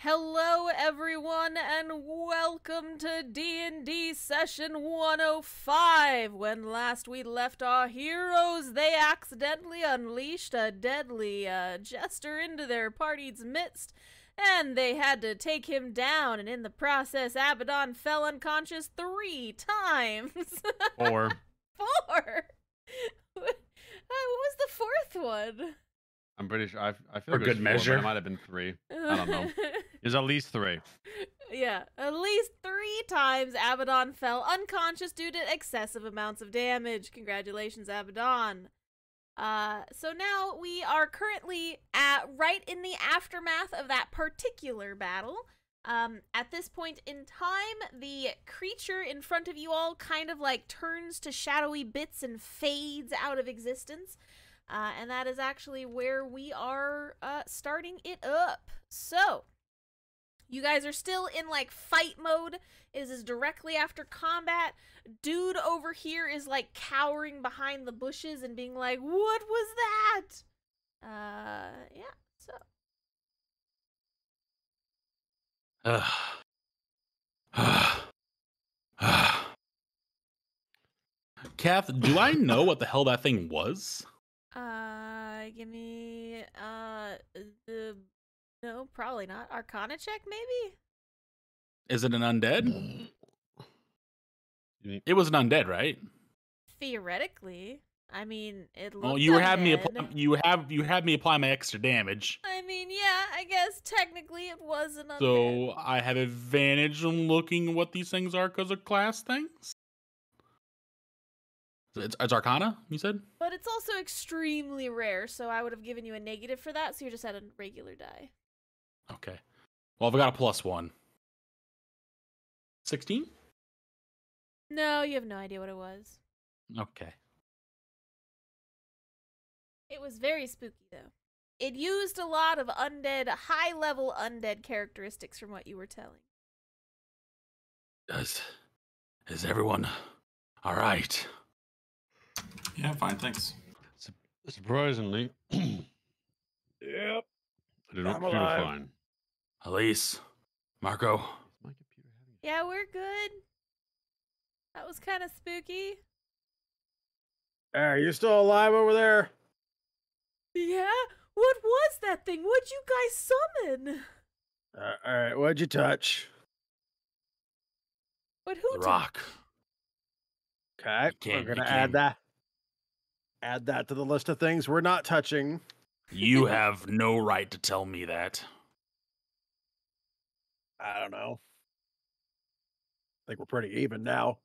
Hello everyone and welcome to D&D session 105. When last we left our heroes, they accidentally unleashed a deadly jester into their party's midst, and they had to take him down, and in the process Abaddon fell unconscious 3 times. 4. 4? What was the 4th one? I'm pretty sure. I feel For like it was good 4, measure. but it might have been 3. I don't know. There's at least 3. Yeah, at least 3 times Abaddon fell unconscious due to excessive amounts of damage. Congratulations, Abaddon. So now we are currently right in the aftermath of that particular battle. At this point in time, the creature in front of you all kind of like turns to shadowy bits and fades out of existence. And that is actually where we are starting it up. So, you guys are still in like fight mode. It is directly after combat. Dude over here is like cowering behind the bushes and being like, "What was that?" Yeah, so. Kath, do I know what the hell that thing was? Give me, no, probably not. Arcana check, maybe? Is it an undead? It was an undead, right? Theoretically. I mean, it looked Well, you were undead. having me you had me apply my extra damage. I mean, yeah, I guess technically it was an undead. So I have advantage on looking at what these things are because of class things. It's Arcana, you said? But it's also extremely rare, so I would have given you a negative for that, so you're just at a regular die. Okay. Well, I've got a +1. 16? No, you have no idea what it was. Okay. It was very spooky, though. It used a lot of undead, high-level undead characteristics from what you were telling. Is everyone all right? Yeah, fine, thanks. Surprisingly, Yep. I do not I'm feel alive. fine. Elise, Marco. Is my computer having Yeah, we're good. That was kind of spooky. Are you still alive over there? Yeah? What was that thing? What'd you guys summon? All right, what'd you touch? But who The rock. Okay, It came- we're gonna it add came. that. Add that to the list of things we're not touching. You have no right to tell me that. I don't know. I think we're pretty even now.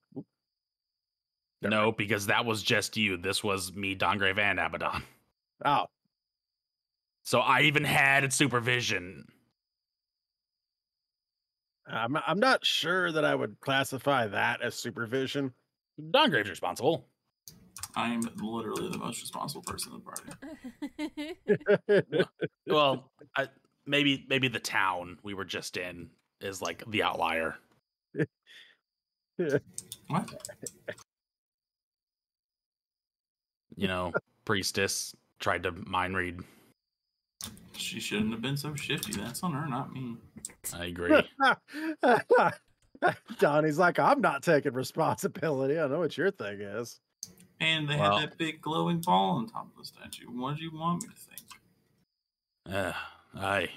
No, because that was just you. This was me, Dongrave, and Abaddon. Oh, So I even had supervision. I'm not sure that I would classify that as supervision. Dongrave's responsible. I'm literally the most responsible person in the party. Well, maybe the town we were just in is like the outlier. What? You know, priestess tried to mind read. She shouldn't have been so shifty. That's on her, not me. I agree. Donnie's like, I'm not taking responsibility. I know what your thing is. And they Well- had that big glowing ball on top of the statue. What did you want me to think? Aye.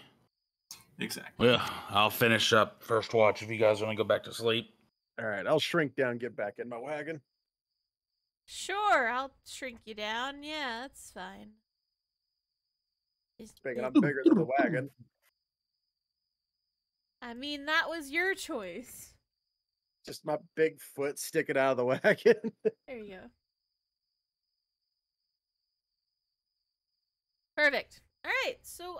Exactly. Well, I'll finish up first watch if you guys want to go back to sleep. All right, I'll shrink down, get back in my wagon. Sure, I'll shrink you down. Yeah, that's fine. Speaking, I'm bigger than the wagon. I mean, that was your choice. Just my big foot sticking out of the wagon. There you go. Perfect. All right. So,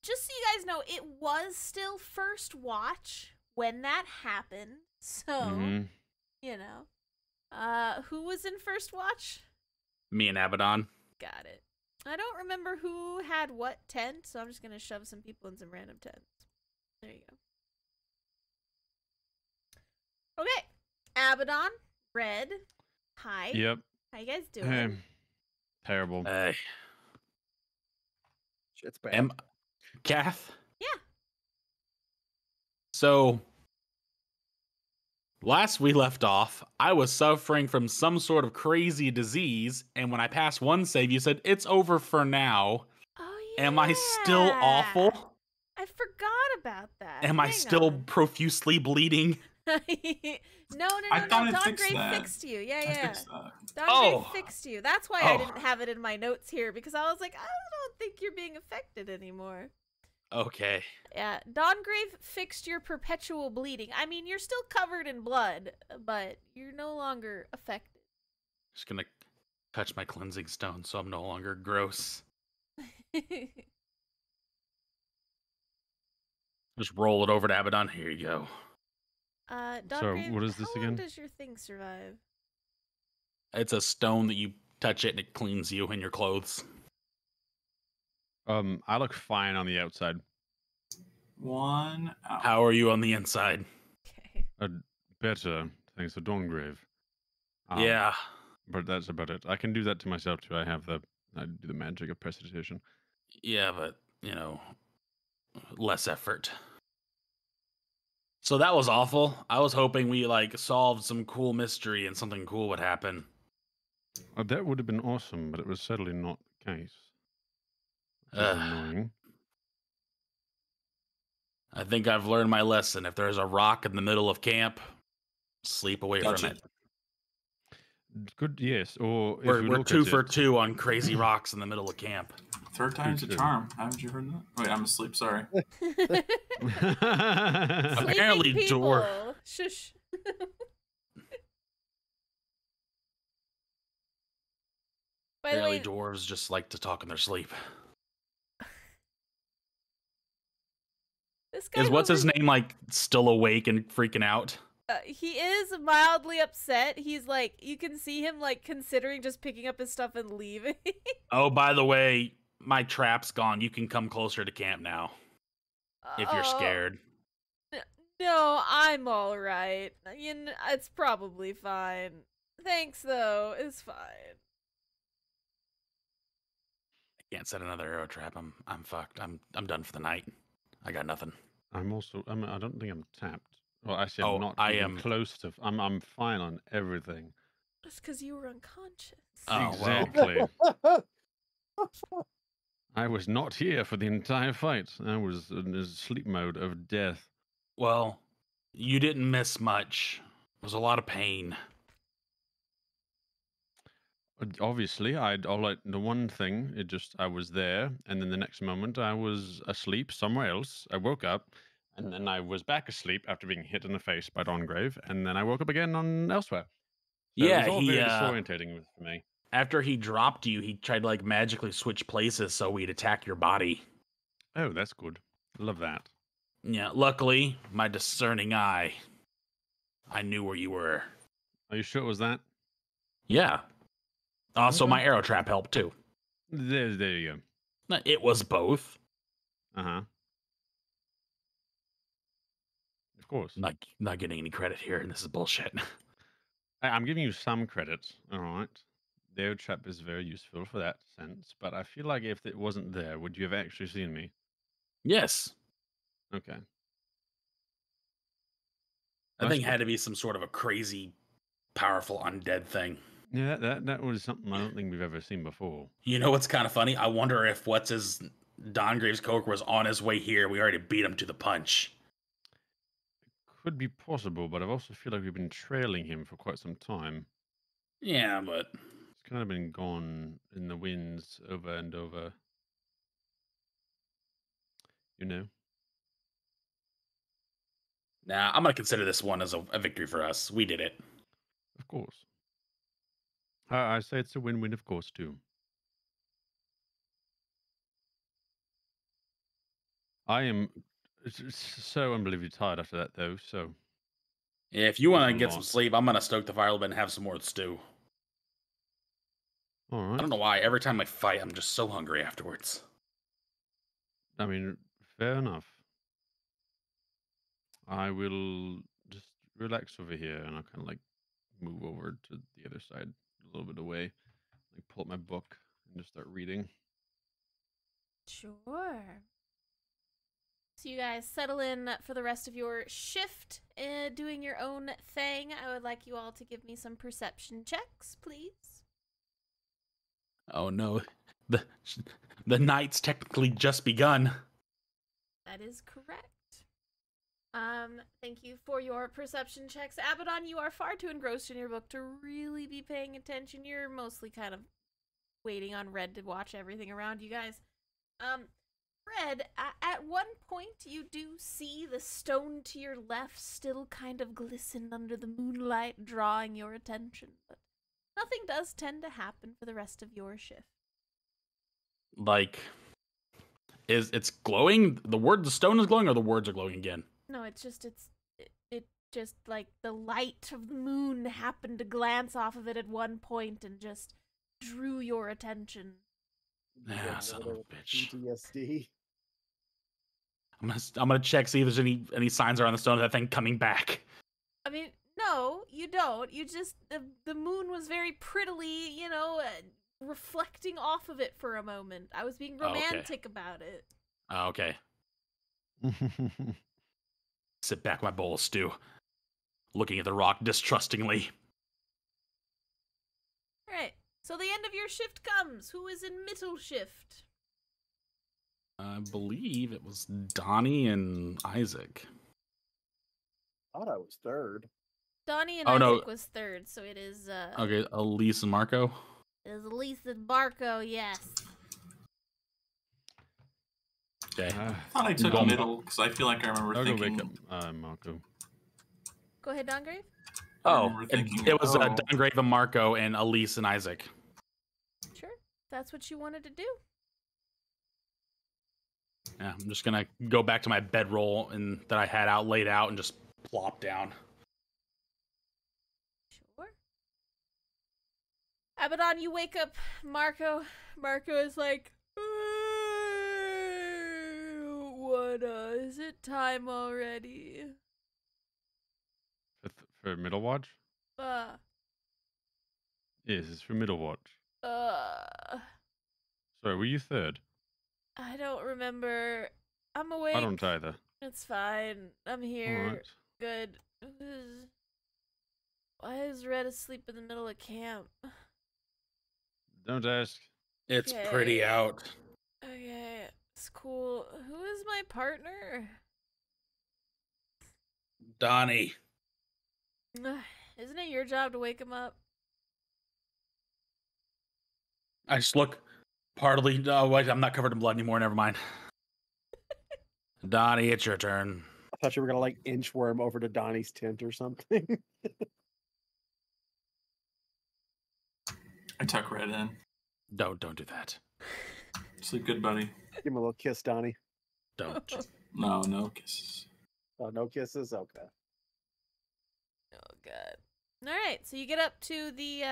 just so you guys know, it was still first watch when that happened. So, Mhm. you know, who was in first watch? Me and Abaddon. Got it. I don't remember who had what tent, so I'm just gonna shove some people in some random tents. There you go. Okay. Abaddon, Red. Hi. Yep. How you guys doing? Hey. Terrible. Hey, Shit's bad. Kath? Yeah. So, last we left off, I was suffering from some sort of crazy disease, and when I passed one save, you said, it's over for now. Oh yeah. Am I still awful? I forgot about that. Am I Hang still on. profusely bleeding? no. I thought I Don fixed Grave that. fixed you. Yeah, I yeah. fixed that. Don Oh. Grave fixed you. That's why I Oh. didn't have it in my notes here because I was like, I don't think you're being affected anymore. Okay. Yeah, Don Grave fixed your perpetual bleeding. I mean, you're still covered in blood, but you're no longer affected. Just gonna touch my cleansing stone so I'm no longer gross. Just roll it over to Abaddon. Here you go. Don So, Grave, what is this how long again? does your thing survive? It's a stone that you touch it and it cleans you and your clothes. I look fine on the outside. 1 out. How are you on the inside? Okay. Better, thanks to Dawngrave. Yeah. But that's about it. I can do that to myself too. I do the magic of precipitation. Yeah, but, less effort. So that was awful. I was hoping we, solved some cool mystery and something cool would happen. That would have been awesome, but it was sadly not the case. Which is Ugh. annoying. I think I've learned my lesson. If there's a rock in the middle of camp, sleep away Touch from it. Good, yes. Or if We're you look 2 at for it, 2 on crazy rocks in the middle of camp. Third time's a True. charm. Haven't you heard that? Wait, I'm asleep. Sorry. Apparently, Sleeping Dor- people. Shush. By the Apparently, way, dwarves just like to talk in their sleep. this guy Is what's his over- name still awake and freaking out? he is mildly upset. He's like, you can see him considering just picking up his stuff and leaving. Oh, by the way, my trap's gone. You can come closer to camp now if you're Oh, scared. No, I'm all right. It's probably fine. Thanks, though. It's fine. I can't set another arrow trap. I'm fucked. I'm done for the night. I got nothing. I don't think I'm tapped. Well, actually, I'm Oh, not I even am- close to. I'm fine on everything. Just because you were unconscious. Oh, well. Exactly. I was not here for the entire fight. I was in a sleep mode of death. Well, you didn't miss much. It was a lot of pain. Obviously, the one thing. I was there, and then the next moment I was asleep somewhere else. I woke up, and then I was back asleep after being hit in the face by Dawngrave, and then I woke up again on elsewhere. So it Yeah, was all he very disorientating for me. after he dropped you, he tried to magically switch places so he'd attack your body. Oh, that's good. Love that. Yeah, luckily, my discerning eye, I knew where you were. Are you sure it was that? Yeah. Also, Okay. my arrow trap helped too. There you go. It was both. Uh-huh. Of course. Not getting any credit here, and this is bullshit. I'm giving you some credit, all right? The arrow trap is very useful for that sense, but I feel like if it wasn't there, would you have actually seen me? Yes. Okay. That That's thing had good. to be some sort of a crazy, powerful undead thing. Yeah, that was something I don't think we've ever seen before. You know what's kind of funny? I wonder if Dongrave's coke was on his way here. We already beat him to the punch. Could be possible, but I also feel like we've been trailing him for quite some time. Yeah, but It's kind of been gone in the winds over and over. You know? nah, I'm going to consider this one as a victory for us. We did it. Of course. I say it's a win-win, of course, too. I am so unbelievably tired after that, though, so... Yeah, if you want to There's a get some lot. sleep, I'm going to stoke the fire a little bit and have some more stew. All right. I don't know why. Every time I fight, I'm just so hungry afterwards. I mean, fair enough. I will just relax over here, and I'll kind of move over to the other side a little bit away. Pull up my book and just start reading. Sure. So you guys settle in for the rest of your shift, doing your own thing. I would like you all to give me some perception checks, please. Oh no, the night's technically just begun. That is correct. Thank you for your perception checks. Abaddon, you are far too engrossed in your book to really be paying attention. You're mostly kind of waiting on Red to watch everything around you guys. Red, at one point you do see the stone to your left still kind of glisten under the moonlight, drawing your attention, but nothing does tend to happen for the rest of your shift. Like, it's glowing? The stone is glowing, or the words are glowing again? No, it just like the light of the moon happened to glance off of it at one point and just drew your attention. Yeah, son of a bitch. PTSD. I'm gonna check, see if there's any signs around the stone of that thing coming back. I mean, no, you don't. You just the moon was very prettily, reflecting off of it for a moment. I was being romantic about it. Oh, okay. Sit back, my bowl of stew, looking at the rock distrustingly. All right. So the end of your shift comes. Who is in middle shift? I believe it was Donnie and Isaac. Thought I was third. Donnie and Oh, no. Isaac was third, so it is Okay, Elise and Marco. It is Elise and Marco, yes. Okay. I thought I took Go- middle because I feel like I remember I'll go thinking. wake up Marco. Go ahead, Dongrave. Oh, remember thinking, it was oh. Dongrave and Marco and Elise and Isaac. Sure. That's what you wanted to do. Yeah, I'm just gonna go back to my bedroll that I had laid out and just plop down. Sure. Abaddon, you wake up Marco. Marco is like, what is it time already? For middle watch? Uh, Yes, it's for middle watch. uh, Sorry, were you third? I don't remember. I'm awake. I don't either. It's fine. I'm here. Alright. Good. Why is Red asleep in the middle of camp? Don't ask. It's Okay. pretty out. Okay, it's cool. Who is my partner? Donnie. Isn't it your job to wake him up? I just look partly. Oh, wait, I'm not covered in blood anymore. Never mind. Donnie, it's your turn. I thought you were gonna like inchworm over to Donnie's tent or something. I tuck Red in. Don't do that. Sleep good, buddy. Give him a little kiss, Donnie. Don't. No kisses. Oh, no kisses. Okay. Oh god. All right, so you get up to the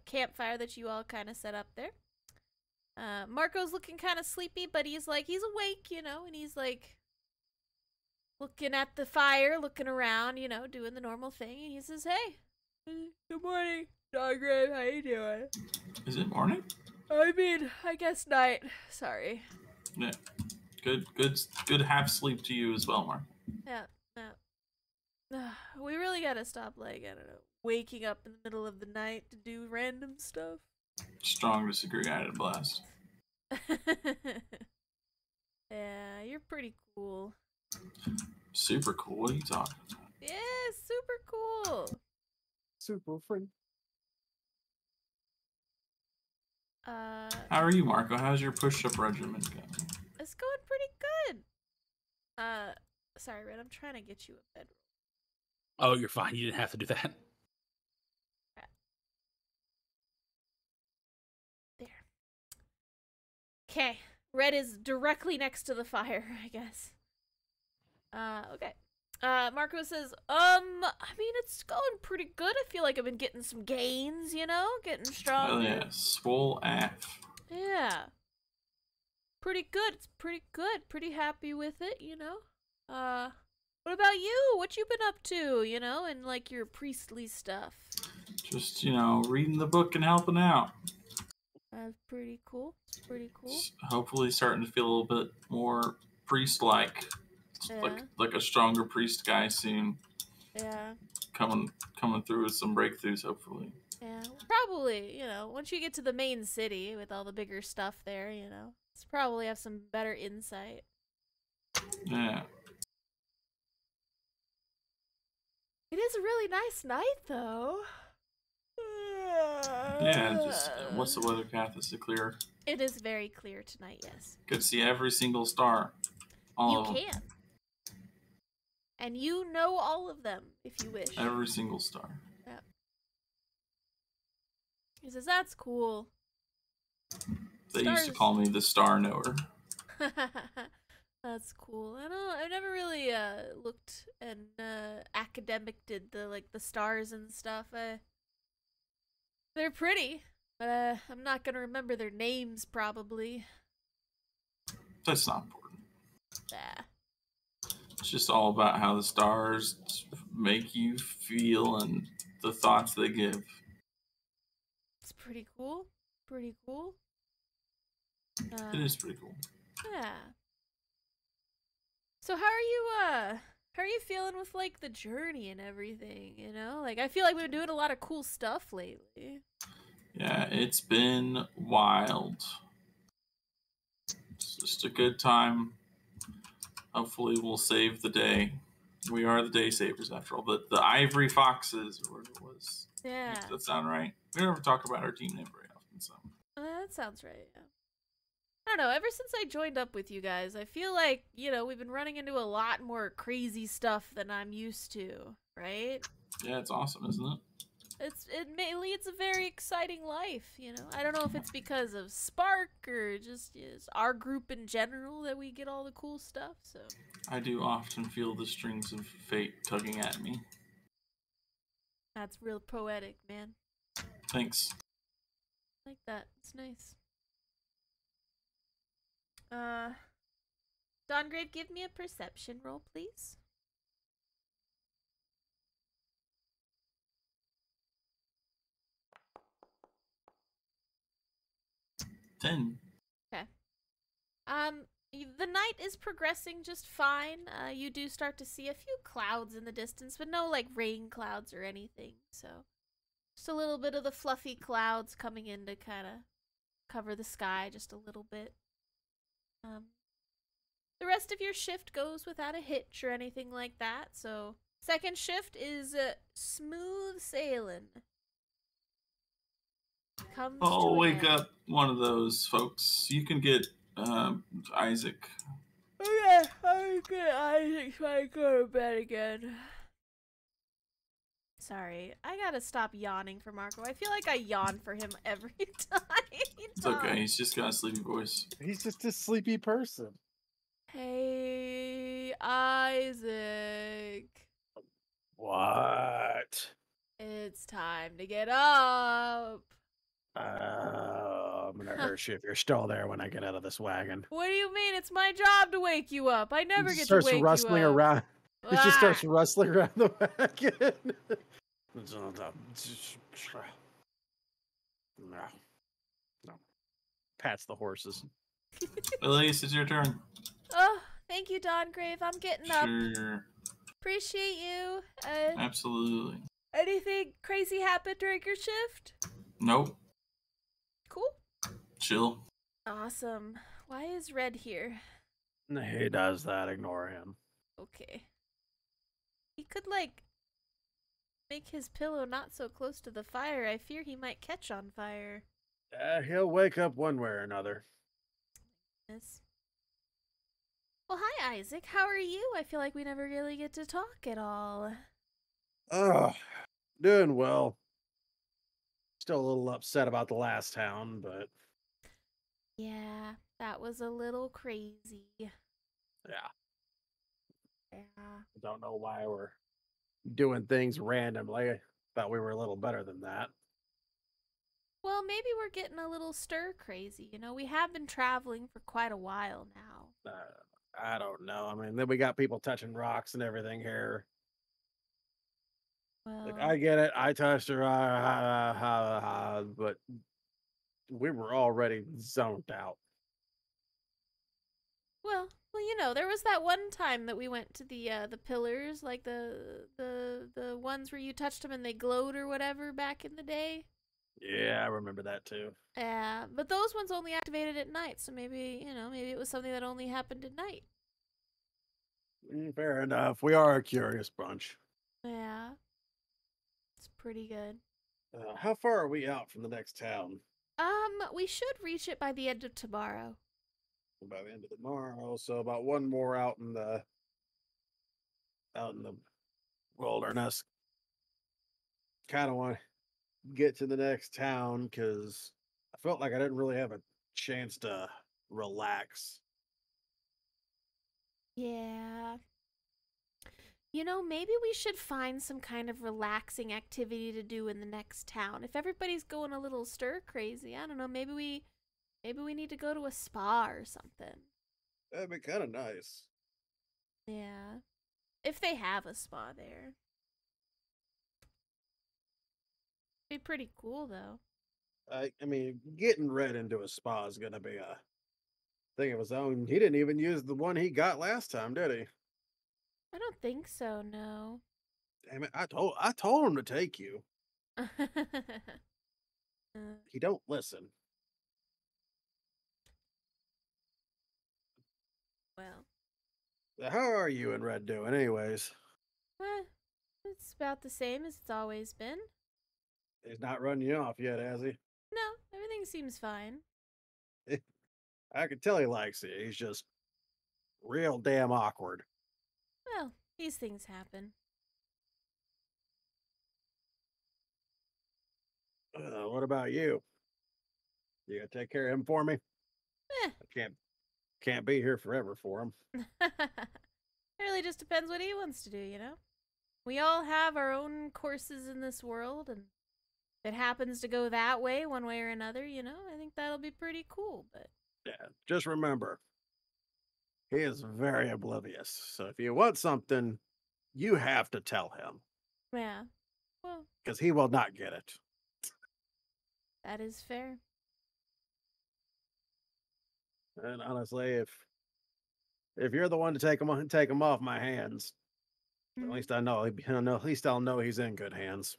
campfire that you all kind of set up there. Marco's looking kind of sleepy, but he's awake, and he's like looking at the fire, looking around, doing the normal thing. And he says, "Hey, good morning, Dongrave. How you doing?" Is it morning? I mean, I guess night. Sorry. Yeah. Good half sleep to you as well, Mark. Yeah. We really gotta stop, I don't know, waking up in the middle of the night to do random stuff. Strong disagree. I had a blast. Yeah, you're pretty cool. Super cool. What are you talking about? Yeah, super cool. Super free. How are you, Marco? How's your push-up regimen going? It's going pretty good. Sorry, Red, I'm trying to get you a bedroll. Oh, you're fine. You didn't have to do that. There. Okay. Red is directly next to the fire, I guess. Okay. Marco says, I mean, it's going pretty good. I feel like I've been getting some gains, getting Oh stronger. yeah, swole AF. Yeah. Pretty good. It's pretty good. Pretty happy with it, What about you? What you been up to, and like your priestly stuff? Just reading the book and helping out. That's pretty cool. It's pretty cool. Hopefully, starting to feel a little bit more priest-like, Yeah. like a stronger priest guy soon, Yeah. coming through with some breakthroughs, hopefully. Yeah. Probably, once you get to the main city with all the bigger stuff there, it's probably have some better insight. Yeah. It is a really nice night, though. Yeah, just what's the weather path? Is it clear? It is very clear tonight, yes. Could see every single star. All You of them. can. And you know all of them, if you wish. Every single star. Yep. He says, that's cool. They used to call me the star knower. That's cool. I've never really looked and academic did the stars and stuff. They're pretty, but I'm not gonna remember their names probably. That's not important. Yeah. It's just all about how the stars make you feel and the thoughts they give. It's pretty cool. Pretty cool. It is pretty cool. Yeah. So how are you feeling with the journey and everything, I feel like we've been doing a lot of cool stuff lately. Yeah, it's been wild. It's just a good time. Hopefully we'll save the day. We are the day savers after all. The Ivory Foxes, or what it was. Yeah. Does that sound right? We never talk about our team name very often, so. That sounds right, yeah. I don't know, ever since I joined up with you guys, I feel like, we've been running into a lot more crazy stuff than I'm used to, right? Yeah, it's awesome, isn't it? It leads a very exciting life, I don't know if it's because of Spark or just our group in general that we get all the cool stuff, so. I do often feel the strings of fate tugging at me. That's real poetic, man. Thanks. I like that. It's nice. Dawngrave, give me a perception roll, please. Then. Okay. The night is progressing just fine. You do start to see a few clouds in the distance, but no rain clouds or anything. So, just a little bit of the fluffy clouds coming in to kind of cover the sky just a little bit. The rest of your shift goes without a hitch or anything like that. So, second shift is smooth sailing. I'll wake up one of those folks. You can get Isaac. Okay, I'll get Isaac so I go to bed again. Sorry, I gotta stop yawning for Marco. I feel like I yawn for him every time. It's okay, he's just got a sleepy voice. He's just a sleepy person. Hey, Isaac. What? It's time to get up. I'm gonna hurt you if you're still there when I get out of this wagon. What do you mean? It's my job to wake you up. I never He get to starts wake rustling you up. around. He just starts Ah. rustling around the wagon. No. Pats the horses. Elise, it's your turn. Oh, thank you, Dawngrave. I'm getting up. Sure. Appreciate you. Absolutely. Anything crazy happened during your shift? Nope. Cool. Chill. Awesome. Why is Red here? He does that. Ignore him. Okay. He could, make his pillow not so close to the fire. I fear he might catch on fire. He'll wake up one way or another. Yes. Well, hi, Isaac. How are you? I feel like we never really get to talk at all. Oh, doing well. Still a little upset about the last town, but Yeah, that was a little crazy. yeah. Yeah. Don't know why we're doing things randomly. Thought we were a little better than that. Well, maybe we're getting a little stir crazy. We have been traveling for quite a while now. I don't know. I mean, then we got people touching rocks and everything here. Well, I get it. I touched her, but we were already zoned out. well, Well, you know, there was that one time that we went to the pillars, like the ones where you touched them and they glowed or whatever back in the day. Yeah, I remember that too. Yeah, but those ones only activated at night, so maybe, you know, maybe it was something that only happened at night. Fair enough. We are a curious bunch. Yeah. It's pretty good. How far are we out from the next town? We should reach it by the end of tomorrow. By the end of tomorrow, so about one more out in the wilderness. Kind of want to get to the next town because I felt like I didn't really have a chance to relax. Yeah. You know, maybe we should find some kind of relaxing activity to do in the next town. If everybody's going a little stir crazy, I don't know, maybe we need to go to a spa or something. That'd be kind of nice. Yeah. If they have a spa there. Be pretty cool though. I mean, getting Red into a spa is gonna be a thing of his own. He didn't even use the one he got last time, did he? I don't think so, no. Damn it! I told him to take you. He don't listen. Well, How are you and Red doing, anyways? it's about the same as it's always been. He's not running you off yet, has he? No, everything seems fine. I can tell he likes it. He's just real damn awkward. Well, these things happen. What about you? You gonna take care of him for me? Eh. I can't be here forever for him. It really just depends what he wants to do, you know? We all have our own courses in this world, and if it happens to go that way, one way or another, you know, I think that'll be pretty cool, but... Yeah, just remember, he is very oblivious. So if you want something, you have to tell him. Yeah. Well, Because he will not get it. that is fair. And honestly, if you're the one to take him off my hands, at least I know. At least I'll know he's in good hands.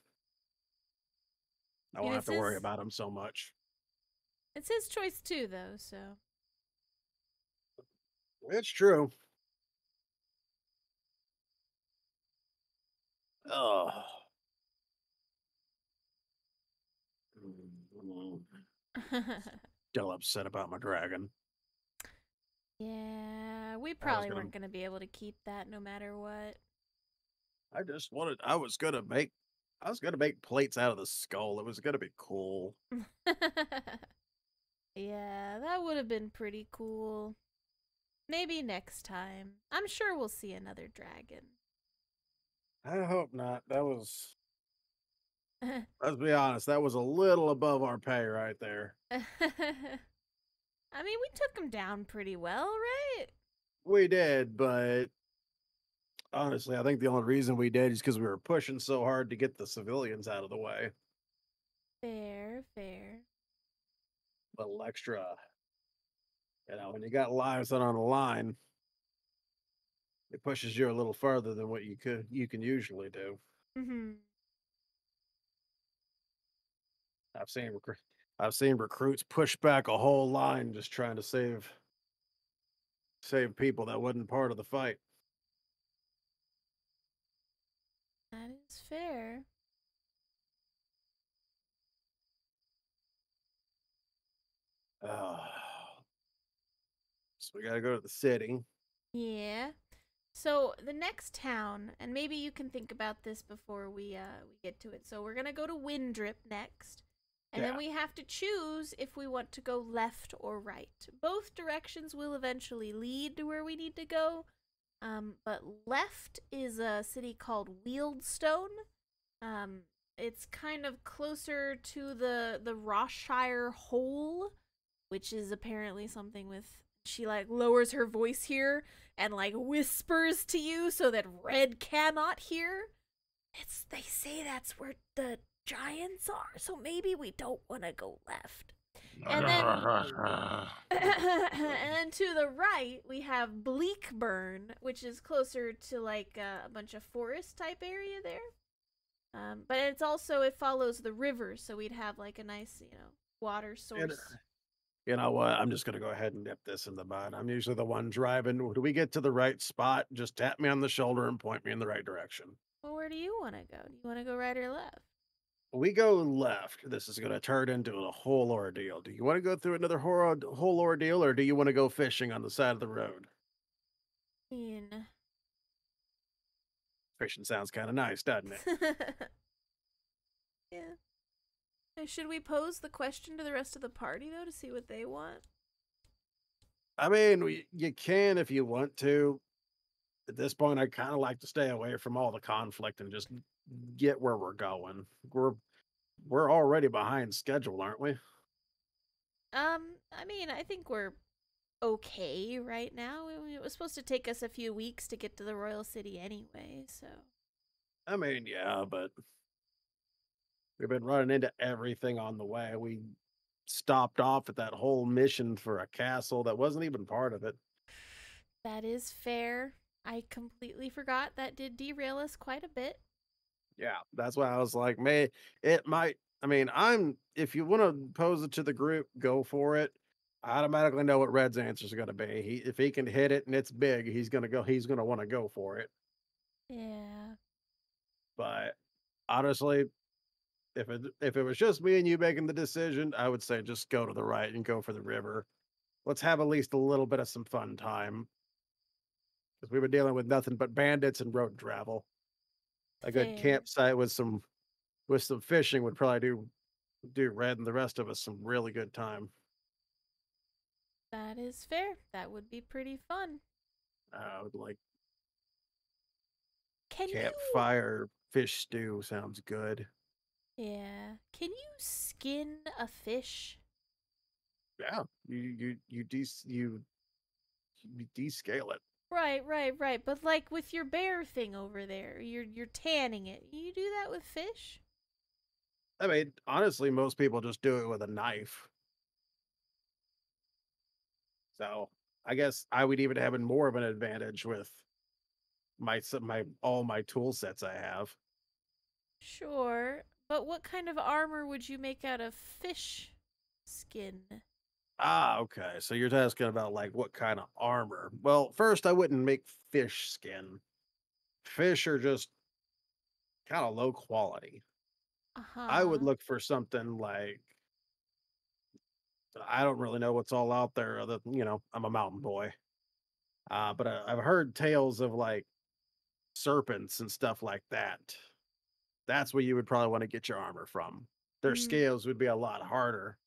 I won't And have to it's worry his- about him so much. It's his choice too, though, so... It's true. Oh. Still upset about my dragon. Yeah, we probably gonna- weren't going to be able to keep that no matter what. I was gonna make plates out of the skull. It was gonna be cool. Yeah, that would have been pretty cool. Maybe next time. I'm sure we'll see another dragon. I hope not. Let's be honest, that was a little above our pay right there. I mean, we took him down pretty well, right? We did, but honestly, I think the only reason we did is because we were pushing so hard to get the civilians out of the way. Fair, fair. A little extra, when you got lives on the line, it pushes you a little further than what you can usually do. Mm-hmm. I've seen recruits push back a whole line just trying to save people that wasn't part of the fight. That is fair. So we gotta go to the city. Yeah. So the next town, and maybe you can think about this before we get to it. So we're gonna go to Windrip next, and then Yeah. we have to choose if we want to go left or right. Both directions will eventually lead to where we need to go. But left is a city called Wealdstone. It's kind of closer to the Rossshire Hole, which is apparently something with she like lowers her voice here and like whispers to you so that Red cannot hear. They say that's where the giants are, so maybe we don't want to go left. And then and then to the right, we have Bleakburn, which is closer to like a bunch of forest type area there. But it's also, it follows the river, so we'd have like a nice, water source. You know what? I'm just gonna go ahead and nip this in the bud. I'm usually the one driving. When we get to the right spot, just tap me on the shoulder and point me in the right direction. Well, where do you want to go? Do you want to go right or left? We go left. This is gonna turn into a whole ordeal. Do you want to go through another whole ordeal, or do you want to go fishing on the side of the road? Fishing sounds kind of nice, doesn't it? Yeah. Should we pose the question to the rest of the party, though, to see what they want? I mean, you can if you want to. At this point, I kind of like to stay away from all the conflict and just get where we're going. We're already behind schedule, aren't we? I mean, I think we're okay right now. It was supposed to take us a few weeks to get to the Royal City anyway, so. I mean, yeah, but we've been running into everything on the way. We stopped off at that whole mission for a castle that wasn't even part of it. That is fair. I completely forgot that did derail us quite a bit. Yeah, that's why I was like, it might. I mean, if you want to pose it to the group, go for it. I automatically know what Red's answer is going to be. If he can hit it and it's big, he's going to want to go for it. Yeah. But honestly, if it was just me and you making the decision, I would say just go to the right and go for the river. Let's have at least a little bit of some fun time. Because we've been dealing with nothing but bandits and road travel. A good Fair. campsite with some fishing would probably do Red and the rest of us some really good time. That is fair. That would be pretty fun. I would like Can campfire fish stew sounds good. Yeah. Can you skin a fish? Yeah, you descale it. Right. But like with your bear thing over there, you're tanning it. You do that with fish? I mean, honestly, most people just do it with a knife. So I guess I would even have more of an advantage with all my tool sets I have. Sure. But what kind of armor would you make out of fish skin? Ah, okay. So you're asking about like what kind of armor? Well, first I wouldn't make fish skin. Fish are just kind of low quality. Uh-huh. I would look for something like I don't really know what's all out there other than, I'm a mountain boy. But I've heard tales of like serpents and stuff like that. That's where you would probably want to get your armor from. Their scales would be a lot harder.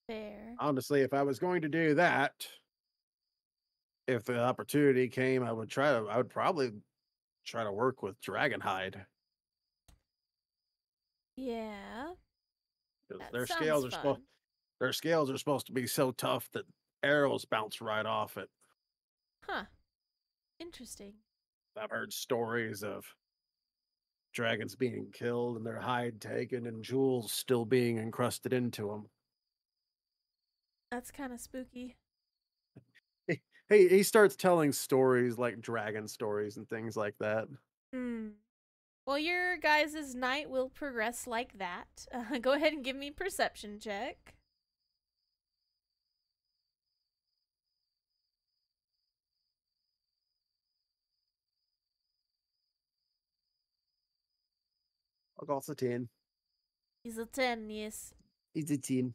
Fair. Honestly, if I was going to do that, if the opportunity came, I would probably try to work with dragonhide. Yeah. That Their sounds scales are fun. their scales are supposed to be so tough that arrows bounce right off it. Huh. Interesting. I've heard stories of dragons being killed and their hide taken and jewels still being encrusted into them. That's kind of spooky. He starts telling stories like dragon stories and things like that. Well, your guys' night will progress like that. Go ahead and give me perception check. I'll go also 10. He's a 10, yes. He's a 10.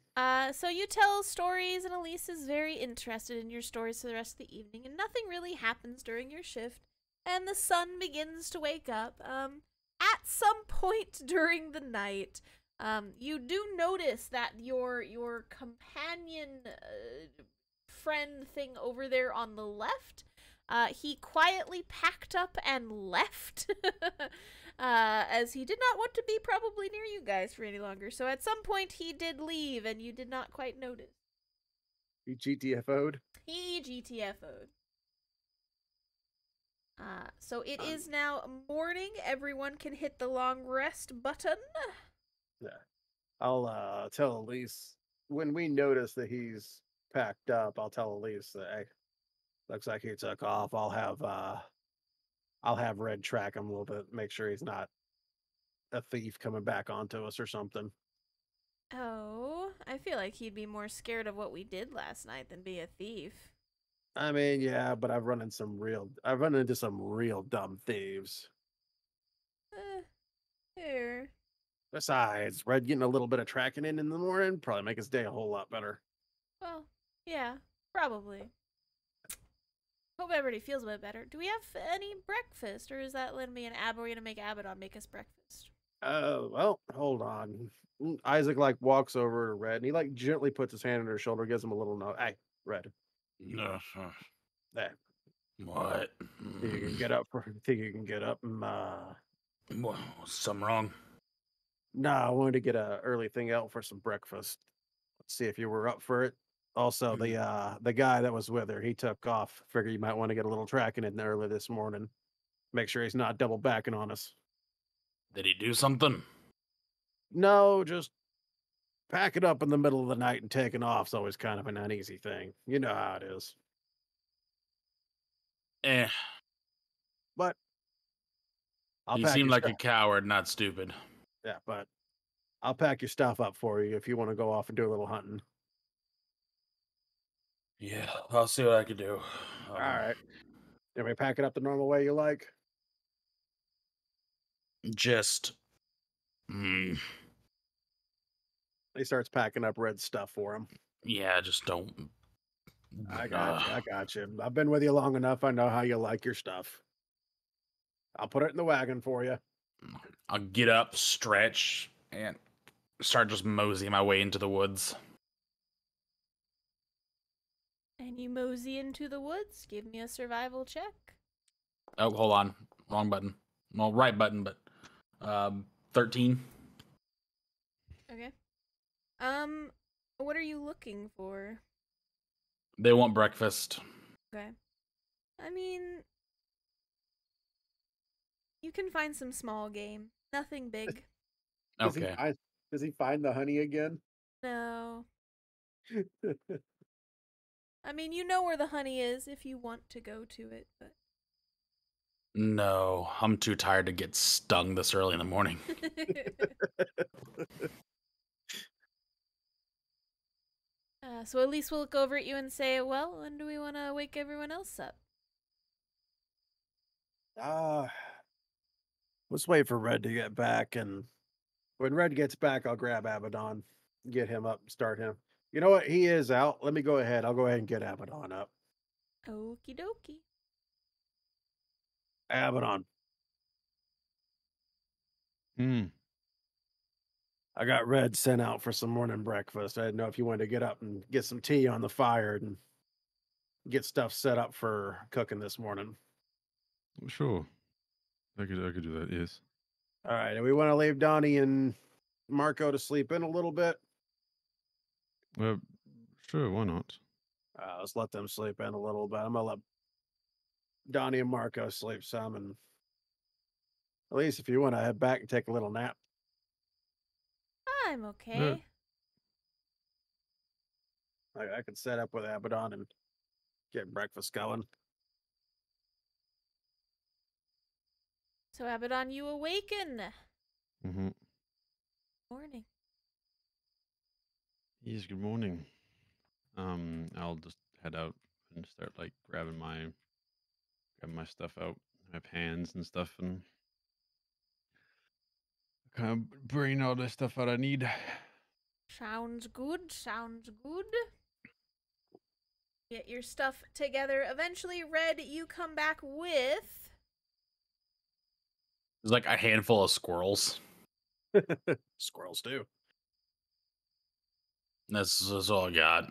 So you tell stories, and Elise is very interested in your stories for the rest of the evening, and nothing really happens during your shift, and the sun begins to wake up. At some point during the night, you do notice that your companion friend thing over there on the left, he quietly packed up and left. As he did not want to be probably near you guys for any longer. So at some point he did leave and you did not quite notice. He GTFO'd? He GTFO'd. So it is now morning. Everyone can hit the long rest button. Yeah. I'll tell Elise when we notice that he's packed up. I'll tell Elise that hey, looks like he took off. I'll have Red track him a little bit, make sure he's not a thief coming back onto us or something. Oh, I feel like he'd be more scared of what we did last night than be a thief. I mean, yeah, but I've run into some real dumb thieves. Here. Besides, Red getting a little bit of tracking in the morning probably make his day a whole lot better. Well, yeah, probably. Hope everybody feels a bit better. Do we have any breakfast, or is that going to be we're gonna make Abaddon make us breakfast? Well, hold on. Isaac like walks over to Red and he like gently puts his hand on her shoulder, gives him a little note. Hey, Red. There. What? Think you can get up think you can get up and What? Something wrong? Nah, I wanted to get a early thing out for some breakfast. Let's see if you were up for it. Also, the guy that was with her, he took off. Figure you might want to get a little tracking in early this morning. Make sure he's not double backing on us. Did he do something? No, just packing up in the middle of the night and taking off is always kind of an uneasy thing. You know how it is. Eh. But I'll He pack seemed your like a stuff. coward, not stupid. Yeah, but I'll pack your stuff up for you if you want to go off and do a little hunting. Yeah, I'll see what I can do. All right. Can we pack it up the normal way you like? Just. He starts packing up Red stuff for him. Yeah, just don't. I got you. I've been with you long enough. I know how you like your stuff. I'll put it in the wagon for you. I'll get up, stretch, and start just moseying my way into the woods. And you mosey into the woods. Give me a survival check. Oh, hold on. Wrong button. Well, right button, but 13. Okay. What are you looking for? They want breakfast. Okay. I mean, you can find some small game. Nothing big. Okay. Does he find the honey again? No. I mean, you know where the honey is if you want to go to it, but No, I'm too tired to get stung this early in the morning. so at least we'll look over at you and say, well, when do we want to wake everyone else up? Let's wait for Red to get back, and when Red gets back, I'll grab Abaddon, get him up, and start him. You know what? He is out. Let me go ahead. I'll go ahead and get Abaddon up. Okie dokie. Abaddon. Hmm. I got Red sent out for some morning breakfast. I didn't know if you wanted to get up and get some tea on the fire and get stuff set up for cooking this morning. Sure. I could do that, yes. All right. And we want to leave Donnie and Marco to sleep in a little bit. Sure, why not? Let's let them sleep in a little bit. I'm going to let Donnie and Marco sleep some. And at least if you want to head back and take a little nap. I'm okay. I could set up with Abaddon and get breakfast going. So, Abaddon, you awaken. Mm-hmm. Morning. Yes, good morning. I'll just head out and start like grabbing my stuff out. My pans and stuff, and kind of bring all the stuff out I need. Sounds good. Sounds good. Get your stuff together. Eventually, Red, you come back with... There's like a handful of squirrels. Squirrels too. This is all I got.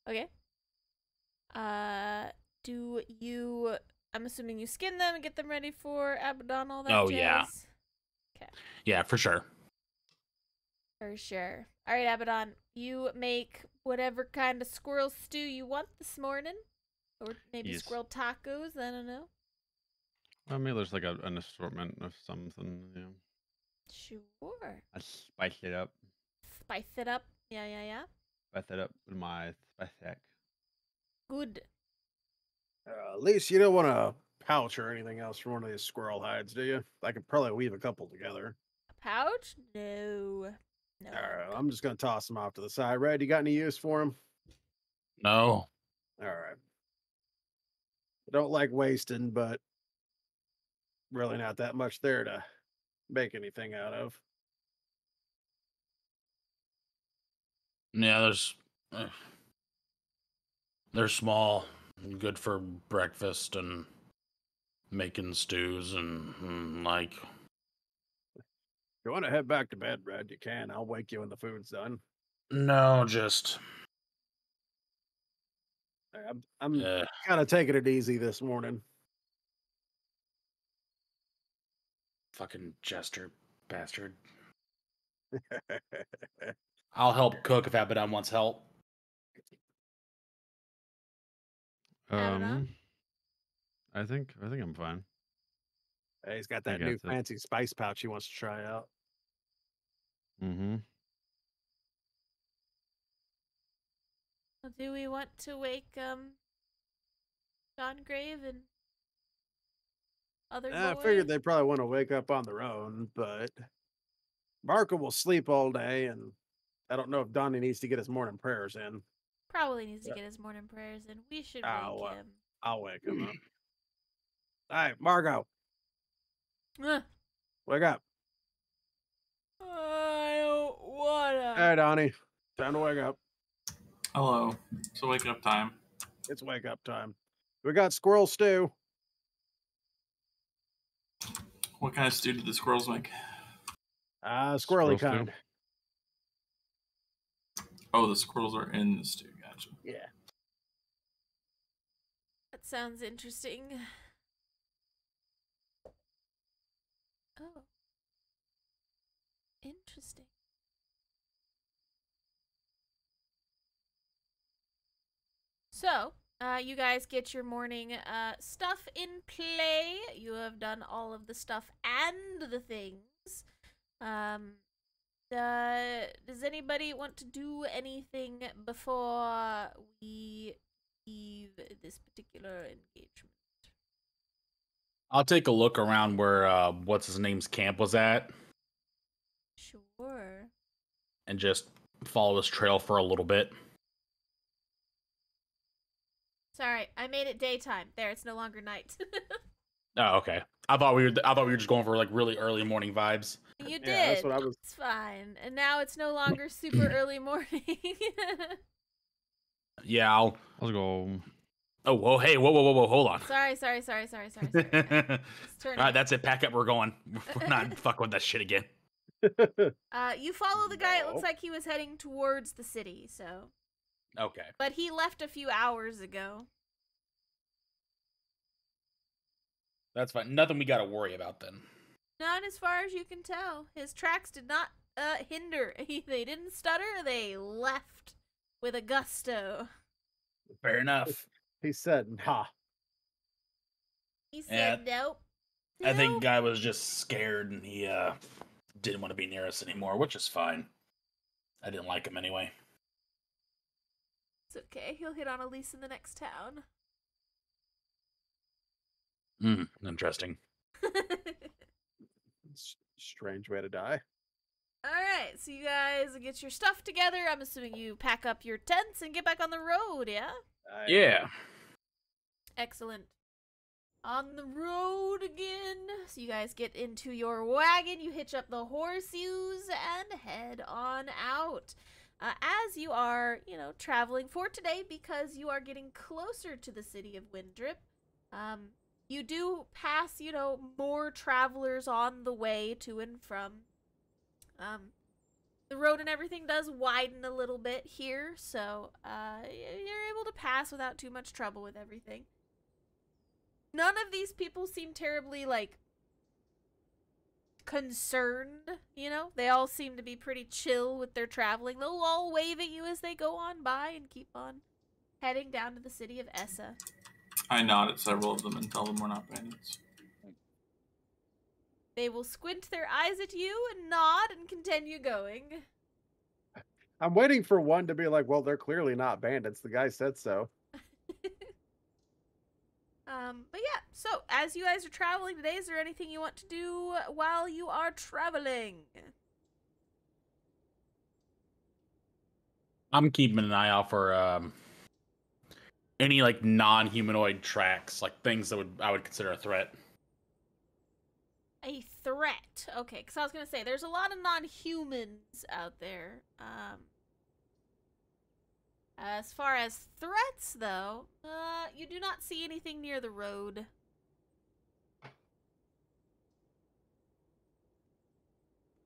Okay. Do you... I'm assuming you skin them and get them ready for Abaddon, all that Oh, jazz? yeah. Okay. Yeah, for sure. For sure. All right, Abaddon, you make whatever kind of squirrel stew you want this morning. Or maybe Yes. squirrel tacos, I don't know. Well, maybe there's like an assortment of something. Yeah. Sure. I spice it up. Spice it up. Yeah. Spice it up with my spice sack. Good. At least you don't want a pouch or anything else from one of these squirrel hides, do you? I could probably weave a couple together. A pouch? No. No. All right, I'm just gonna toss them off to the side. Red, you got any use for them? No. All right. I don't like wasting, but really not that much there to make anything out of. Yeah, they're small, good for breakfast and making stews and like. If you want to head back to bed, Red, you can. I'll wake you when the food's done. No, just I'm uh, kind of taking it easy this morning. fucking jester bastard. I'll help cook if Abaddon wants help. Abaddon? I think I'm fine. Hey, he's got I that new got it. fancy spice pouch he wants to try out. Mm-hmm. Well, do we want to wake John Grave and other I boys? figured they probably want to wake up on their own, but Marco will sleep all day, and I don't know if Donnie needs to get his morning prayers in. Probably needs to Yeah. get his morning prayers in. We should Oh, wake him. I'll wake him up. All right, Margo, Ugh. wake up. I don't wanna. Hey, Donnie, time to wake up. Hello. So waking up time. It's wake up time. We got squirrel stew. What kind of stew did the squirrels make? Squirrely Squirrel stew. kind. Oh, the squirrels are in the stew. Gotcha. Yeah. That sounds interesting. Oh. Interesting. So, you guys get your morning stuff in play. You have done all of the stuff and the things. Does anybody want to do anything before we leave this particular engagement? I'll take a look around where what's his name's camp was at Sure. and just follow his trail for a little bit. Sorry, I made it daytime. There, it's no longer night. Oh, okay. I thought we were just going for like really early morning vibes. You did. Yeah, that's what I was. It's fine. And now it's no longer super early morning. Yeah, I'll. Let's go. Oh, whoa, hey, whoa, hold on. sorry. All It's turning. right, that's it. Pack up. We're going. We're not fucking with that shit again. You follow the guy. It looks No. like he was heading towards the city, so. Okay. But he left a few hours ago. That's fine. Nothing we got to worry about then. Not as far as you can tell. His tracks did not hinder. They didn't stutter. They left with a gusto. Fair enough. He said, "Nah." He said, Yeah. nope. I think Nope. guy was just scared and he didn't want to be near us anymore, which is fine. I didn't like him anyway. It's okay. He'll hit on Elise in the next town. Interesting. Strange way to die. Alright, so you guys get your stuff together. I'm assuming you pack up your tents and get back on the road, yeah? Yeah. Excellent. On the road again. So you guys get into your wagon, you hitch up the horseshoes, and head on out. As you are, traveling for today, because you are getting closer to the city of Windrip, you do pass, more travelers on the way to and from. The road and everything does widen a little bit here, so you're able to pass without too much trouble with everything. None of these people seem terribly, concerned, They all seem to be pretty chill with their traveling. They'll all wave at you as they go on by and keep on heading down to the city of Essa. I nod at several of them and tell them we're not bandits. They will squint their eyes at you and nod and continue going. I'm waiting for one to be like, well, they're clearly not bandits. The guy said so. But yeah, so as you guys are traveling today, is there anything you want to do while you are traveling? I'm keeping an eye out for any like non-humanoid tracks, like things that I would consider a threat. A threat. Okay, because I was gonna say there's a lot of non-humans out there. As far as threats, though, you do not see anything near the road.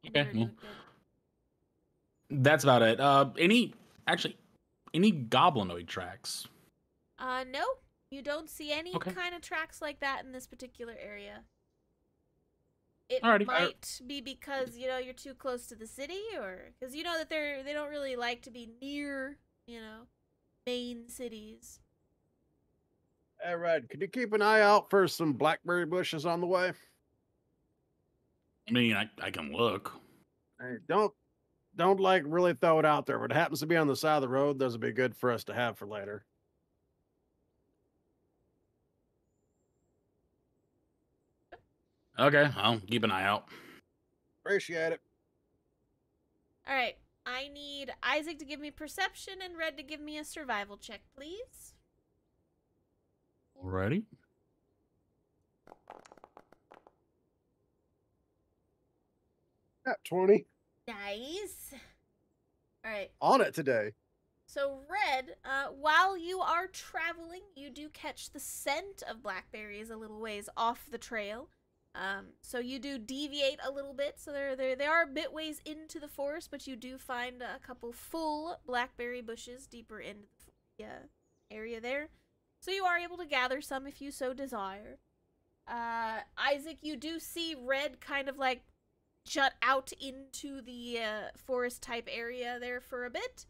Okay, You're doing good. that's about it. Any goblinoid tracks? No, you don't see any Okay. kind of tracks like that in this particular area. It Alrighty. might be because, you know, you're too close to the city, or because you know that they don't really like to be near, you know, main cities. Hey, Red, could you keep an eye out for some blackberry bushes on the way? I mean, I can look. Hey, don't like really throw it out there. If it happens to be on the side of the road, those would be good for us to have for later. Okay, I'll keep an eye out. Appreciate it. All right, I need Isaac to give me perception and Red to give me a survival check, please. Alrighty. At 20. Nice. All right. On it today. So, Red, while you are traveling, you do catch the scent of blackberries a little ways off the trail. So you do deviate a little bit. So they are a bit ways into the forest, but you do find a couple full blackberry bushes deeper into the area there. So you are able to gather some if you so desire. Isaac, you do see Red kind of like jut out into the forest type area there for a bit.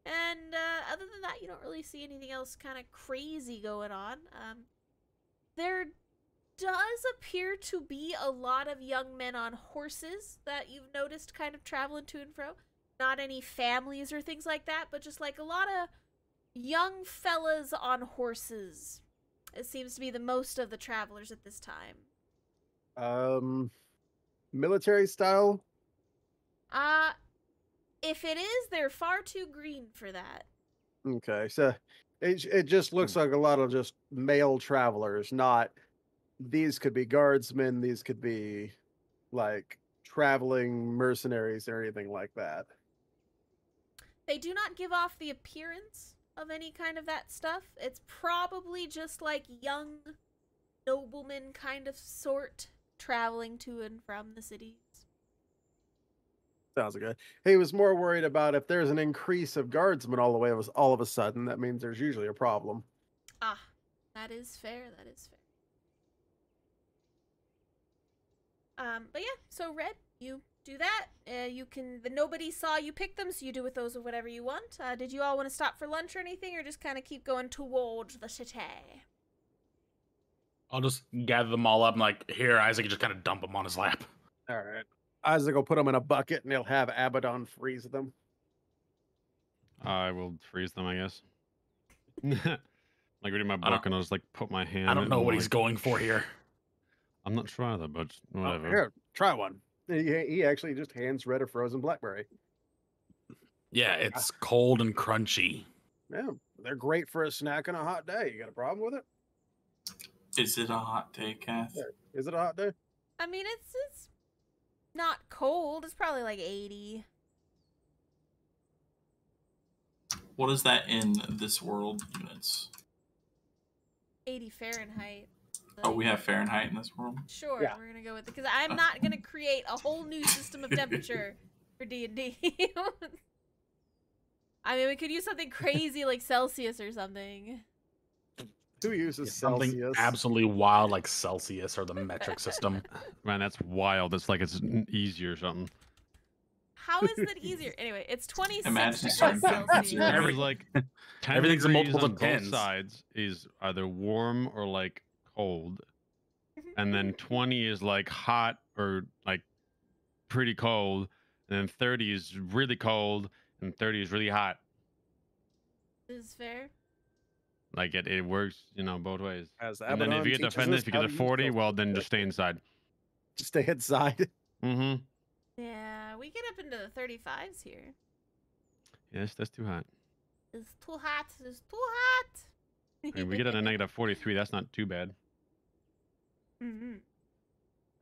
And other than that, you don't really see anything else kind of crazy going on. There does appear to be a lot of young men on horses that you've noticed kind of traveling to and fro. Not any families or things like that, but just like a lot of young fellas on horses. It seems to be the most of the travelers at this time. Military style? If it is, they're far too green for that. Okay, so it just looks like a lot of just male travelers, not these could be guardsmen, these could be like traveling mercenaries or anything like that. They do not give off the appearance of any kind of that stuff. It's probably just like young noblemen kind of sort traveling to and from the cities. Sounds good. He was more worried about if there's an increase of guardsmen all of a sudden, that means there's usually a problem. Ah, that is fair. That is fair. But yeah, so Red, you do that. Nobody saw you pick them, so you do with those whatever you want. Did you all want to stop for lunch or anything, or just kind of keep going towards the city? I'll just gather them all up and like, here, Isaac, just kind of dump them on his lap. All right. Isaac will put them in a bucket and he'll have Abaddon freeze them. I will freeze them, I guess. Like reading my book, and I'll just like put my hand. I don't know what he's like, going for here. I'm not sure either, but whatever. Oh, here, try one. He actually just hands Red a frozen blackberry. Yeah, it's cold and crunchy. Yeah, they're great for a snack on a hot day. You got a problem with it? Is it a hot day, Kath? Yeah. Is it a hot day? I mean, it's not cold. It's probably like 80. What is that in this world units? 80 Fahrenheit. Oh, we have Fahrenheit in this world? Sure, Yeah. we're gonna go with it because I'm not gonna create a whole new system of temperature for D&D. I mean, we could use something crazy like Celsius or something. Who uses Something Celsius? absolutely wild like Celsius or the metric system. Man, that's wild. It's like it's easier or something. How is that easier? Anyway, it's 26 Imagine degrees starting Celsius. Yeah. Every like 10 Everything's a degrees multiple on of both 10s. sides is either warm or like cold, and then 20 is like hot or like pretty cold, and then 30 is really cold, and 30 is really hot. This is fair. Like it works, both ways. As And then if Abaddon you get teaches offended, us if you how get to a use 40, filters. well then just stay inside. Just stay inside. Mm-hmm. Yeah, we get up into the 35s here. Yes, that's too hot. It's too hot. It's too hot. I mean, we get at a negative 43. That's not too bad. Mm-hmm.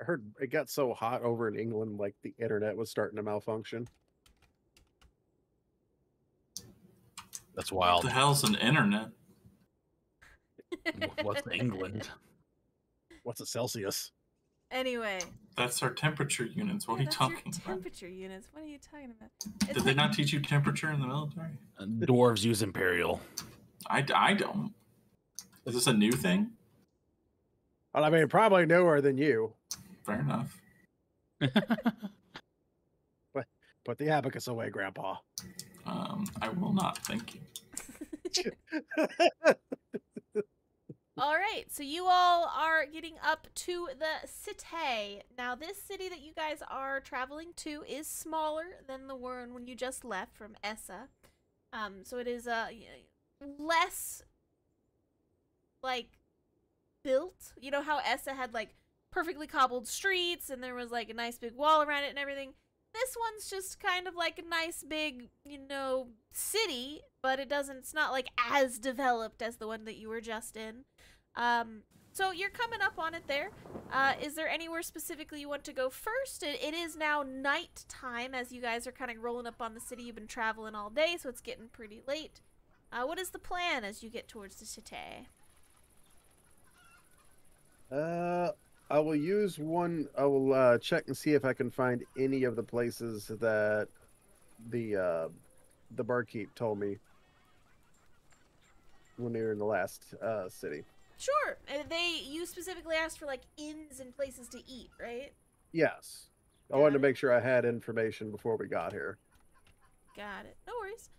I heard it got so hot over in England, like the internet was starting to malfunction. That's What wild. the hell's an internet? What's England? What's a Celsius? Anyway. That's our temperature units. What are you that's talking your about? temperature units. What are you talking about? Did they not teach you temperature in the military? Dwarves use imperial. I don't. Is this a new thing? Well, I mean, probably newer than you. Fair enough. Put the abacus away, Grandpa. I will not. Thank you. All right, so you all are getting up to the city. Now, this city that you guys are traveling to is smaller than the one when you just left from Essa. So it is less like built. You know how Essa had like perfectly cobbled streets and there was like a nice big wall around it and everything. This one's just kind of like a nice big, city, but it's not like as developed as the one that you were just in. So you're coming up on it there. Is there anywhere specifically you want to go first? It is now night time as you guys are kind of rolling up on the city. You've been traveling all day, so it's getting pretty late. What is the plan as you get towards the city? I will use one. I will check and see if I can find any of the places that the barkeep told me when they were in the last city. Sure. You specifically asked for like inns and places to eat, right? Yes, I Got wanted to it. make sure I had information before we got here. Got it. No worries.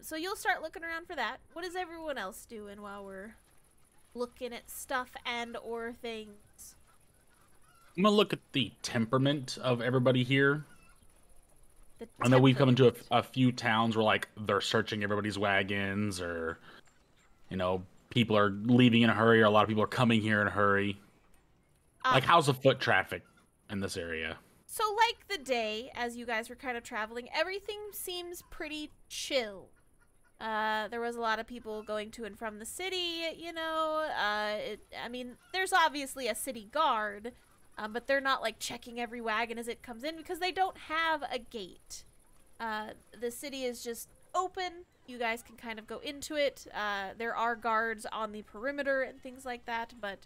So you'll start looking around for that. What is everyone else doing while we're looking at stuff and or things? I'm gonna look at the temperament of everybody here. The I know we've come into temperament. a few towns where like they're searching everybody's wagons, or people are leaving in a hurry, or a lot of people are coming here in a hurry. Like, how's the foot traffic in this area? So like the day, as you guys were kind of traveling, everything seems pretty chill. There was a lot of people going to and from the city, there's obviously a city guard, but they're not like checking every wagon as it comes in because they don't have a gate. The city is just open. You guys can kind of go into it. There are guards on the perimeter and things like that, but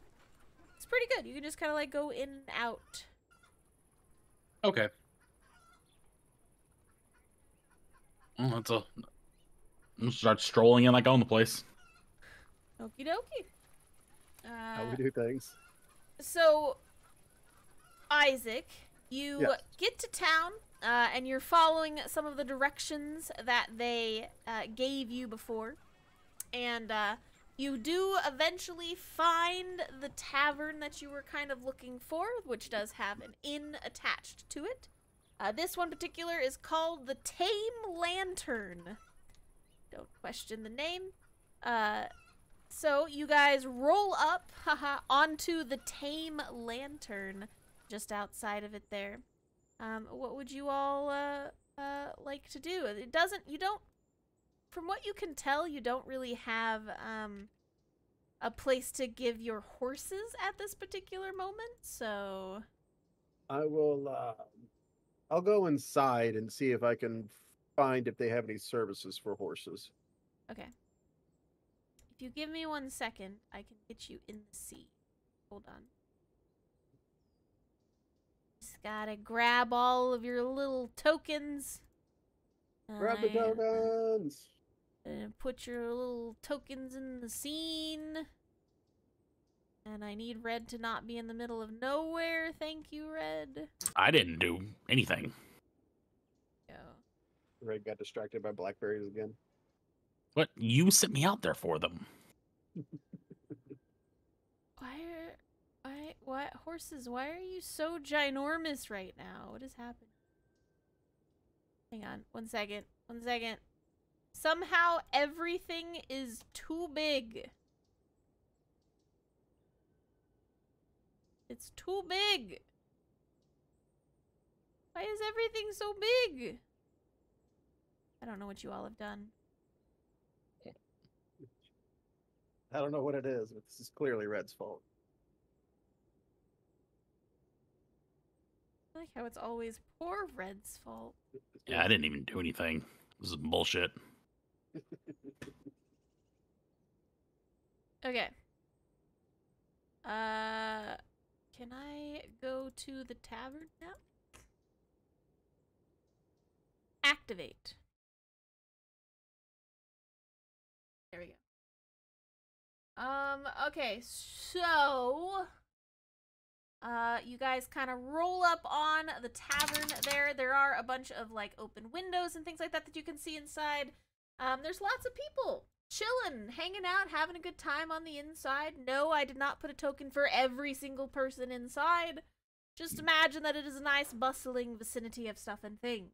it's pretty good. You can just kind of like go in and out. Okay. Well, I'm gonna start strolling in like I own the place. Okie dokie. How we do things. So, Isaac, you Yes. get to town, and you're following some of the directions that they gave you before. And you do eventually find the tavern that you were kind of looking for, which does have an inn attached to it. This one particular is called the Tame Lantern. Don't question the name. So you guys roll up onto the Tame Lantern just outside of it there. What would you all like to do? From what you can tell, you don't really have a place to give your horses at this particular moment, so I will. I'll go inside and see if I can find if they have any services for horses. okay. If you give me 1 second, I can get you in the sea. Hold on. Just gotta grab all of your little tokens. Grab the tokens. And put your little tokens in the scene. And I need Red to not be in the middle of nowhere. Thank you, Red. I didn't do anything. Go. Red got distracted by blackberries again. What? You sent me out there for them. Why are... What horses? Why are you so ginormous right now? What is happening? Hang on, 1 second. 1 second. Somehow everything is too big. It's too big. Why is everything so big? I don't know what you all have done. I don't know what it is, but this is clearly Red's fault. I like how it's always poor Red's fault. Yeah, I didn't even do anything. This is bullshit. Okay. Can I go to the tavern now? Activate. There we go. Okay, so you guys kind of roll up on the tavern there. There are a bunch of like open windows and things like that that you can see inside. There's lots of people chilling, hanging out, having a good time on the inside. No, I did not put a token for every single person inside. Just imagine that it is a nice bustling vicinity of stuff and things.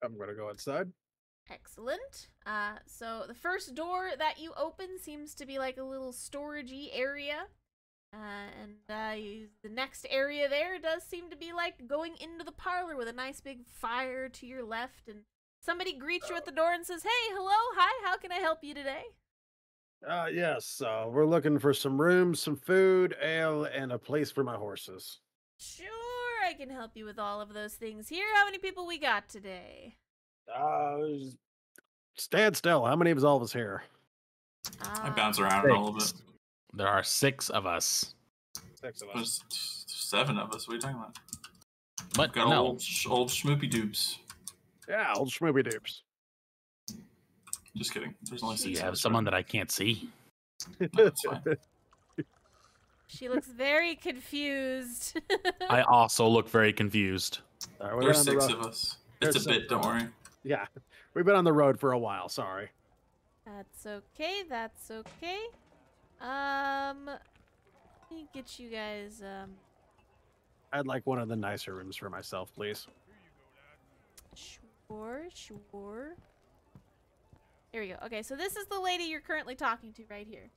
I'm gonna go inside. Excellent. So the first door that you open seems to be like a little storagey area. The next area there does seem to be like going into the parlor with a nice big fire to your left, and somebody greets you at the door and says, "Hey, hello, hi, how can I help you today?" Yes, we're looking for some rooms, some food, ale, and a place for my horses. Sure, I can help you with all of those things here. How many people we got today? Stand still. How many of all of us here? I bounce around a little bit. There are 6 of us. 6 of us. There's 7 of us. What are you talking about? What? Got No. old schmoopy dupes. Yeah, old schmooby dupes. Just kidding. There's only Do 6. you of have us, someone that I can't see? That's fine. She looks very confused. I also look very confused. All right, There's 6 of us. It's There's a bit. Don't worry. Yeah, we've been on the road for a while. Sorry. That's okay, that's okay. Let me get you guys, I'd like one of the nicer rooms for myself, please. Sure. Here we go. Okay, so this is the lady you're currently talking to right here.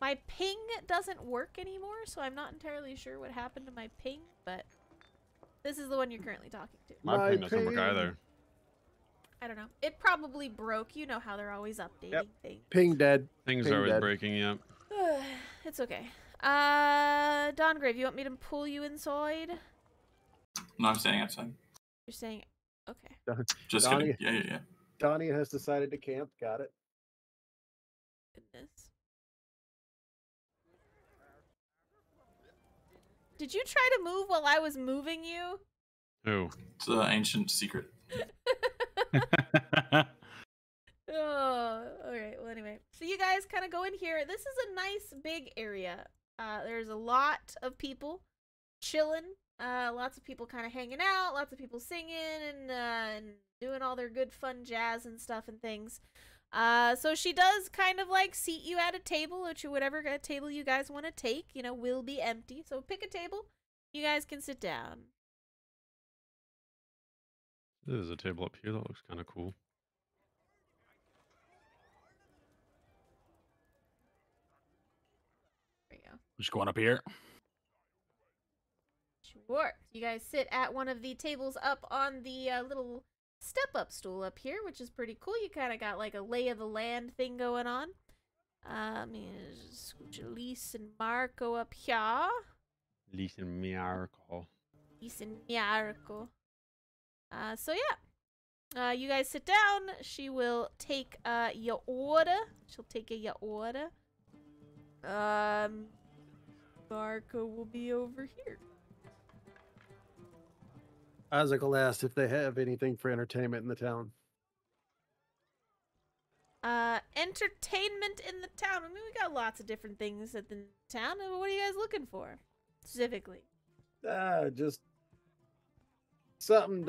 My ping doesn't work anymore, so I'm not entirely sure what happened to my ping, but this is the one you're currently talking to. My ping doesn't work either. I don't know. It probably broke. You know how they're always updating things. Ping dead. Things Ping are always dead. breaking, yeah. It's okay. Dongrave, you want me to pull you inside? No, I'm standing outside. You're saying, okay. Just Donnie- kidding. Yeah. Donnie has decided to camp. Got it. Goodness. Did you try to move while I was moving you? Who? It's an ancient secret. Oh, alright. Well, anyway. So you guys kind of go in here. This is a nice big area. There's a lot of people chilling. Lots of people kind of hanging out. Lots of people singing and doing all their good fun jazz and stuff and things. So she does kind of like seat you at a table, which whatever table you guys want to take, you know, will be empty. So pick a table. You guys can sit down. There's a table up here that looks kind of cool. There you go. Just going up here. Sure. You guys sit at one of the tables up on the little step-up stool up here, which is pretty cool. You kind of got like a lay of the land thing going on. Let me just scooch Elise and Marco up here. Elise and Miracle. Elise and Marco. So yeah. You guys sit down. She will take your order. She'll take your order. Marco will be over here. Isaac will ask if they have anything for entertainment in the town. Entertainment in the town. I mean, we got lots of different things at the town. What are you guys looking for, specifically? Just something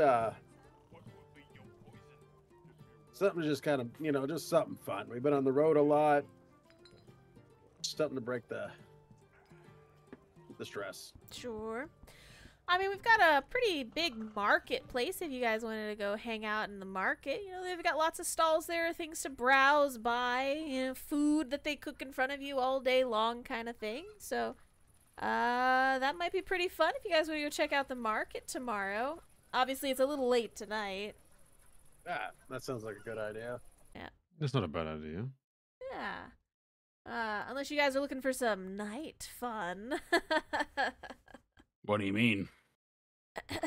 just kind of, you know, just something fun. We've been on the road a lot. Something to break the the stress. Sure. I mean, we've got a pretty big marketplace if you guys wanted to go hang out in the market. You know, they've got lots of stalls there, things to browse, buy, you know, food that they cook in front of you all day long kind of thing. So, that might be pretty fun if you guys want to go check out the market tomorrow. Obviously, it's a little late tonight. Ah, that sounds like a good idea. That's not a bad idea. Yeah. Unless you guys are looking for some night fun. What do you mean?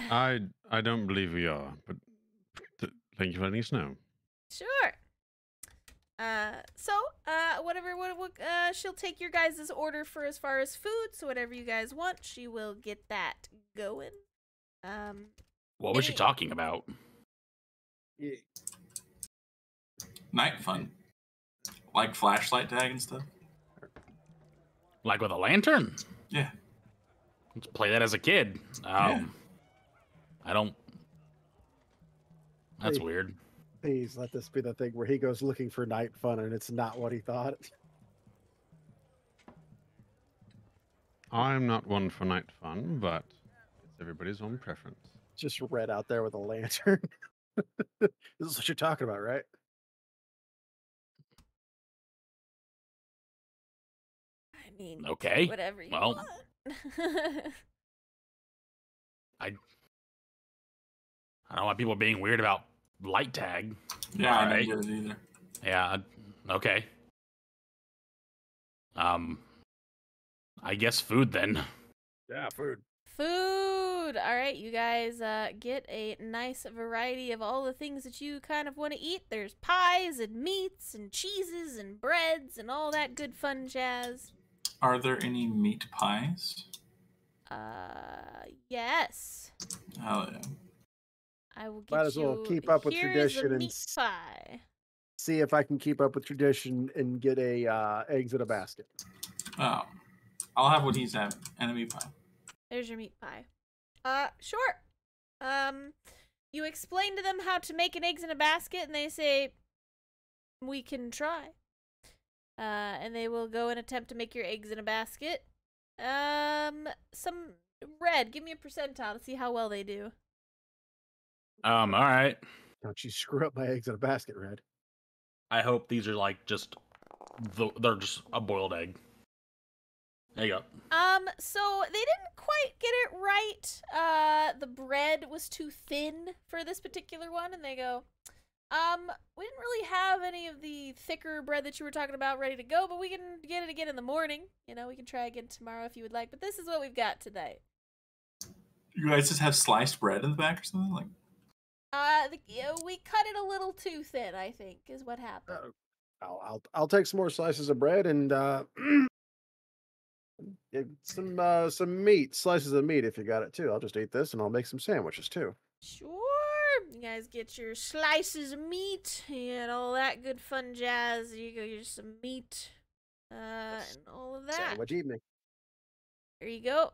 I don't believe we are, but thank you for letting us know. Sure. She'll take your guys' order for as far as food, so whatever you guys want, she will get that going. What was she talking about? Yeah. Night fun. Like flashlight tag and stuff. Like with a lantern? Yeah. Let's play that as a kid. Yeah. I don't. That's Hey. weird. Please let this be the thing where he goes looking for night fun and it's not what he thought. I'm not one for night fun, but it's everybody's own preference. Just Red out there with a lantern. This is what you're talking about, right? I mean, Okay. whatever you Well. want. I don't want people being weird about light tag. Yeah, I Alright. don't get it either. Yeah. Okay. I guess food then. Yeah, food. Food! Alright, you guys get a nice variety of all the things that you kind of want to eat. There's pies and meats and cheeses and breads and all that good fun jazz. Are there any meat pies? Yes. Hell yeah. I will get Might as well you. keep up with Here's tradition a and meat pie. see if I can keep up with tradition and get a eggs in a basket. Oh. I'll have what he's having. And a meat pie. There's your meat pie. Sure. You explain to them how to make an eggs in a basket, and they say, we can try. And they will go and attempt to make your eggs in a basket. Some Red, give me a percentile to see how well they do. All right. Don't you screw up my eggs in a basket, Red. I hope these are like they're just a boiled egg. There you go. So they didn't quite get it right. The bread was too thin for this particular one, and they go, we didn't really have any of the thicker bread that you were talking about ready to go, but we can get it again in the morning. You know, we can try again tomorrow if you would like, but this is what we've got today. You guys just have sliced bread in the back or something? Like, We cut it a little too thin, I think, is what happened. I'll take some more slices of bread and some meat, slices of meat if you got it too. I'll just eat this and I'll make some sandwiches too. Sure. You guys get your slices of meat and all that good fun jazz. You go get some meat and all of that. Sandwich evening. There you go.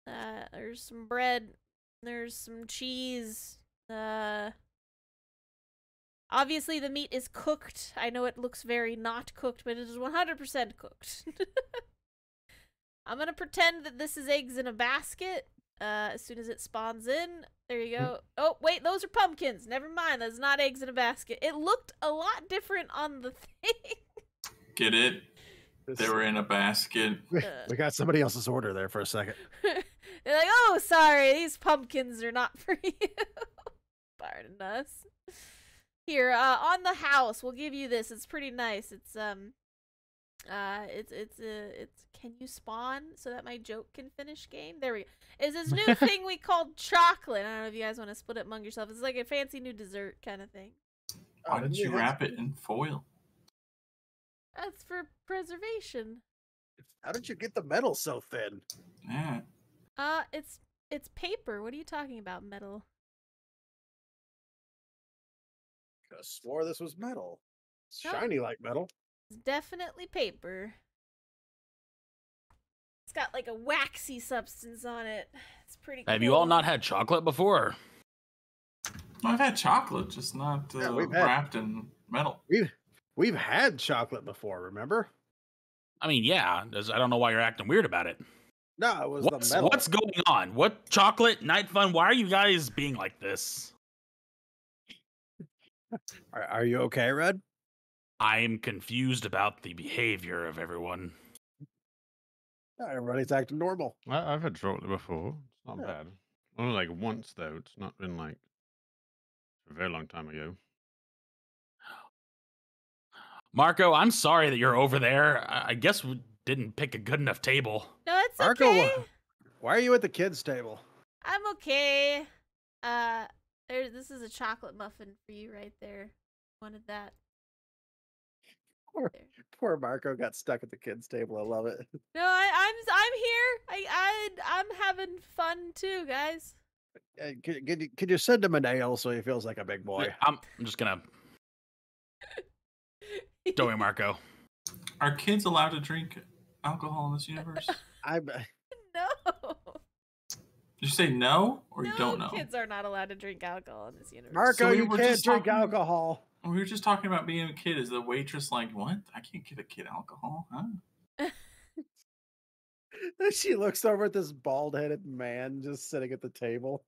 There's some bread. There's some cheese. Obviously the meat is cooked. I know it looks very not cooked, but it is 100% cooked. I'm gonna pretend that this is eggs in a basket. As soon as it spawns in, there you go. Oh, wait, those are pumpkins. Never mind, that's not eggs in a basket. It looked a lot different on the thing. get it? They were in a basket. We got somebody else's order there for a second. They're like, oh, sorry, these pumpkins are not for you. Pardon us. Here, on the house, we'll give you this. It's pretty nice. It's can you spawn so that my joke can finish game? There we go. It's this new thing we called chocolate. I don't know if you guys want to split it among yourself. It's like a fancy new dessert kind of thing. Why didn't you wrap it in foil? That's for preservation. How did you get the metal so thin? Yeah. It's paper. What are you talking about, metal? I swore this was metal. It's No. shiny like metal. It's definitely paper. It's got like a waxy substance on it. It's pretty cool. Have you all not had chocolate before? I've had chocolate, just not Yeah, we've had- wrapped in metal. We've had chocolate before, remember? I mean, yeah. I don't know why you're acting weird about it. No, it was the metal. What's going on? What chocolate night fun? Why are you guys being like this? Are you okay, Red? I am confused about the behavior of everyone. Everybody's acting normal. I've had chocolate before. It's not Yeah. bad. Only like once though. It's not been like a very long time ago. Marco, I'm sorry that you're over there. I guess we didn't pick a good enough table. No, it's Marco, okay. why are you at the kids' table? I'm okay. This is a chocolate muffin for you right there. Wanted that. Poor Marco got stuck at the kids' table. I love it. No, I'm here. I'm having fun too, guys. Could you send him an ale so he feels like a big boy? I'm just gonna. Don't worry, Marco. Are kids allowed to drink alcohol in this universe? No. Did you say no, or No, you don't know? kids are not allowed to drink alcohol in this universe. Marco, So we you were can't just drink talking- alcohol. We were just talking about being a kid. Is the waitress like, what? I can't give a kid alcohol, huh? She looks over at this bald-headed man just sitting at the table.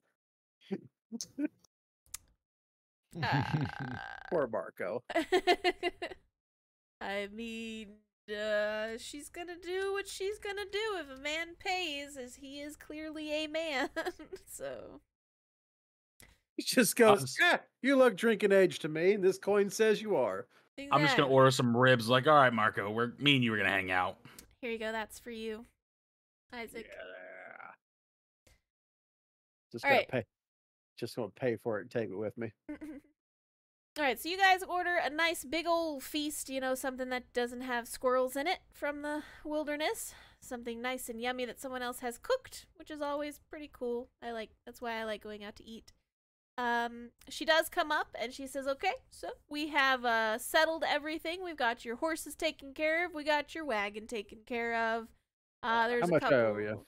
Poor Marco. I mean, she's gonna do what she's gonna do if a man pays, as he is clearly a man. So He just goes, you look drinking age to me, and this coin says you are. I'm just gonna order some ribs. Like, all right, Marco, me and you were gonna hang out. Here you go. That's for you, Isaac. Yeah. Just All gonna right. pay. Just gonna pay for it and take it with me. All right, so you guys order a nice big old feast, you know, something that doesn't have squirrels in it from the wilderness. Something nice and yummy that someone else has cooked, which is always pretty cool. That's why I like going out to eat. She does come up and she says, okay, so we have settled everything. We've got your horses taken care of. We got your wagon taken care of. There's How a much I couple. owe you?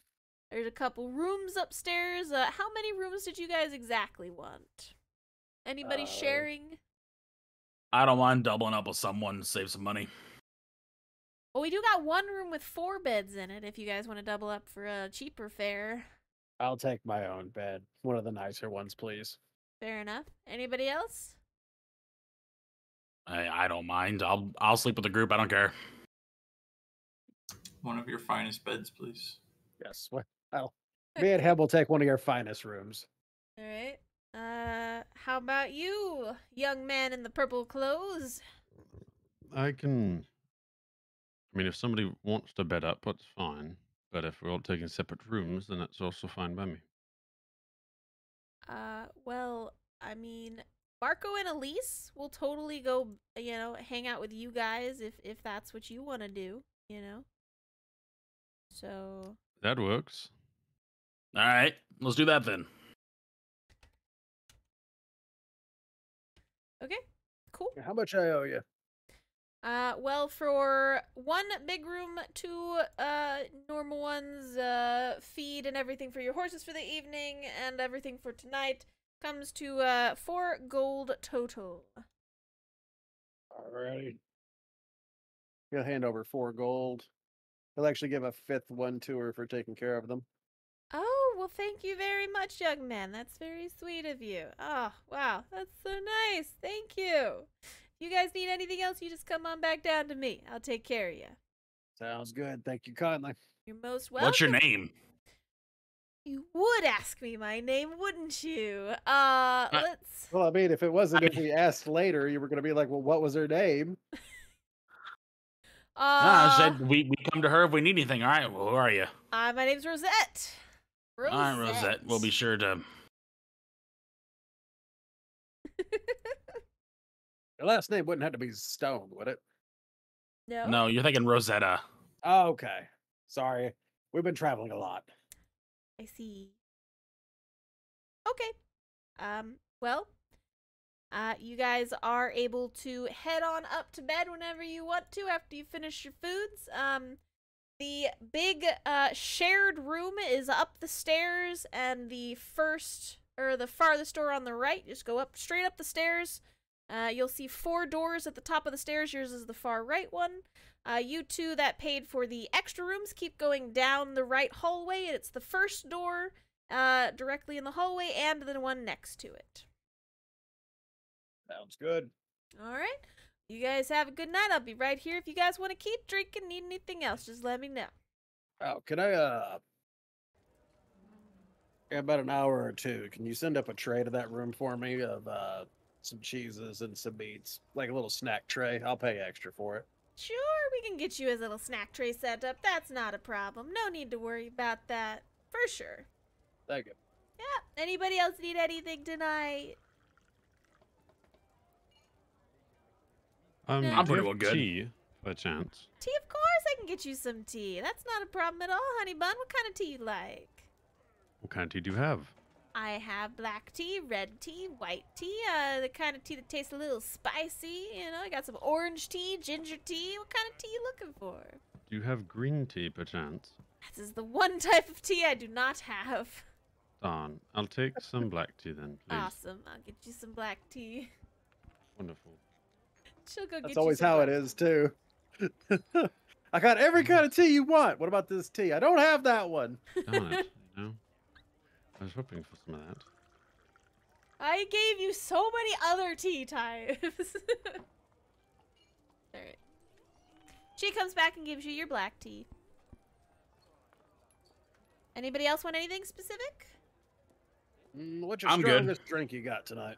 There's a couple rooms upstairs. How many rooms did you guys exactly want? Anybody sharing? I don't mind doubling up with someone to save some money. Well, we do got one room with 4 beds in it if you guys want to double up for a cheaper fare. I'll take my own bed. One of the nicer ones, please. Fair enough. Anybody else? I don't mind. I'll sleep with the group. I don't care. One of your finest beds, please. Yes. Well, me and Heb will take one of your finest rooms. All right. How about you, young man in the purple clothes? I mean, if somebody wants to bed up, that's fine. But if we're all taking separate rooms, then that's also fine by me. Well, I mean, Marco and Elise will totally go, you know, hang out with you guys if that's what you want to do, you know? So... That works. All right, let's do that then. Okay, cool. How much I owe you? Well, for 1 big room, 2 normal ones, feed and everything for your horses for the evening, and everything for tonight comes to 4 gold total. Alrighty. He'll hand over 4 gold. He'll actually give a 5th one to her for taking care of them. Oh, well, thank you very much, young man. That's very sweet of you. Oh, wow, that's so nice. Thank you. If you guys need anything else, you just come on back down to me. I'll take care of you. Sounds good. Thank you kindly. You're most welcome. What's your name? You would ask me my name, wouldn't you? Let's... Well, I mean, if it wasn't, if we asked later, you were going to be like, well, what was her name? I said we come to her if we need anything. All right, well, who are you? My name's Rosette. All right, Rosette. We'll be sure to. Your last name wouldn't have to be Stone, would it? No. No, you're thinking Rosetta. Oh, okay. Sorry. We've been traveling a lot. I see. Okay. Well, you guys are able to head on up to bed whenever you want to after you finish your foods. The big shared room is up the stairs, and the farthest door on the right, just go up straight up the stairs. You'll see 4 doors at the top of the stairs. Yours is the far right one. You two that paid for the extra rooms keep going down the right hallway. It's the first door directly in the hallway and the one next to it. Sounds good. All right. You guys have a good night. I'll be right here if you guys want to keep drinking, need anything else, just let me know. Oh, can I, yeah, about an hour or two, can you send up a tray to that room for me of, some cheeses and some meats? Like a little snack tray. I'll pay extra for it. Sure, we can get you a little snack tray set up. That's not a problem. No need to worry about that. For sure. Thank you. Yeah. Anybody else need anything tonight? I'm do I'm do you pretty have well good. tea, by chance? Tea, of course I can get you some tea. That's not a problem at all, honey bun. What kind of tea you like? What kind of tea do you have? I have black tea, red tea, white tea, the kind of tea that tastes a little spicy. You know, I got some orange tea, ginger tea. What kind of tea you looking for? Do you have green tea, perchance? This is the one type of tea I do not have. Darn. I'll take some black tea then, please. Awesome. I'll get you some black tea. Wonderful. She'll go get That's you always some how it black is, too. I got every kind of tea you want. What about this tea? I don't have that one. Darn it, you know. I was hoping for some of that. I gave you so many other tea types. Alright. She comes back and gives you your black tea. Anybody else want anything specific? What's your I'm good. strongest drink you got tonight?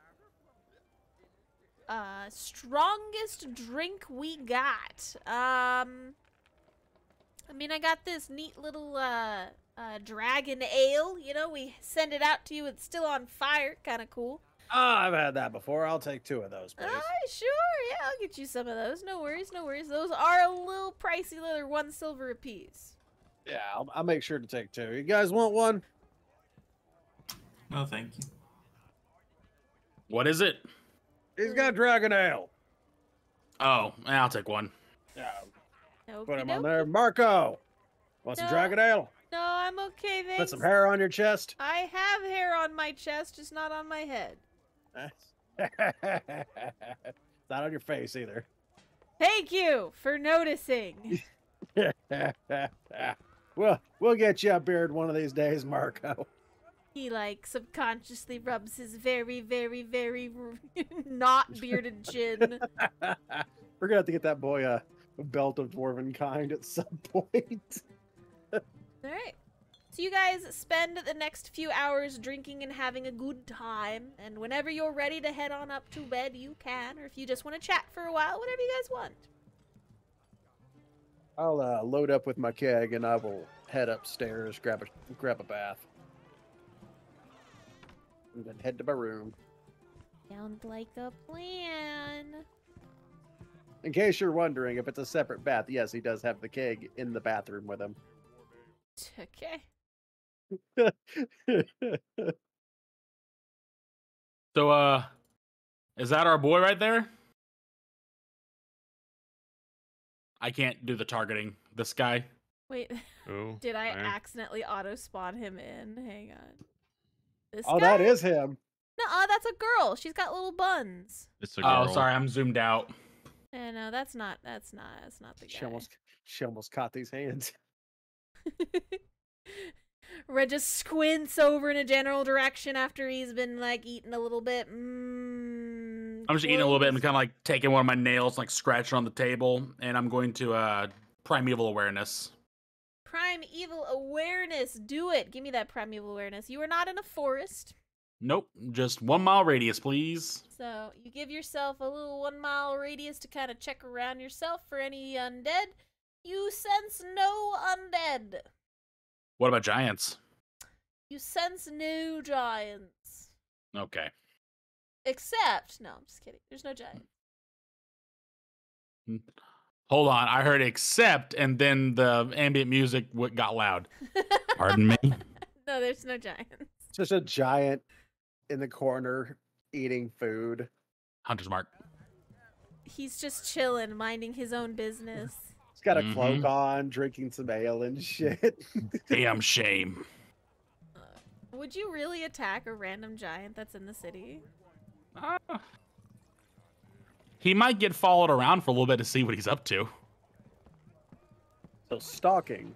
Strongest drink we got. I mean, I got this neat little, dragon ale. You know, we send it out to you. It's still on fire. Kind of cool. Ah, I've had that before. I'll take 2 of those, please. Sure. Yeah, I'll get you some of those. No worries, no worries. Those are a little pricey. They're 1 silver apiece. Yeah, I'll make sure to take 2. You guys want one? No, thank you. What is it? He's got dragon ale. Oh, I'll take one. Yeah, Okey put him on doke. there. Marco, want some No. dragon ale? No, I'm okay, thanks. Put some hair on your chest. I have hair on my chest, just not on my head. Not on your face either. Thank you for noticing. We'll get you a beard one of these days, Marco. He, like, subconsciously rubs his very, very, very not bearded chin. We're gonna have to get that boy a belt of dwarven kind at some point. Alright. So you guys spend the next few hours drinking and having a good time. And whenever you're ready to head on up to bed, you can. Or if you just want to chat for a while, whatever you guys want. I'll load up with my keg and I will head upstairs, grab a bath, and then head to my room. Sounds like a plan. In case you're wondering if it's a separate bath, yes, he does have the keg in the bathroom with him. Okay. So, is that our boy right there? I can't do the targeting. This guy. Wait, Oh, did I where? accidentally auto-spawn him in? Hang on. This Oh, guy? that is him. Nuh-uh, that's a girl. She's got little buns. It's a girl. Oh, sorry, I'm zoomed out. No, that's not the guy. She almost caught these hands. Red just squints over in a general direction after he's been, like, eating a little bit. I'm just eating a little bit and close. kind of like taking one of my nails, like scratching on the table, and I'm going to primeval awareness. Primeval awareness. Do it. Give me that primeval awareness. You are not in a forest. Nope, just 1 mile radius, please. So you give yourself a little 1 mile radius to kind of check around yourself for any undead. You sense no undead. What about giants? You sense no giants. Okay. Except, no, I'm just kidding. There's no giants. Hold on, I heard except, and then the ambient music got loud. Pardon me? No, there's no giants. It's just a giant in the corner eating food. Hunter's mark. He's just chilling, minding his own business. He's got a cloak on, drinking some ale and shit. Damn shame. Would you really attack a random giant that's in the city? He might get followed around for a little bit to see what he's up to. So stalking.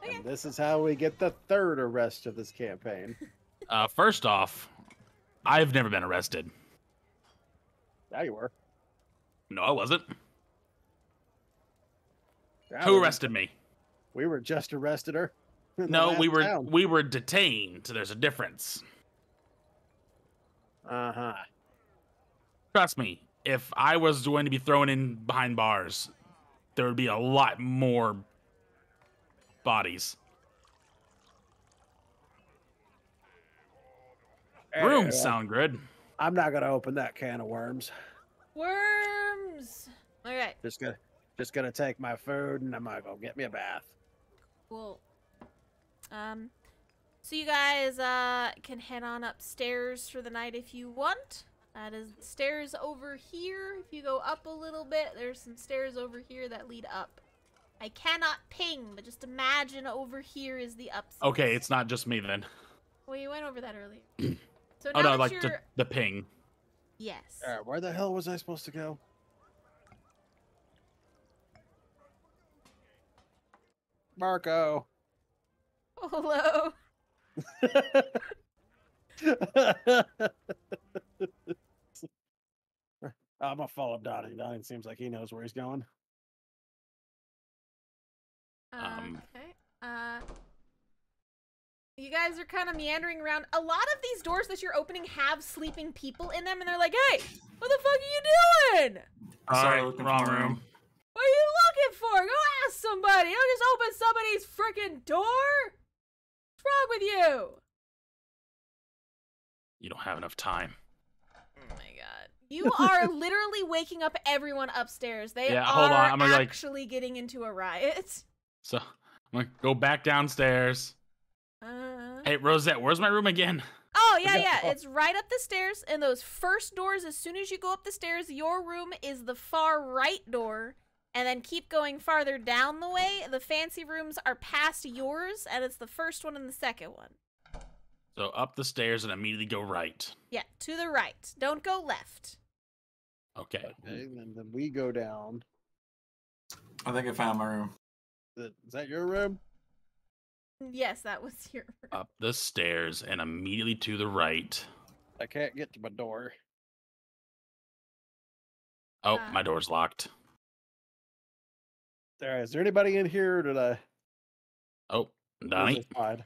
Okay. And this is how we get the third arrest of this campaign. First off, I've never been arrested. Now you were. No, I wasn't. Yeah, Who arrested me? We were just arrested her. in the No, last town. we were detained. There's a difference. Uh-huh. Trust me, if I was going to be thrown in behind bars, there would be a lot more bodies. Rooms Well, sound good. I'm not gonna open that can of worms. Worms. Okay. Just gonna take my food and I'm gonna go get me a bath. Cool. So you guys can head on upstairs for the night if you want. That is the stairs over here. If you go up a little bit, there's some stairs over here that lead up. I cannot ping, but just imagine over here is the upstairs. Okay, it's not just me then. Well, you went over that earlier. So now Oh no, that like you're... the ping. Yes. All right, where the hell was I supposed to go? Marco. Hello. I'm gonna follow Donnie. Donnie seems like he knows where he's going. Okay. You guys are kind of meandering around. A lot of these doors that you're opening have sleeping people in them, and they're like, "Hey, what the fuck are you doing? Sorry, Alright, looking wrong for room. What are you looking for? Go ask somebody. Don't just open somebody's freaking door. What's wrong with you?" You don't have enough time. Oh my god. You are literally waking up everyone upstairs. They Yeah, are hold on, I'm gonna, like- actually getting into a riot. So I'm gonna go back downstairs. Hey, Rosette, where's my room again? Oh, yeah. It's right up the stairs. And those first doors, as soon as you go up the stairs, your room is the far right door. And then keep going farther down the way. The fancy rooms are past yours, and it's the first one and the second one. So up the stairs and immediately go right. Yeah, to the right. Don't go left. Okay. Okay, and then we go down. I think I found my room. Is that your room? Yes, that was your room. Up the stairs and immediately to the right. I can't get to my door. Oh, my door's locked. All right, is there anybody in here? Or did I? Oh, or is Donnie. this fine?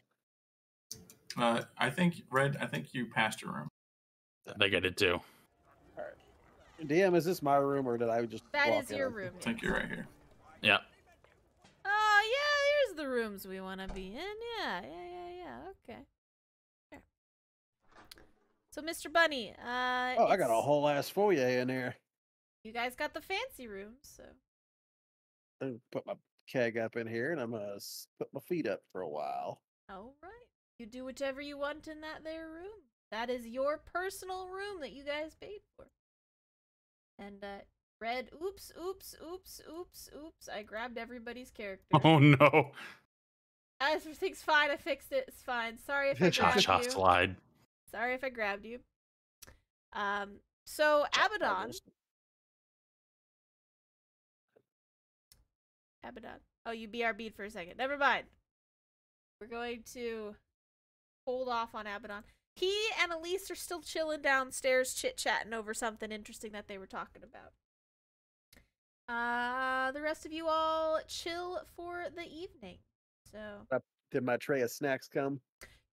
I think Red. I think you passed your room. I think I did too. DM, is this my room or did I just? That walk is in your on- room. I think you're right here. Yeah. Oh, yeah, here's the rooms we want to be in. Yeah. Okay. Here. So, Mr. Bunny, Oh, I got a whole ass foyer in here. You guys got the fancy rooms, so. I'm put my keg up in here and I'm gonna put my feet up for a while. All right. You do whatever you want in that there room. That is your personal room that you guys paid for. And, Red, oops. I grabbed everybody's character. Oh no. Everything's fine. I fixed it. It's fine. Sorry if I grabbed Cha-cha you. slide. Sorry if I grabbed you. So Abaddon. Oh, you BRB'd for a second. Never mind. We're going to hold off on Abaddon. He and Elise are still chilling downstairs, chit-chatting over something interesting that they were talking about. The rest of you all chill for the evening. So Did my tray of snacks come?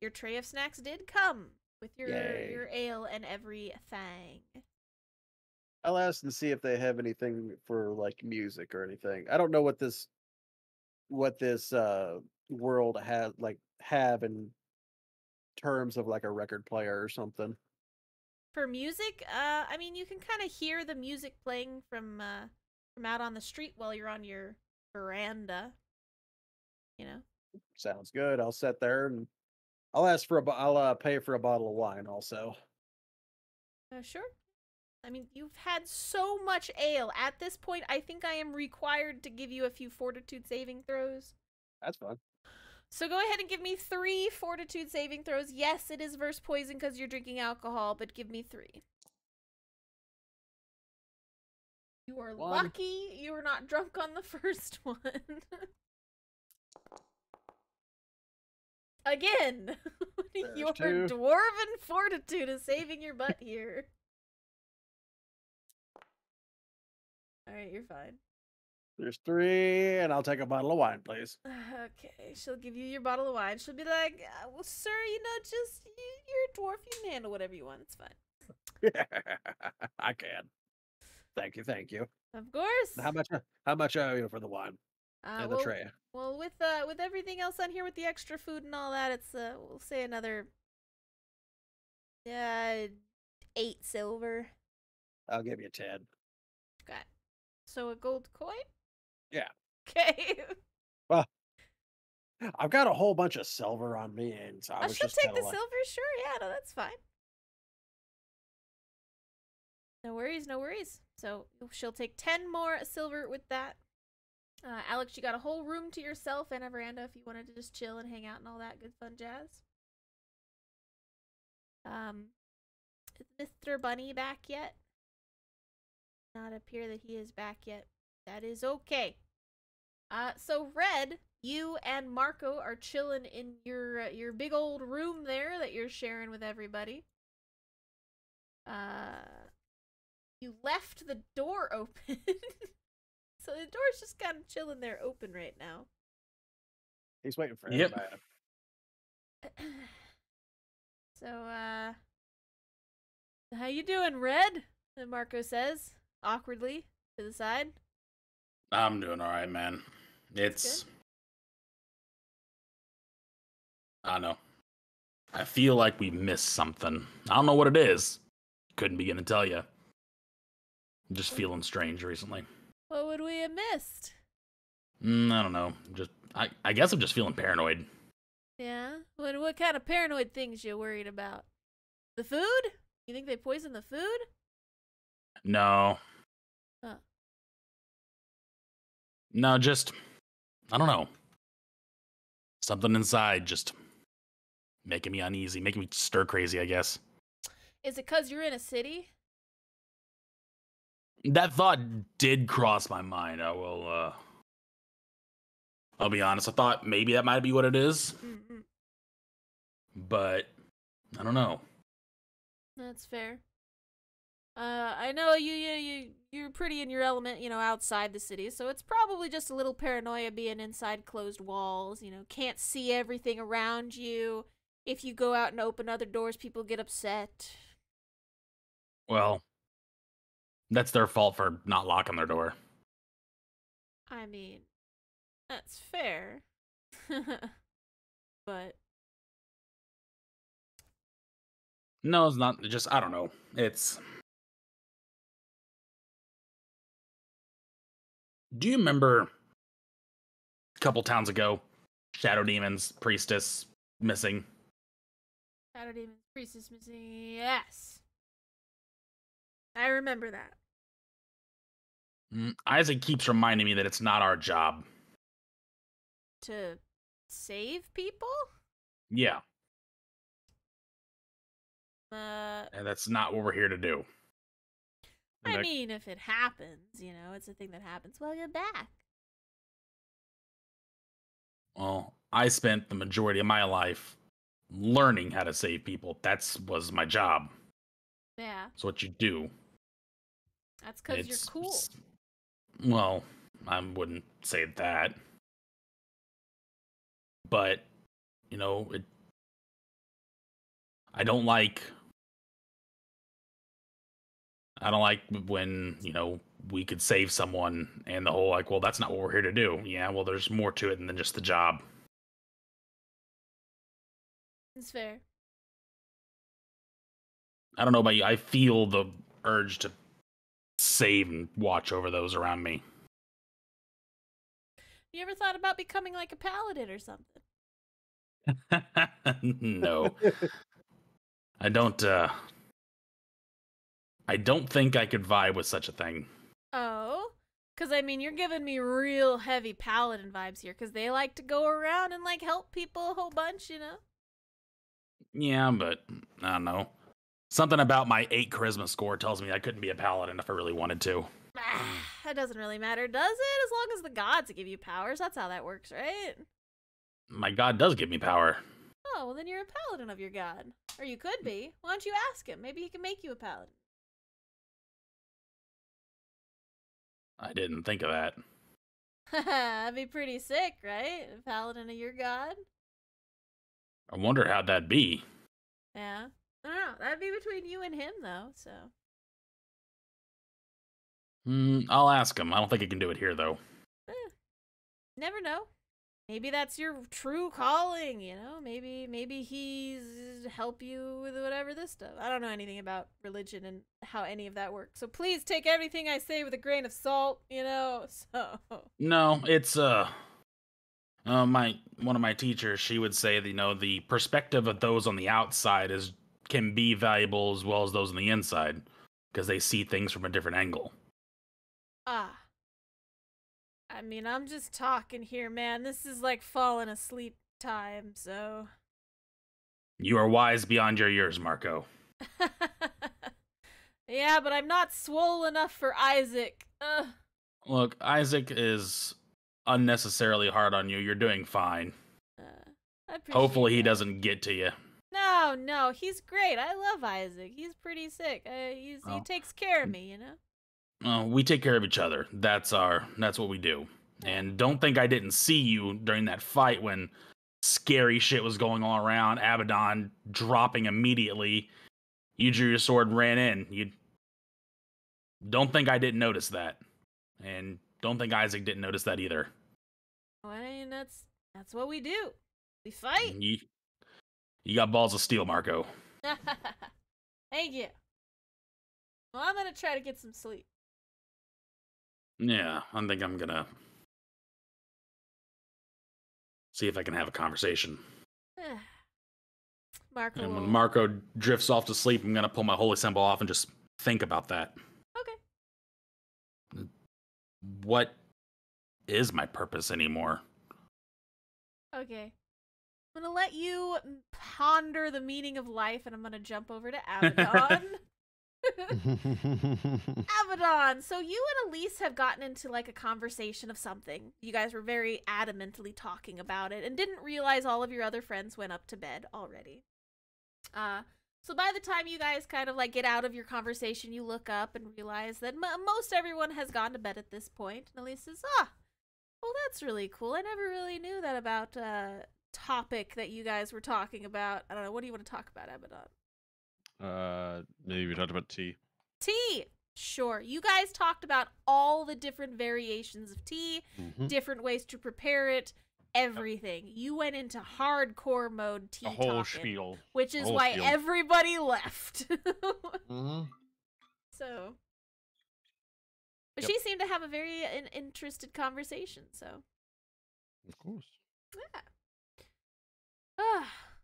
your tray of snacks did come with your Yay. ale and everything. I'll ask and see if they have anything for like music or anything. I don't know what this world have in terms of like a record player or something. For music, I mean, you can kind of hear the music playing from out on the street while you're on your veranda. You know. Sounds good. I'll sit there and I'll ask for I'll pay for a bottle of wine also. Sure. I mean, you've had so much ale. At this point, I think I am required to give you a few fortitude saving throws. That's fun. So go ahead and give me 3 fortitude saving throws. Yes, it is versus poison because you're drinking alcohol, but give me 3. You are One. lucky you were not drunk on the first one. Again, your two. dwarven fortitude is saving your butt here. Alright, you're fine. There's 3, and I'll take a bottle of wine, please. Okay, she'll give you your bottle of wine. She'll be like, well, sir, just, you're a dwarf. You can handle whatever you want. It's fine. I can. Thank you. Of course. How much for the wine and the tray? Well, with everything else on here, with the extra food and all that, it's we'll say another 8 silver. I'll give you 10. Okay. So a gold coin? Yeah. Okay. Well, I've got a whole bunch of silver on me, and so I was she'll just take the like, silver. Sure, yeah, no, that's fine. No worries, no worries. So she'll take 10 more silver with that. Alex, you got a whole room to yourself and a veranda if you wanted to just chill and hang out and all that good fun jazz. Is Mr. Bunny back yet? Not appear that he is back yet. That is okay. So Red, you and Marco are chilling in your big old room there that you're sharing with everybody. You left the door open. So the door's just kind of chilling there open right now. he's waiting for Yep. everybody. So, how you doing, Red? And Marco says, awkwardly, to the side. I'm doing all right, man. It's... I don't know. I feel like we missed something. I don't know what it is. Couldn't begin to tell you. I'm just feeling strange recently. What would we have missed? I don't know. I guess I'm just feeling paranoid. Yeah? What kind of paranoid things you worried about? The food? You think they poisoned the food? No. Huh. No, just... I don't know. Something inside just making me uneasy, making me stir crazy, I guess. Is it 'cause you're in a city? That thought did cross my mind. I'll be honest. I thought maybe that might be what it is. Mm-mm. But I don't know. That's fair. I know you're pretty in your element, outside the city, so it's probably just a little paranoia being inside closed walls, can't see everything around you. If you go out and open other doors, people get upset. Well, that's their fault for not locking their door. I mean, that's fair. But No, it's not. Just, I don't know. It's... Do you remember a couple towns ago, Shadow Demons, Priestess, missing? Shadow Demon Priestess missing. Yes. I remember that. Isaac keeps reminding me that it's not our job. To save people? Yeah. And that's not what we're here to do. I mean, if it happens, it's a thing that happens. Well, you're back. Well, I spent the majority of my life learning how to save people. That was my job. Yeah. It's what you do. That's because you're cool. Well, I wouldn't say that. But, I don't like when, we could save someone and the whole, well, that's not what we're here to do. Yeah, well, there's more to it than just the job. It's fair. I don't know about you. I feel the urge to save and watch over those around me. You ever thought about becoming like a paladin or something? No. I don't think I could vibe with such a thing. Oh? Because, you're giving me real heavy paladin vibes here, because they like to go around and, help people a whole bunch, Yeah, but I don't know. Something about my 8 charisma score tells me I couldn't be a paladin if I really wanted to. It doesn't really matter, does it? As long as the gods give you powers. That's how that works, right? My god does give me power. Oh, well then you're a paladin of your god. Or you could be. Why don't you ask him? Maybe he can make you a paladin. I didn't think of that. That'd be pretty sick, right? A paladin of your god? I wonder how'd that be. Yeah. I don't know. That'd be between you and him, though, so. I'll ask him. I don't think he can do it here, though. Never know. Maybe that's your true calling, you know? Maybe he's help you with whatever this stuff. I don't know anything about religion and how any of that works. So please take everything I say with a grain of salt, you know? So. No, it's one of my teachers, she would say that, the perspective of those on the outside can be valuable as well as those on the inside, because they see things from a different angle. Ah. I mean, I'm just talking here, man. This is like falling asleep time, so. You are wise beyond your years, Marco. Yeah, but I'm not swole enough for Isaac. Ugh. Look, Isaac is unnecessarily hard on you. You're doing fine. I appreciate Hopefully he that. doesn't get to you. No, he's great. I love Isaac. He's pretty sick. He takes care of me, you know? We take care of each other. That's what we do. And don't think I didn't see you during that fight when scary shit was going all around. Abaddon dropping immediately. You drew your sword and ran in. You don't think I didn't notice that. And don't think Isaac didn't notice that either. Well, I mean, that's what we do. We fight. You got balls of steel, Marco. Thank you. Well, I'm gonna try to get some sleep. Yeah, I think I'm gonna see if I can have a conversation. Marco. And when Marco drifts off to sleep, I'm gonna pull my holy symbol off and just think about that. Okay. What is my purpose anymore? Okay. I'm gonna let you ponder the meaning of life, and I'm gonna jump over to Abaddon. Abaddon, so you and Elise have gotten into like a conversation of something. You guys were very adamantly talking about it and didn't realize all of your other friends went up to bed already. So by the time you guys kind of like get out of your conversation, you look up and realize that most everyone has gone to bed at this point. And Elise says, well, that's really cool. I never really knew that about topic that you guys were talking about. I don't know. What do you want to talk about, Abaddon? Maybe we talked about tea. Tea. Sure. You guys talked about all the different variations of tea, different ways to prepare it, everything. You went into hardcore mode tea A whole talking, spiel. which is why everybody left. So, but she seemed to have a very interested conversation, so. Of course. Yeah.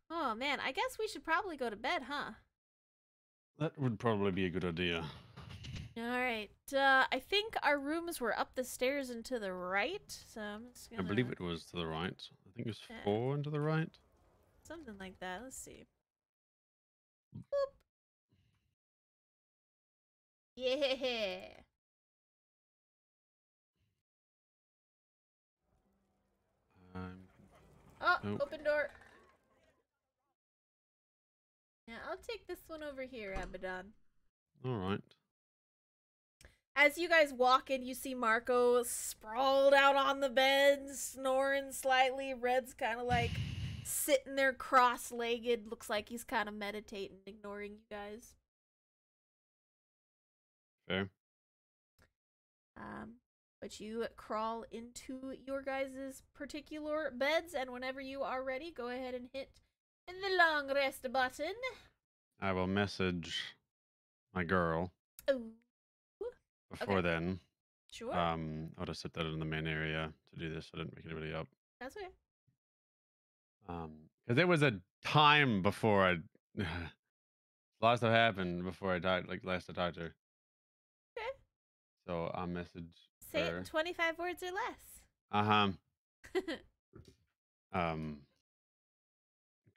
Oh, man. I guess we should probably go to bed, huh? That would probably be a good idea. All right. I think our rooms were up the stairs and to the right, so I'm just gonna... I believe it was to the right. I think it was 4 and to the right. Something like that. Let's see. Boop. Yeah. Oh, open door. Yeah, I'll take this one over here, Abaddon. All right. As you guys walk in, you see Marco sprawled out on the bed, snoring slightly. Red's kind of like sitting there cross-legged. Looks like he's kind of meditating, ignoring you guys. Fair. But you crawl into your guys' particular beds, and whenever you are ready, go ahead and hit the long rest button. I will message my girl. Ooh. Before then. Sure. I'll just set that in the main area to do this. So I didn't wake anybody up. That's okay. Because there was a time before I last that happened before I died. Like last I talked to her. Okay. So I'll message Say her. it in 25 words or less.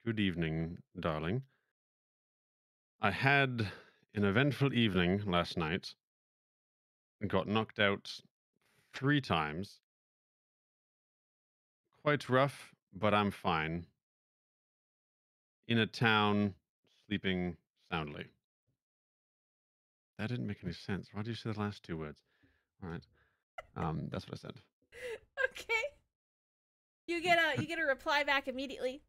Good evening, darling. I had an eventful evening last night. Got knocked out 3 times. Quite rough, but I'm fine. In a town, sleeping soundly. That didn't make any sense. Why did you say the last 2 words? All right. That's what I said. Okay. You get a reply back immediately.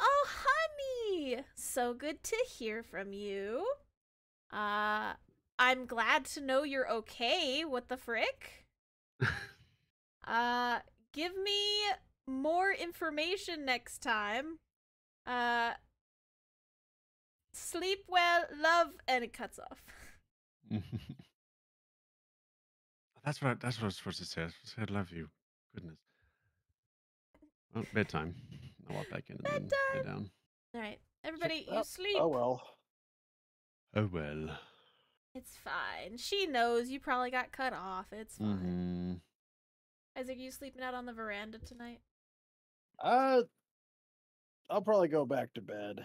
Oh, honey, so good to hear from you. I'm glad to know you're okay. What the frick? Give me more information next time. Sleep well, love, and it cuts off. That's what I was supposed to say. I was supposed to say I love you. Goodness. Well, bedtime. I'll walk back in and then lay down. All right, everybody, you sleep. Oh well. Oh well. It's fine. She knows you probably got cut off. It's fine. Isaac, you sleeping out on the veranda tonight? I'll probably go back to bed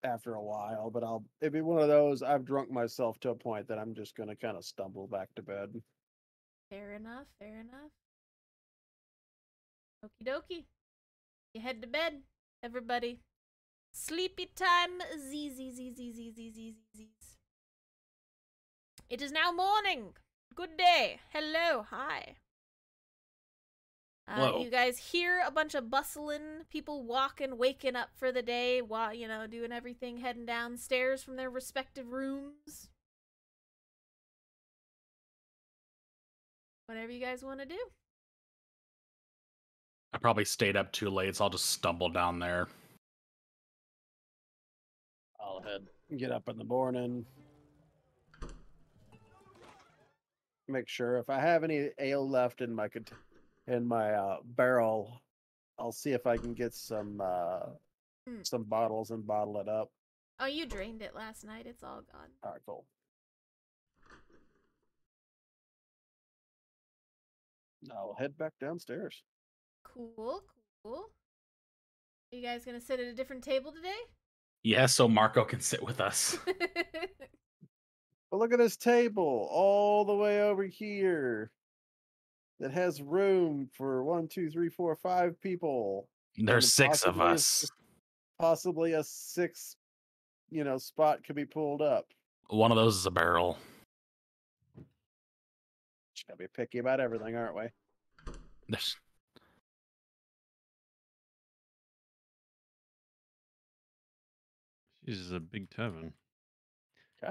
after a while, but it'll be one of those I've drunk myself to a point that I'm just gonna kind of stumble back to bed. Fair enough, fair enough. Okie dokie. You head to bed, everybody. Sleepy time, z's. It is now morning. Good day. Hello, hi. Hello. You guys hear a bunch of bustling, people walking, waking up for the day, while doing everything, heading downstairs from their respective rooms. Whatever you guys want to do. I probably stayed up too late, so I'll just stumble down there. I'll get up in the morning. Make sure if I have any ale left in my barrel, I'll see if I can get some bottles and bottle it up. Oh, you drained it last night. It's all gone. All right, cool. I'll head back downstairs. Cool. Are you guys gonna sit at a different table today? Yeah, so Marco can sit with us. But look at this table all the way over here that has room for 1, 2, 3, 4, 5 people. There's 6 of us. Possibly a 6, spot could be pulled up. One of those is a barrel. Just gotta be picky about everything, aren't we? There's... This is a big tavern.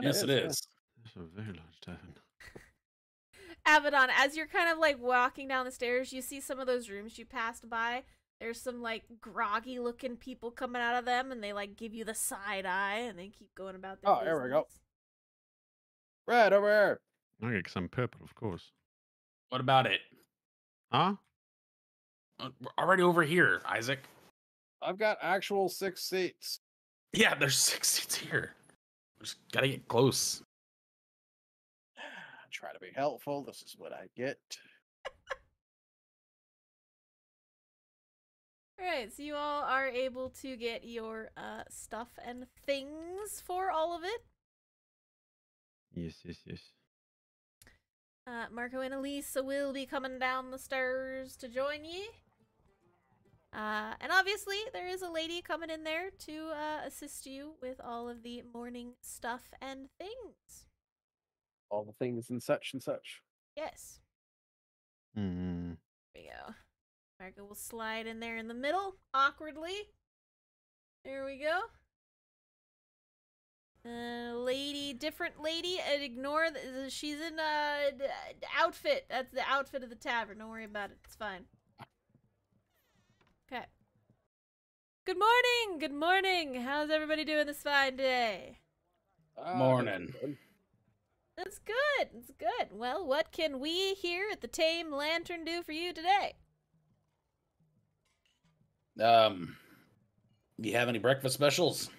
Yes, it is. It's a very large tavern. Abaddon, as you're kind of like walking down the stairs, you see some of those rooms you passed by. There's some like groggy looking people coming out of them, and they like give you the side eye, and they keep going about their business. There we go. Right over here. I'll get some purple, of course. What about it? Huh? We're already over here, Isaac. I've got actual 6 seats. Yeah, there's 6 seats here. Just gotta get close. Try to be helpful. This is what I get. Alright, so you all are able to get your stuff and things for all of it. Yes. Marco and Elisa will be coming down the stairs to join ye. And obviously, there is a lady coming in there to assist you with all of the morning stuff and things. All the things and such and such. Yes. Hmm. There we go. Marco will slide in there in the middle, awkwardly. There we go. Different lady, and ignore, she's in outfit. That's the outfit of the tavern. Don't worry about it. It's fine. Okay. Good morning. How's everybody doing this fine day? Morning. That's good. Well, what can we here at the Tame Lantern do for you today? You have any breakfast specials?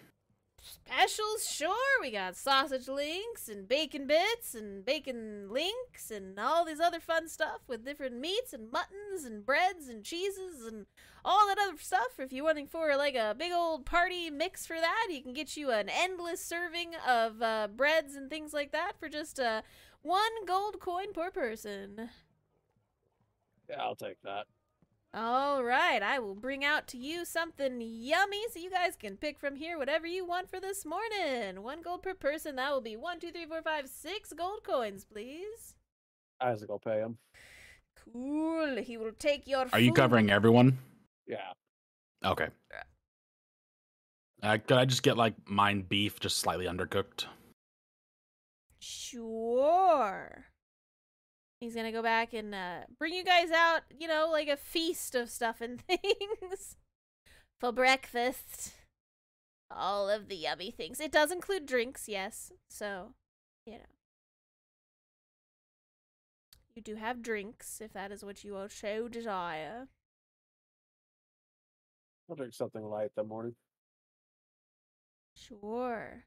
Specials? Sure. We got sausage links and bacon bits and bacon links and all these other fun stuff with different meats and muttons and breads and cheeses and all that other stuff. If you're wanting for like a big old party mix for that, you can get you an endless serving of breads and things like that for just 1 gold coin per person. Yeah, I'll take that. All right, I will bring out to you something yummy so you guys can pick from here whatever you want for this morning. 1 gold per person. That will be 1, 2, 3, 4, 5, 6 gold coins, please. Isaac will pay him. Cool. He will take your Are you covering everyone? Yeah. Okay. Could I just get like mine beef, just slightly undercooked? Sure. He's gonna go back and bring you guys out, you know, like a feast of stuff and things for breakfast. All of the yummy things. It does include drinks, yes. So, you know. You do have drinks, if that is what you all so desire. I'll drink something light that morning. Sure.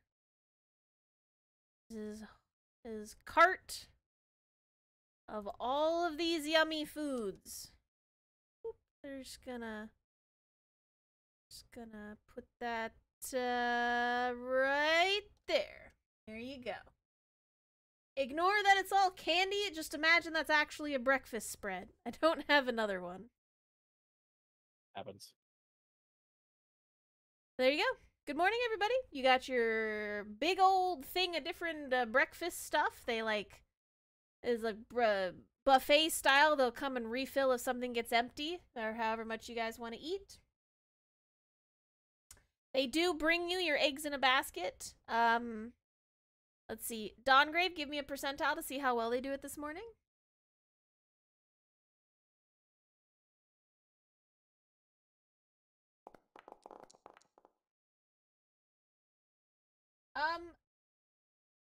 This is his cart of all of these yummy foods. Oop, they're just gonna put that right there. There you go. Ignore that it's all candy. Just imagine that's actually a breakfast spread. I don't have another one. Happens. There you go. Good morning, everybody. You got your big old thing of different breakfast stuff. They like is like buffet style. They'll come and refill if something gets empty or however much you guys want to eat. They do bring you your eggs in a basket. Let's see. Dawngrave, give me a percentile to see how well they do it this morning.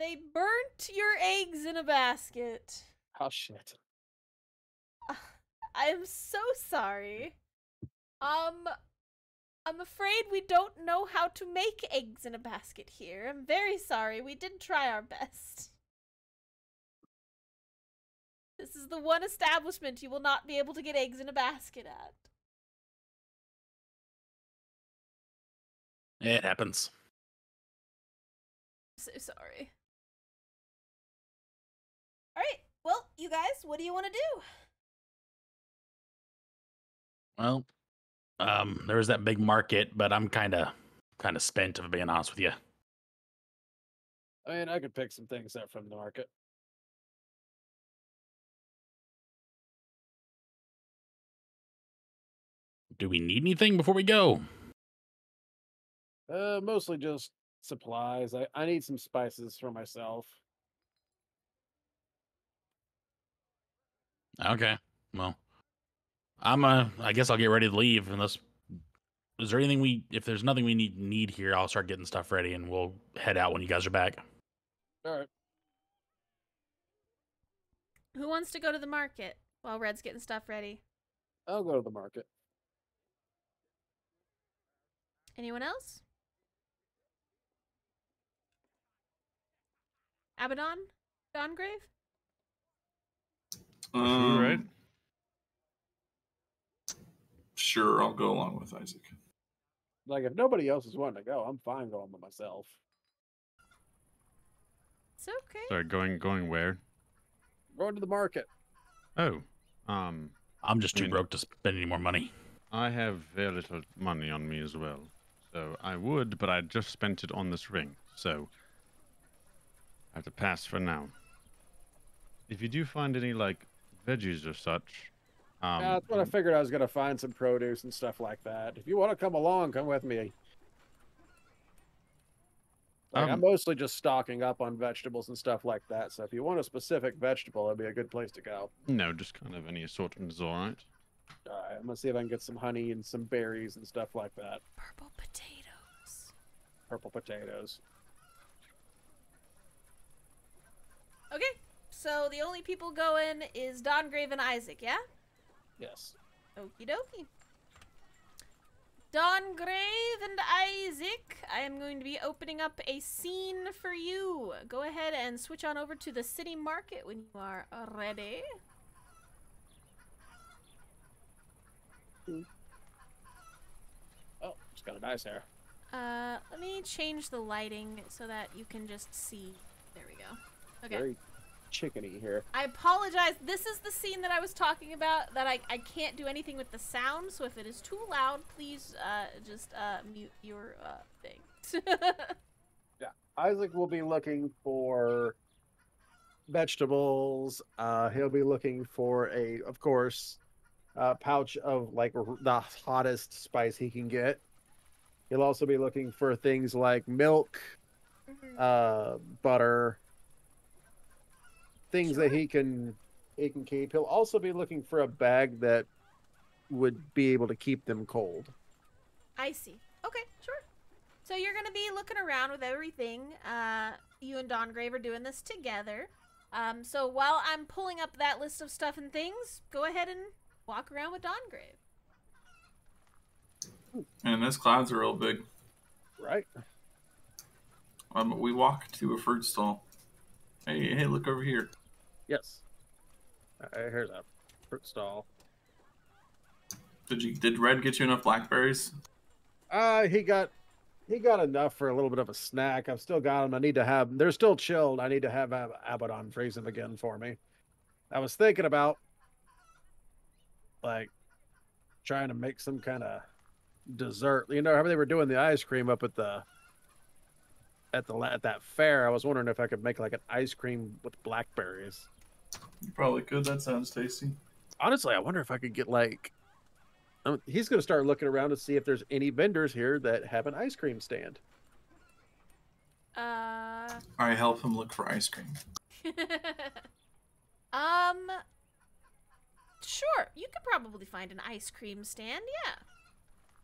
They burnt your eggs in a basket. Oh, shit. I'm so sorry. I'm afraid we don't know how to make eggs in a basket here. I'm very sorry. We did try our best. This is the one establishment you will not be able to get eggs in a basket at. It happens. So sorry. Alright, well, you guys, what do you want to do? Well, there was that big market, but I'm kind of spent, if I'm being honest with you. I mean, I could pick some things up from the market. Do we need anything before we go? Mostly just supplies. I need some spices for myself. Okay. Well, I guess I'll get ready to leave unless is there anything if there's nothing we need here, I'll start getting stuff ready and we'll head out when you guys are back. All right. Who wants to go to the market while Red's getting stuff ready? I'll go to the market. Anyone else? Abaddon? Dawngrave? Right? Sure, I'll go along with Isaac. Like, if nobody else is wanting to go, I'm fine going by myself. It's okay. Sorry, going where? Going to the market. Oh, I'm just too mean- broke to spend any more money. I have very little money on me as well. So I would, but I just spent it on this ring. So I have to pass for now. If you do find any, like, veggies or such... Yeah, that's what I figured. I was going to find some produce and stuff like that. If you want to come along, come with me. Like, I'm mostly just stocking up on vegetables and stuff like that. So if you want a specific vegetable, that'd be a good place to go. No, just kind of any assortment is all right. All right, I'm going to see if I can get some honey and some berries and stuff like that. Purple potatoes. Purple potatoes. Okay, so the only people going is Dawngrave and Isaac, yeah? Yes. Okie dokie. Dawngrave and Isaac, I am going to be opening up a scene for you. Go ahead and switch on over to the city market when you are ready. Oh, it's kind of nice hair. Let me change the lighting so that you can just see. There we go. Okay. Very chickeny here. I apologize. This is the scene that I was talking about, that I can't do anything with the sound, so if it is too loud, please just mute your thing. Yeah, Isaac will be looking for vegetables. He'll be looking for of course, pouch of like the hottest spice he can get. He'll also be looking for things like milk, butter, things that he can keep. He'll also be looking for a bag that would be able to keep them cold. I see. Okay, sure. So you're gonna be looking around with everything. You and Dongrave are doing this together. So while I'm pulling up that list of stuff and things, go ahead and walk around with Dongrave. And those clouds are real big. Right. We walk to a fruit stall. Hey, look over here. Yes. Here's a fruit stall. Did Red get you enough blackberries? He got enough for a little bit of a snack. I've still got them. I need to have. They're still chilled. I need to have Abaddon freeze them again for me. I was thinking about like trying to make some kind of dessert. You know how they were doing the ice cream up at that fair. I was wondering if I could make like an ice cream with blackberries. You probably could. That sounds tasty. Honestly, I wonder if I could get like. He's going to start looking around to see if there's any vendors here that have an ice cream stand. I help him look for ice cream. Sure. You could probably find an ice cream stand, yeah.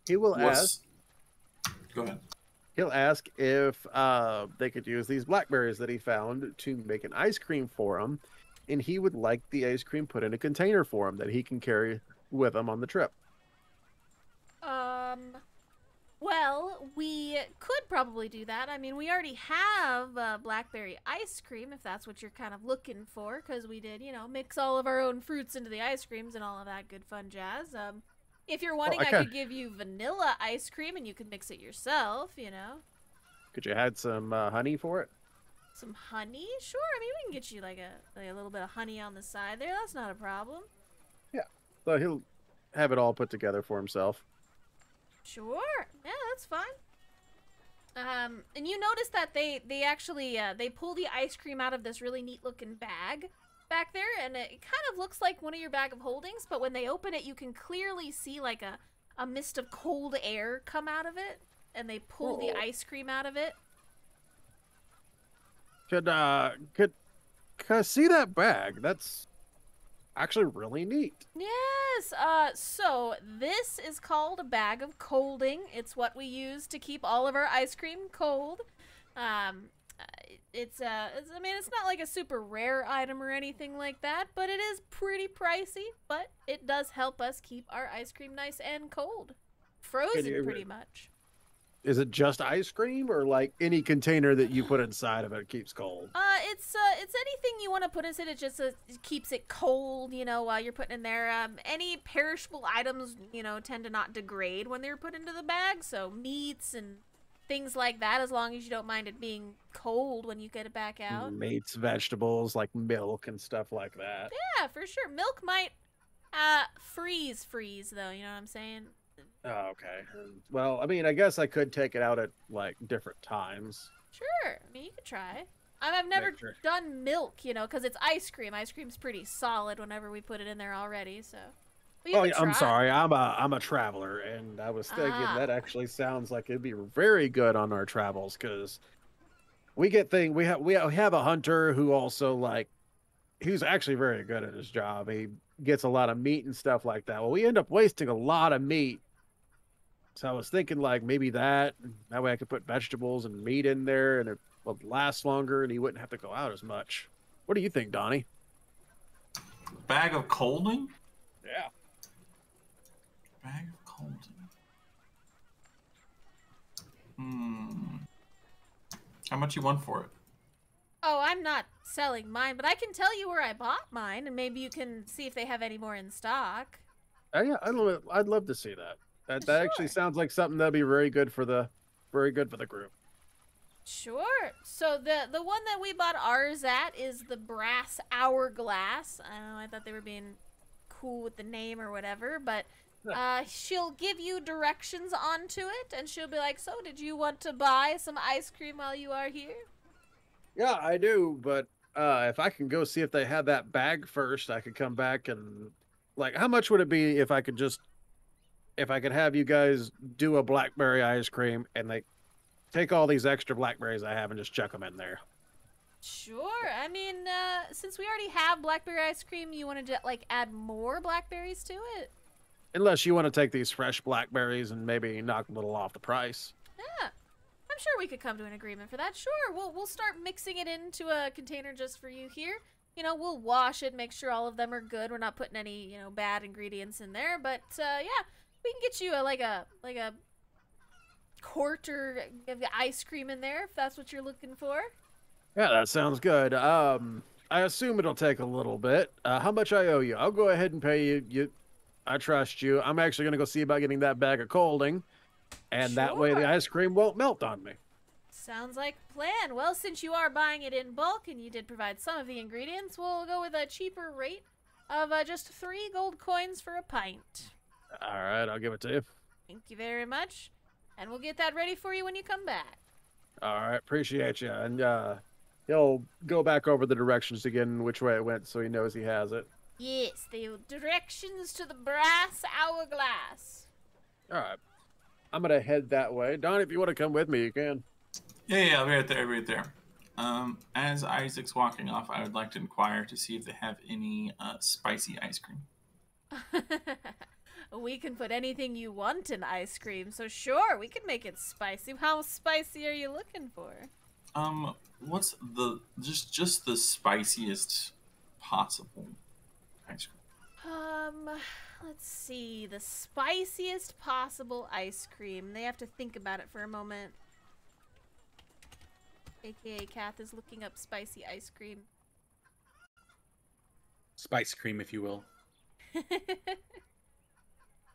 He will ask. Go ahead. He'll ask if they could use these blackberries that he found to make an ice cream for him, and he would like the ice cream put in a container for him that he can carry with him on the trip. Well, we could probably do that. I mean, we already have blackberry ice cream, if that's what you're kind of looking for, because we did, mix all of our own fruits into the ice creams and all of that good fun jazz. If you're wanting, I could give you vanilla ice cream and you could mix it yourself, Could you add some honey for it? Some honey? Sure. I mean, we can get you like a little bit of honey on the side there. That's not a problem. Yeah. So he'll have it all put together for himself. Sure. Yeah, that's fine. And you notice that they actually they pull the ice cream out of this really neat looking bag back there, and it kind of looks like one of your bag of holdings, but when they open it, you can clearly see like a mist of cold air come out of it, and they pull the ice cream out of it. Could I see that bag? That's actually really neat. Yes. So this is called a bag of colding. It's what we use to keep all of our ice cream cold. I mean, it's not like a super rare item or anything like that, but it is pretty pricey, but it does help us keep our ice cream nice and cold. Frozen, pretty much. Is it just ice cream, or like any container that you put inside of it keeps cold? It's anything you want to put inside. It just it keeps it cold, while you're putting in there. Any perishable items, tend to not degrade when they're put into the bag. So meats and things like that, as long as you don't mind it being cold when you get it back out. Meats, vegetables, like milk and stuff like that. Yeah, for sure. Milk might freeze though. You know what I'm saying? Oh, okay. Well, I mean, I guess I could take it out at like different times. Sure. I mean, you could try. I've never done milk, because it's ice cream. Ice cream's pretty solid whenever we put it in there already, so. Oh, yeah, I'm sorry. I'm a traveler, and I was thinking that actually sounds like it'd be very good on our travels, because we have a hunter who also he's actually very good at his job. He gets a lot of meat and stuff like that. Well, we end up wasting a lot of meat. So I was thinking maybe that way I could put vegetables and meat in there and it would last longer and he wouldn't have to go out as much. What do you think, Donnie? Bag of colding? Yeah. Bag of colding. How much you want for it? Oh, I'm not selling mine, but I can tell you where I bought mine, and maybe you can see if they have any more in stock. Yeah, I'd love to see that. That actually sounds like something that'd be very good for the group. Sure. So the one that we bought ours at is the brass hourglass. I don't know, I thought they were being cool with the name or whatever, but she'll give you directions onto it, and she'll be like, so did you want to buy some ice cream while you are here? Yeah, I do, but if I can go see if they have that bag first, I could come back and like, how much would it be if I could have you guys do a blackberry ice cream and like take all these extra blackberries I have and just chuck them in there? Sure. I mean, since we already have blackberry ice cream, you wanted to like add more blackberries to it? Unless you want to take these fresh blackberries and maybe knock a little off the price. Yeah. I'm sure we could come to an agreement for that. Sure. We'll start mixing it into a container just for you here. You know, we'll wash it, make sure all of them are good. We're not putting any, you know, bad ingredients in there, but yeah, we can get you like a quarter of the ice cream in there if that's what you're looking for. Yeah, that sounds good. I assume it'll take a little bit. How much I owe you? I'll go ahead and pay you. I trust you. I'm actually going to go see about getting that bag of colding, and that way the Sure. ice cream won't melt on me. Sounds like a plan. Well, since you are buying it in bulk and you did provide some of the ingredients, we'll go with a cheaper rate of just 3 gold coins for a pint. All right, I'll give it to you. Thank you very much. And we'll get that ready for you when you come back. All right, appreciate you. And he'll go back over the directions again, which way it went, so he knows he has it. Yes, the directions to the brass hourglass. All right, I'm gonna head that way. Don, if you want to come with me, you can. Yeah, I'll be right there, As Isaac's walking off, I would like to inquire to see if they have any spicy ice cream. We can put anything you want in ice cream, so sure, we can make it spicy. How spicy are you looking for? What's the just the spiciest possible ice cream? Let's see. The spiciest possible ice cream. They have to think about it for a moment. AKA Kath is looking up spicy ice cream. Spice cream, if you will.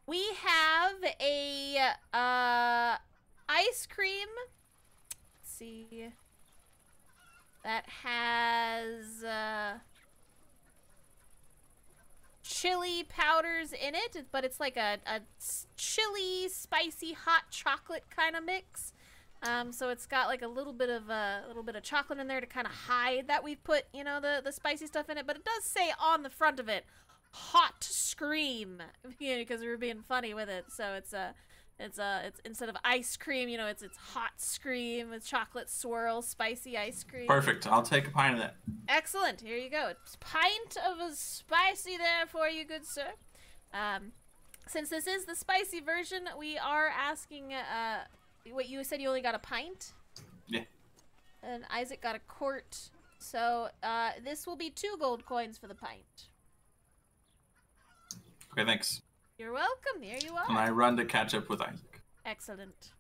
We have a ice cream. Let's see. That has chili powders in it, but it's like a chili, spicy, hot chocolate kind of mix. So it's got like a little bit of chocolate in there to kind of hide that we've put, you know, the spicy stuff in it. But it does say on the front of it, "Hot Scream," because we were being funny with it. So it's instead of ice cream, you know, it's hot scream with chocolate swirl, spicy ice cream. Perfect. I'll take a pint of that. Excellent. Here you go. It's pint of a spicy there for you, good sir. Since this is the spicy version, we are asking. What you said, you only got a pint? Yeah. And Isaac got a quart. So this will be 2 gold coins for the pint. Okay, thanks. You're welcome. Here you are. And I run to catch up with Isaac. Excellent.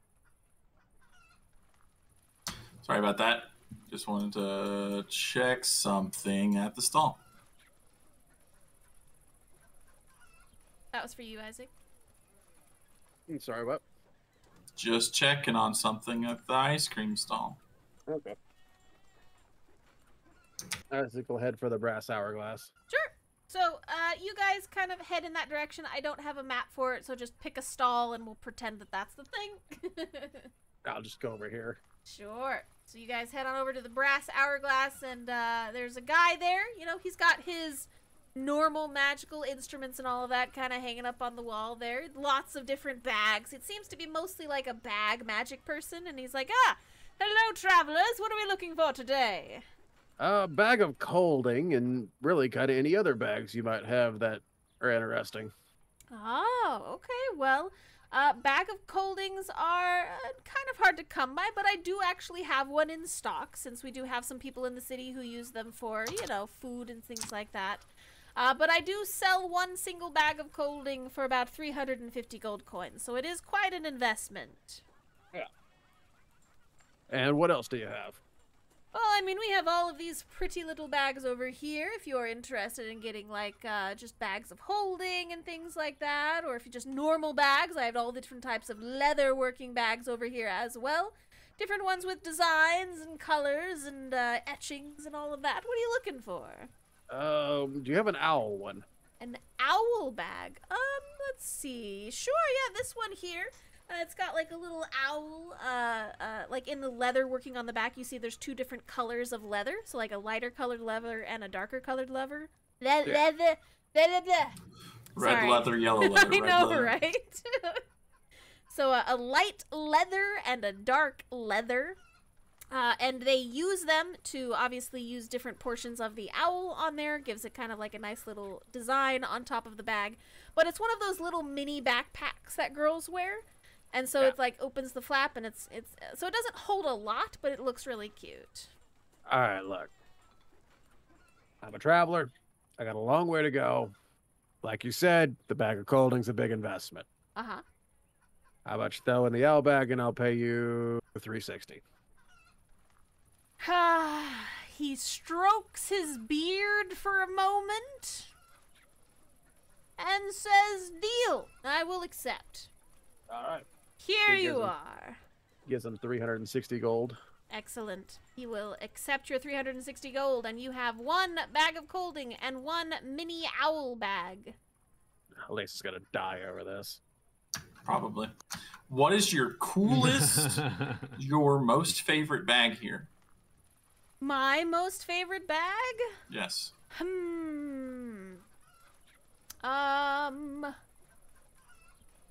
Sorry about that. Just wanted to check something at the stall. That was for you, Isaac. Sorry, what? Just checking on something at the ice cream stall. Okay. I think we'll head for the brass hourglass. Sure. So, you guys kind of head in that direction. I don't have a map for it, so just pick a stall and we'll pretend that that's the thing. I'll just go over here. Sure. So you guys head on over to the brass hourglass, and there's a guy there. You know, he's got his normal magical instruments and all of that kind of hanging up on the wall there. Lots of different bags. It seems to be mostly like a bag magic person, and he's like, hello, travelers. What are we looking for today? A bag of colding and really kind of any other bags you might have that are interesting. Oh, okay. Well, bag of coldings are kind of hard to come by, but I do actually have one in stock, since we do have some people in the city who use them for, you know, food and things like that. But I do sell one single bag of colding for about 350 gold coins, so it is quite an investment. Yeah. And what else do you have? Well, I mean, we have all of these pretty little bags over here if you're interested in getting, like, just bags of holding and things like that. Or if you just normal bags, I have all the different types of leather working bags over here as well. different ones with designs and colors and etchings and all of that. What are you looking for? Do you have an owl one? An owl bag. Let's see. Sure, yeah, this one here. It's got like a little owl, like in the leather working on the back. You see there's two different colors of leather. So like a lighter colored leather and a darker colored leather. Leather. Red leather, yellow leather. I red know, leather. right? So a light leather and a dark leather. And they use them to obviously use different portions of the owl on there. Gives it kind of like a nice little design on top of the bag. But it's one of those little mini backpacks that girls wear. And so it's like opens the flap and it's so it doesn't hold a lot, but it looks really cute. All right, look. I'm a traveler. I got a long way to go. Like you said, the bag of colding's a big investment. Uh-huh. How about you throw in the owl bag and I'll pay you $360. He strokes his beard for a moment and says, "Deal. I will accept." All right. Here He you gives him- are. Gives him 360 gold. Excellent. He will accept your 360 gold, and you have one bag of colding and one mini owl bag. Lace is gonna die over this. Probably. What is your coolest, your most favorite bag here? My most favorite bag? Yes.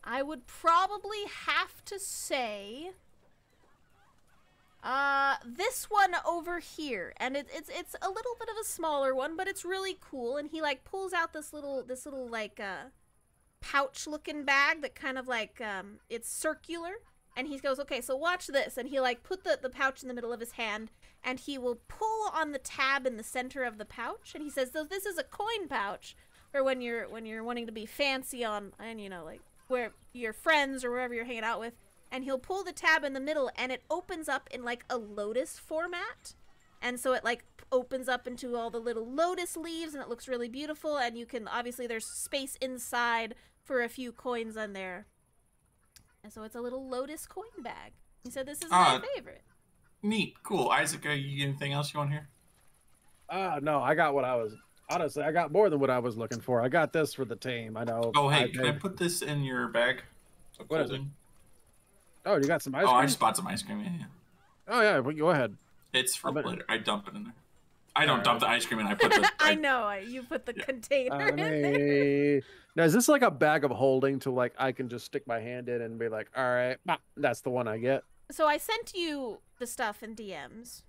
I would probably have to say this one over here, and it's a little bit of a smaller one, but it's really cool. And he like pulls out this little like pouch looking bag that kind of like it's circular, and he goes, "Okay, so watch this," and he like put the pouch in the middle of his hand, and he will pull on the tab in the center of the pouch, and he says, "So this is a coin pouch for when you're wanting to be fancy on, and you know, like where your friends or wherever you're hanging out with." And he'll pull the tab in the middle, and it opens up in like a lotus format. And so it like opens up into all the little lotus leaves, and it looks really beautiful. And you can, obviously there's space inside for a few coins on there. And so it's a little lotus coin bag. He said, "This is my favorite." Neat. Cool. Isaac, you anything else you want here? No, I got what I was. Honestly, I got more than what I was looking for. I got this for the team. I know. Oh, hey, can I put this in your bag? What is it? Oh, you got some ice Oh, cream? I just bought some ice cream. Yeah. Oh, yeah. Well, go ahead. It's for later. I dump it in there. I don't dump the ice cream in. I put the. I know. You put the container in there. Now, is this like a bag of holding to like I can just stick my hand in and be like, all right, that's the one I get? So I sent you the stuff in DMs.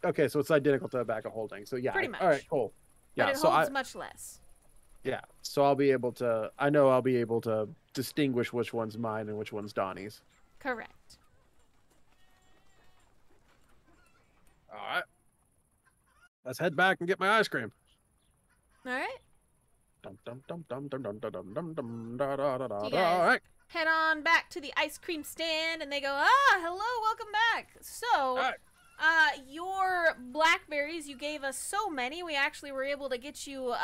Okay, so it's identical to a bag of holding. So yeah. Pretty much. All right, cool. Yeah, But it so holds much less. Yeah, so I'll be able to. I know I'll be able to distinguish which one's mine and which one's Donnie's. Correct. All right. Let's head back and get my ice cream. All right. Dum dum dum dum dum dum dum dum dum da da da da. You All guys right. head on back to the ice cream stand, and they go, hello, welcome back. So, All right. your blackberries, you gave us so many, we actually were able to get you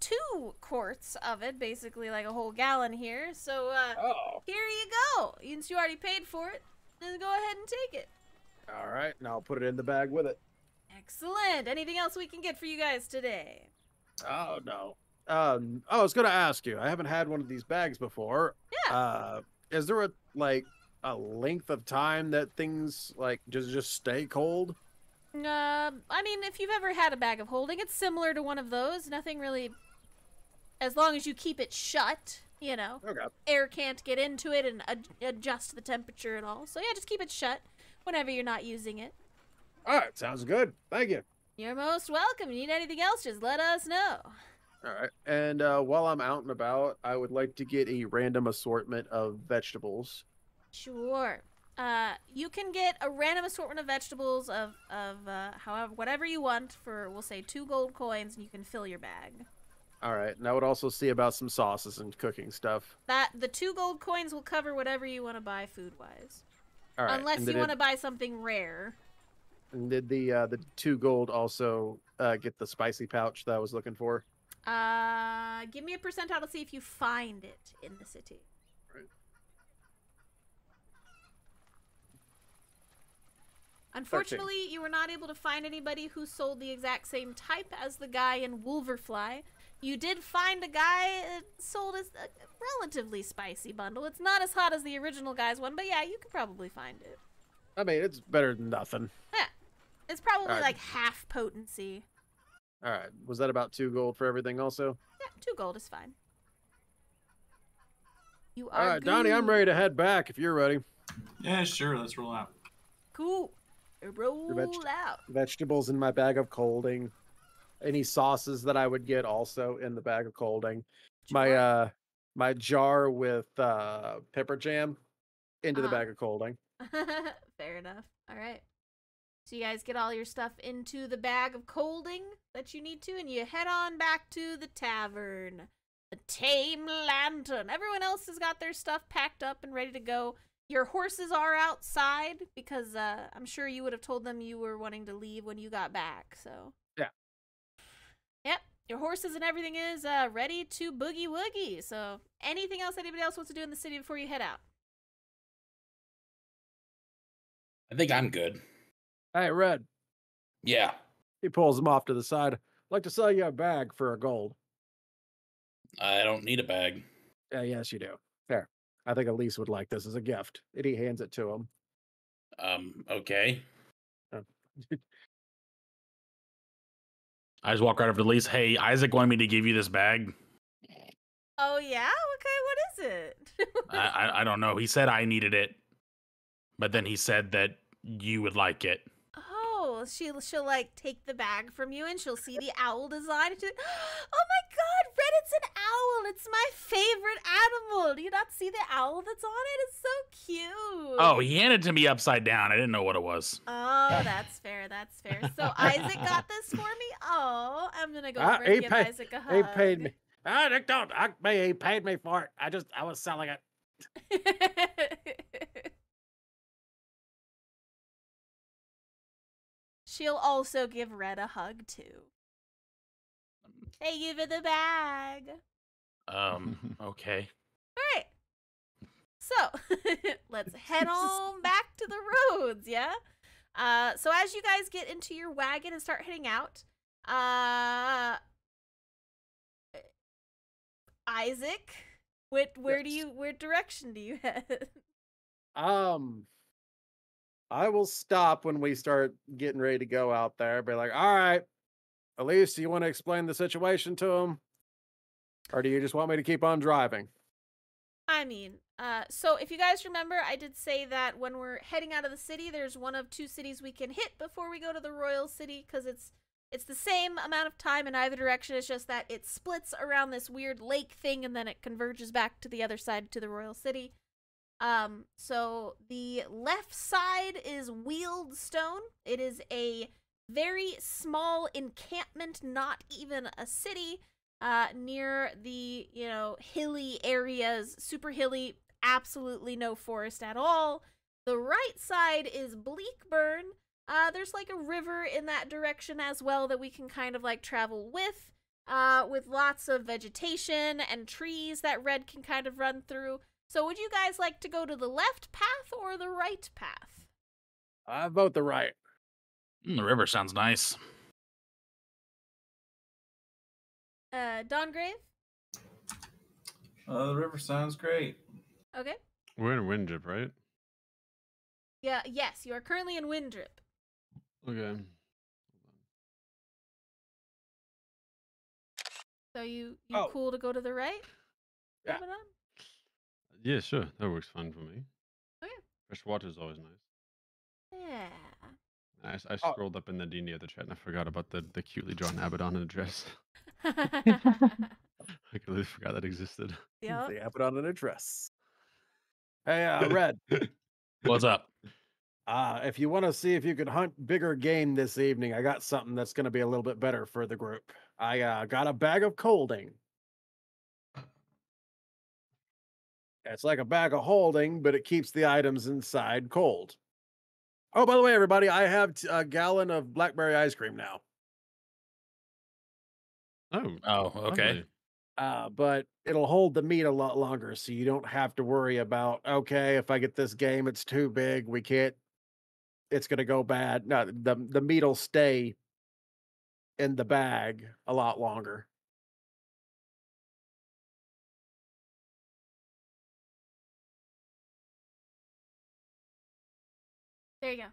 2 quarts of it, basically like a whole gallon here. So, here you go. Since you already paid for it, just go ahead and take it. All right, now I'll put it in the bag with it. Excellent. Anything else we can get for you guys today? Oh no. I was gonna ask you. I haven't had one of these bags before. Yeah. Is there a length of time that things like just stay cold? I mean, if you've ever had a bag of holding, it's similar to one of those. Nothing really, as long as you keep it shut, you know. Okay. Air can't get into it and adjust the temperature and all. So yeah, just keep it shut whenever you're not using it. All right, sounds good. Thank you. You're most welcome. You need anything else, just let us know. All right. And while I'm out and about, I would like to get a random assortment of vegetables. Sure. You can get a random assortment of vegetables of however whatever you want for, we'll say, 2 gold coins, and you can fill your bag. All right. And I would also see about some sauces and cooking stuff. The 2 gold coins will cover whatever you want to buy food-wise. All right. Unless you want to buy something rare. And did the 2 gold also get the spicy pouch that I was looking for? Give me a percentile to see if you find it in the city. Right. Unfortunately, you were not able to find anybody who sold the exact same type as the guy in Wolverfly. You did find a guy that sold a relatively spicy bundle. It's not as hot as the original guy's one, but yeah, you could probably find it. I mean, it's better than nothing. Yeah. It's probably Alright. like half potency. All right. Was that about 2 gold for everything also? Yeah, 2 gold is fine. You All are right, Donnie, I'm good. ready to head back if you're ready. Yeah, sure. Let's roll out. Cool. Roll out. Vegetables in my bag of colding. Any sauces that I would get also in the bag of colding. Sure. My jar with pepper jam into the Uh-huh. bag of colding. Fair enough. All right. So you guys get all your stuff into the bag of colding that you need to, and you head on back to the tavern. The Tame Lantern. Everyone else has got their stuff packed up and ready to go. Your horses are outside because I'm sure you would have told them you were wanting to leave when you got back. So Yeah. Yep. Your horses and everything is ready to boogie woogie. So anything else anybody else wants to do in the city before you head out? I think I'm good. Hey, Red. Yeah. He pulls him off to the side. I'd like to sell you a bag for a gold. I don't need a bag. Yeah, yes, you do. There. I think Elise would like this as a gift. And he hands it to him. Okay. Uh, I just walk right over to Elise. Hey, Isaac wanted me to give you this bag. Oh yeah? Okay, what is it? I don't know. He said I needed it, but then he said that you would like it. Oh, she'll like take the bag from you and she'll see the owl design. And oh my god, Red, it's an owl. It's my favorite animal. Do you not see the owl that's on it? It's so cute. Oh, he handed it to me upside down. I didn't know what it was. Oh, that's fair. That's fair. So Isaac got this for me. Oh, I'm gonna go over he and give paid- Isaac a hug. He paid me. He paid me for it. I was selling it. She'll also give Red a hug too. Thank you for the bag. Okay. All right. So let's head on back to the roads, yeah? So as you guys get into your wagon and start heading out, Isaac, what direction do you head? I will stop when we start getting ready to go out there. Be like, all right, Elise, do you want to explain the situation to him? Or do you just want me to keep on driving? I mean, so if you guys remember, I did say that when we're heading out of the city, there's one of 2 cities we can hit before we go to the royal city, because it's the same amount of time in either direction. It's just that it splits around this weird lake thing, and then it converges back to the other side to the royal city. So the left side is Wheeled Stone. It is a very small encampment, not even a city, near the, hilly areas, super hilly, absolutely no forest at all. The right side is Bleakburn. There's like a river in that direction as well that we can kind of like travel with lots of vegetation and trees that Red can kind of run through. So would you guys like to go to the left path or the right path? I vote the right. The river sounds nice. Dongrave? The river sounds great. Okay. We're in Windrip, right? Yeah, yes, you are currently in Windrip. Okay. So you Oh. cool to go to the right? Yeah. Abaddon? Yeah, sure. That works fine for me. Okay. Fresh water is always nice. Yeah. I scrolled up in the D&D of the chat and I forgot about the cutely drawn Abaddon in a dress. I completely forgot that existed. Yeah. The Abaddon in a dress. Hey, Red. What's up? If you want to see if you can hunt bigger game this evening, I got something that's going to be a little bit better for the group. I got a bag of colding. It's like a bag of holding, but it keeps the items inside cold. Oh, by the way, everybody, I have a gallon of blackberry ice cream now. Oh, Oh, okay. lovely. But it'll hold the meat a lot longer, so you don't have to worry about, okay, if I get this game, it's too big, we can't. It's gonna go bad. No, the meat will stay in the bag a lot longer. There you go.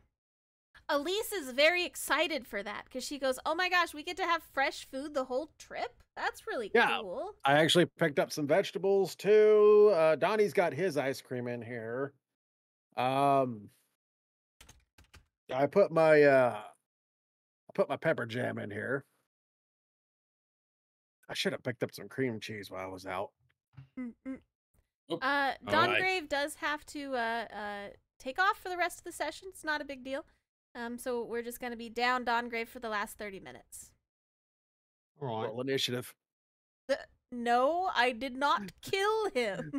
Elise is very excited for that because she goes, "Oh my gosh, we get to have fresh food the whole trip? That's really Yeah, cool." I actually picked up some vegetables too. Donnie's got his ice cream in here. Um, I put my pepper jam in here. I should have picked up some cream cheese while I was out. Mm-mm. Oh, Dongrave does have to take off for the rest of the session. It's not a big deal. So we're just gonna be down Dongrave for the last 30 minutes. All right. Roll initiative. No, I did not kill him.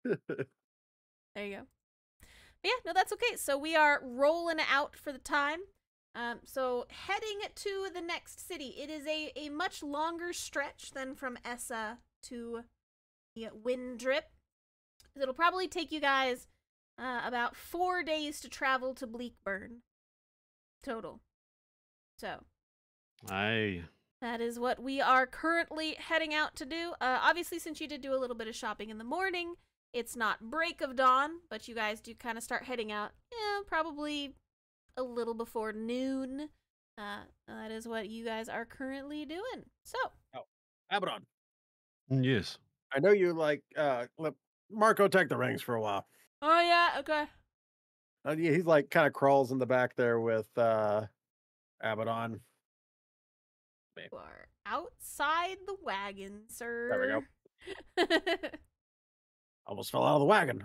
There you go. But yeah, no, that's okay. So we are rolling out for the time. So heading to the next city. It is a much longer stretch than from Essa to Windrip. It'll probably take you guys about 4 days to travel to Bleakburn total. So Aye. that is what we are currently heading out to do. Obviously, since you did do a little bit of shopping in the morning, it's not break of dawn, but you guys do kind of start heading out, probably a little before noon. That is what you guys are currently doing. So, Oh, Abaddon. Yes. I know you like let Marco take the rings for a while. oh yeah, okay. Yeah, he's like kind of crawls in the back there with Abaddon. You are outside the wagon, sir. There we go. Almost fell out of the wagon.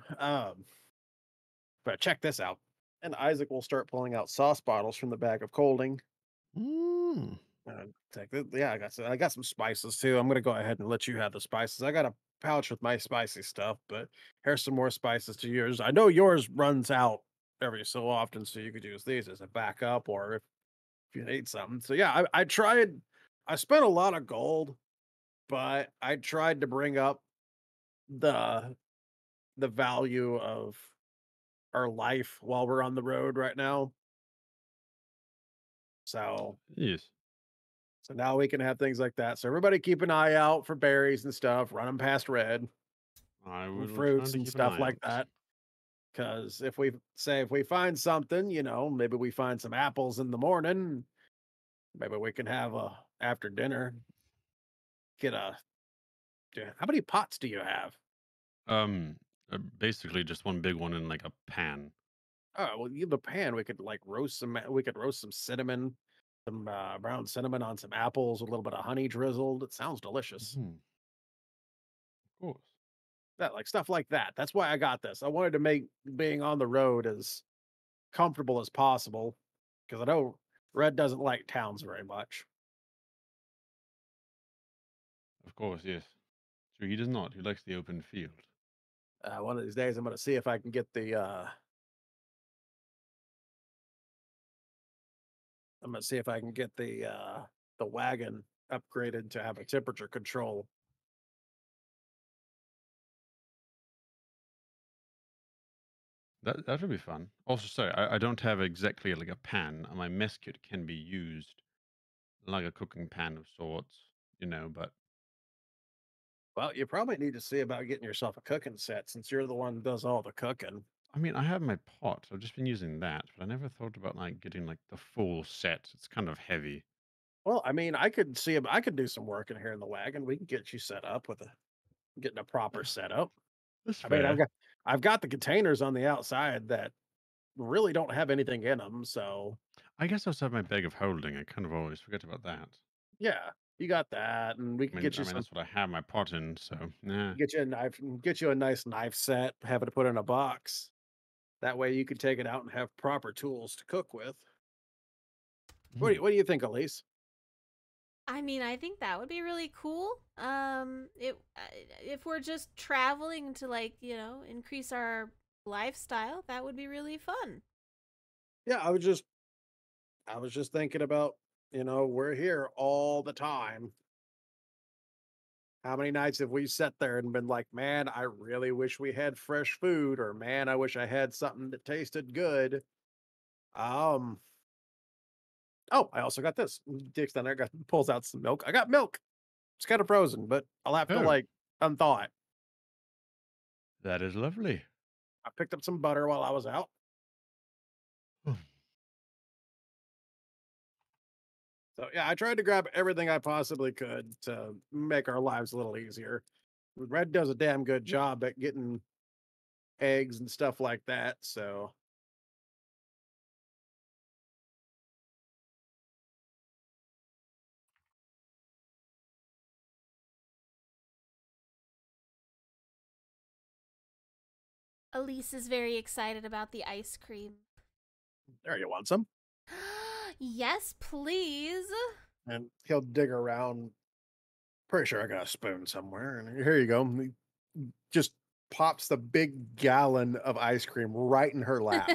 But check this out. And Isaac will start pulling out sauce bottles from the bag of colding. Mm. Take this. Yeah, I got some spices too. I'm gonna go ahead and let you have the spices. I got a pouch with my spicy stuff, but here's some more spices to yours. I know yours runs out every so often, so you could use these as a backup or if you need something. So yeah, I tried. I spent a lot of gold, but I tried to bring up the the value of our life while we're on the road right now. So Yes. so now we can have things like that. So everybody keep an eye out for berries and stuff. Run them past red I and will try fruits to and keep an stuff eye like out. that. Because if we find something, maybe we find some apples in the morning. Maybe we can have a after dinner. Get a. Yeah, how many pots do you have? Basically just one big one in like a pan. Oh well, you have a pan. We could like roast some. We could roast some cinnamon, some brown cinnamon on some apples with a little bit of honey drizzled. It sounds delicious. Mhm. Of course. That like stuff like that. That's why I got this. I wanted to make being on the road as comfortable as possible because I know Red doesn't like towns very much. Of course, yes. So he does not. He likes the open field. One of these days, I'm going to see if I can get the. I'm going to see if I can get the wagon upgraded to have a temperature control. That would be fun. Also, sorry, I don't have exactly like a pan. My mess kit can be used like a cooking pan of sorts, but Well, you probably need to see about getting yourself a cooking set since you're the one that does all the cooking. I mean, I have my pot. I've just been using that, but I never thought about like getting like the full set. It's kind of heavy. Well, I mean, I could see if I could do some work in here in the wagon. We can get you set up with getting a proper setup. That's I mean, fair. I've got the containers on the outside that really don't have anything in them. So I guess I also have my bag of holding. I kind of always forget about that. yeah, you got that, and we I can mean, get I you mean some. that's what I have my pot in. So nah. Get you a knife, get you a nice knife set. Have it put in a box. That way, you can take it out and have proper tools to cook with. Mhm. What do you think, Elise? I mean, I think that would be really cool. If we're just traveling to increase our lifestyle, that would be really fun. Yeah, I was just thinking about we're here all the time. How many nights have we sat there and been like, man, I really wish we had fresh food, or man, I wish I had something that tasted good. Um, oh, I also got this. Dick's down there, pulls out some milk. I got milk. It's kind of frozen, but I'll have to Oh. like unthaw it. That is lovely. I picked up some butter while I was out. So yeah, I tried to grab everything I possibly could to make our lives a little easier. Red does a damn good job at getting eggs and stuff like that, so Elise is very excited about the ice cream. there, you want some? Yes, please. And he'll dig around. Pretty sure I got a spoon somewhere. And here you go. He just pops the big gallon of ice cream right in her lap.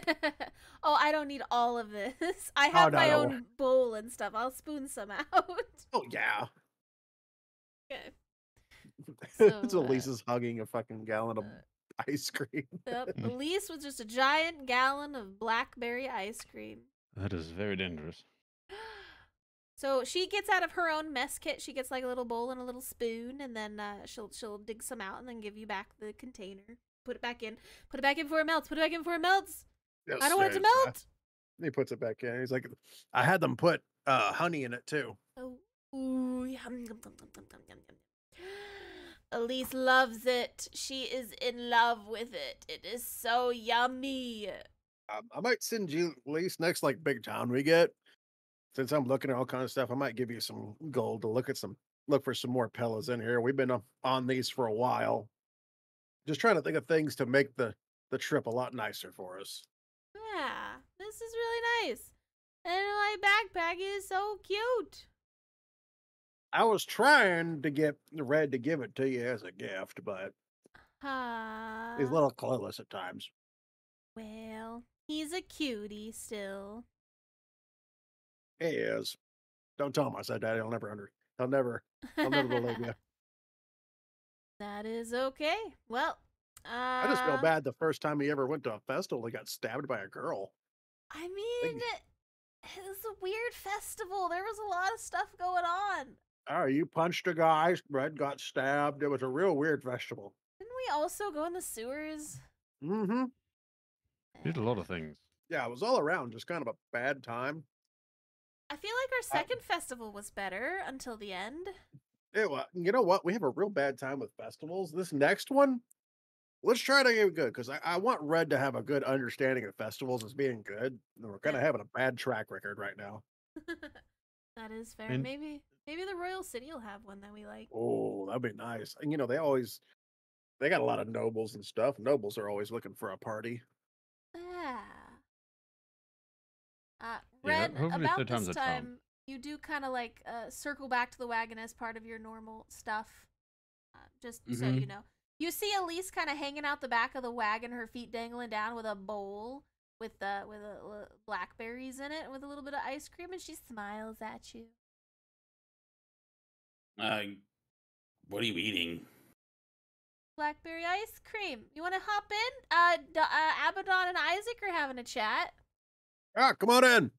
Oh, I don't need all of this. I Oh, have no, my no. own bowl and stuff. I'll spoon some out. Oh yeah. Okay. It's So, Elisa's hugging a fucking gallon of ice cream. Yep. Elise with just a giant gallon of blackberry ice cream. That is very dangerous. So she gets out of her own mess kit. She gets like a little bowl and a little spoon, and then she'll dig some out and then give you back the container. Put it back in. Put it back in before it melts. Put it back in before it melts. Yes, I don't want it to there's that. melt. He puts it back in. He's like, I had them put honey in it too. Oh, ooh, yum, yum, yum, yum, yum, yum, yum, yum. Elise loves it. She is in love with it. It is so yummy. I might send you at least next like big town we get. Since I'm looking at all kinds of stuff, I might give you some gold to look for some more pillows in here. We've been on these for a while. Just trying to think of things to make the trip a lot nicer for us. Yeah, this is really nice. And my backpack is so cute. I was trying to get Red to give it to you as a gift, but he's a little clueless at times. Well, he's a cutie still. He is. Don't tell him I said that. He'll never believe you. That is okay. Well, I just feel bad the first time he ever went to a festival, he got stabbed by a girl. I mean, it was a weird festival. There was a lot of stuff going on. Oh, you punched a guy, Red got stabbed. It was a real weird festival. Didn't we also go in the sewers? Mm-hmm. Did a lot of things. Yeah, it was all around just kind of a bad time. I feel like our second festival was better until the end. You know what? We have a real bad time with festivals. This next one, let's try to get it good because I want Red to have a good understanding of festivals as being good. And we're kind of having a bad track record right now. That is fair. And- Maybe the Royal City will have one that we like. Oh, that'd be nice. And they got a lot of nobles and stuff. Nobles are always looking for a party. Yeah. Yeah, Red, hopefully about third time's this a charm. time, you do kind of like circle back to the wagon as part of your normal stuff. Just so you know. You see Elise kind of hanging out the back of the wagon, her feet dangling down with a bowl with blackberries in it with a little bit of ice cream, and she smiles at you. What are you eating? Blackberry ice cream. You want to hop in? Abaddon and Isaac are having a chat. Ah, come on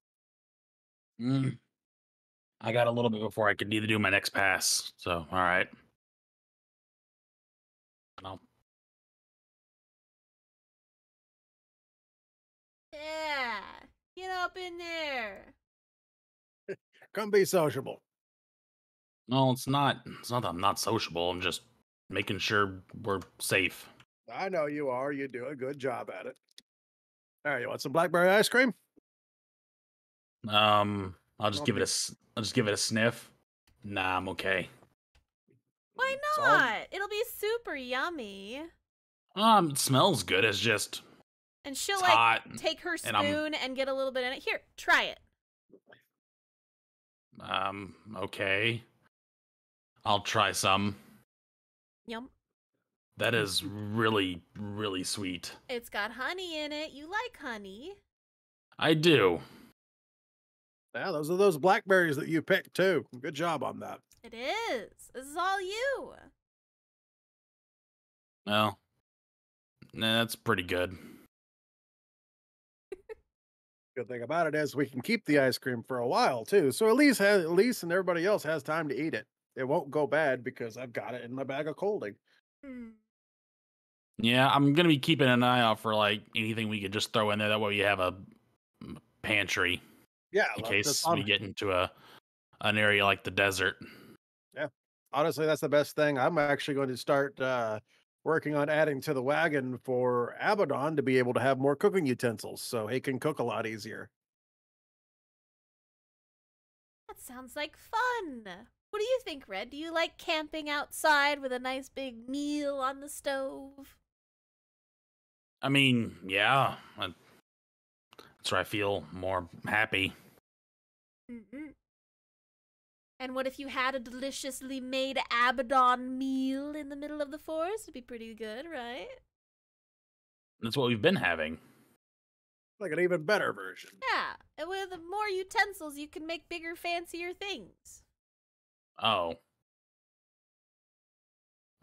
in. I got a little bit before I could need to do my next pass. So, all right. No. Yeah. Get up in there. Come be sociable. No, it's not. It's not that I'm not sociable. I'm just making sure we're safe. I know you are. You do a good job at it. All right, you want some blackberry ice cream? I'll just give it a sniff. Nah, I'm okay. Why It's all- not? It'll be super yummy. It smells good. It's just And she'll it's like hot. take her and I'm- spoon and get a little bit in it. Here, try it. Okay. I'll try some. Yum. That is really, really sweet. It's got honey in it. You like honey. I do. Yeah, those are those blackberries that you picked too. Good job on that. It is. This is all you. Well, that's pretty good. Good thing about it is we can keep the ice cream for a while too. So at least and everybody else has time to eat it. It won't go bad because I've got it in my bag of colding. Hmm. Yeah, I'm gonna be keeping an eye out for like anything we could just throw in there. That way we have a pantry Yeah, in that's case we get into an area like the desert. yeah. Honestly, that's the best thing. I'm actually going to start working on adding to the wagon for Abaddon to be able to have more cooking utensils so he can cook a lot easier. That sounds like fun. What do you think, Red? Do you like camping outside with a nice big meal on the stove? I mean, yeah, that's where I feel more happy. Mm-hmm. And what if you had a deliciously made Abaddon meal in the middle of the forest? It'd be pretty good, right? That's what we've been having. Like an even better version. Yeah, and with more utensils, you can make bigger, fancier things. Oh,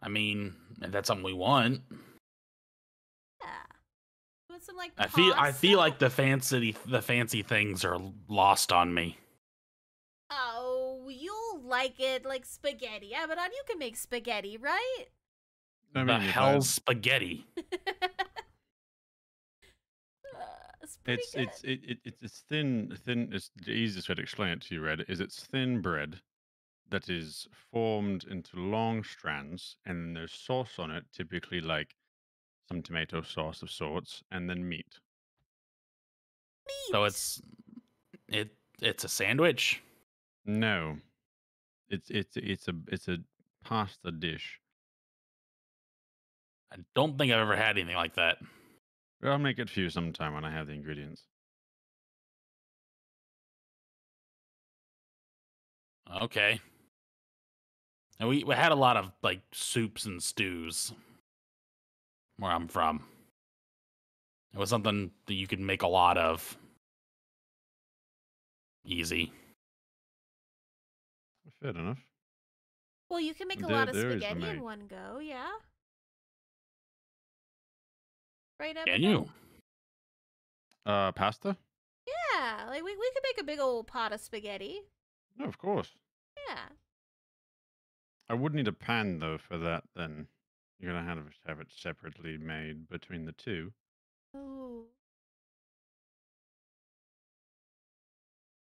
I mean, if that's something we want. Yeah. With some like I pasta? feel like the fancy things are lost on me. Oh, you'll like it like spaghetti. Abaddon, you can make spaghetti, right? I The mean, if I- hell's spaghetti? It's pretty good. it's thin. It's the easiest way to explain it to you, Red, is it's thin bread that is formed into long strands, and then there's sauce on it, typically like some tomato sauce of sorts, and then meat. So Meat. it's a sandwich. No, it's a pasta dish. I don't think I've ever had anything like that. I'll make it for you sometime when I have the ingredients. Okay. And we had a lot of like soups and stews where I'm from. It was something that you could make a lot of. Easy. Fair enough. Well, you can make a There- lot of there is the spaghetti in meat. one go, yeah? Right, Can Abaddon? you? Pasta? Yeah, like we could make a big old pot of spaghetti. No, of course. Yeah. I would need a pan though for that. Then you're gonna have it separately made between the two, Ooh.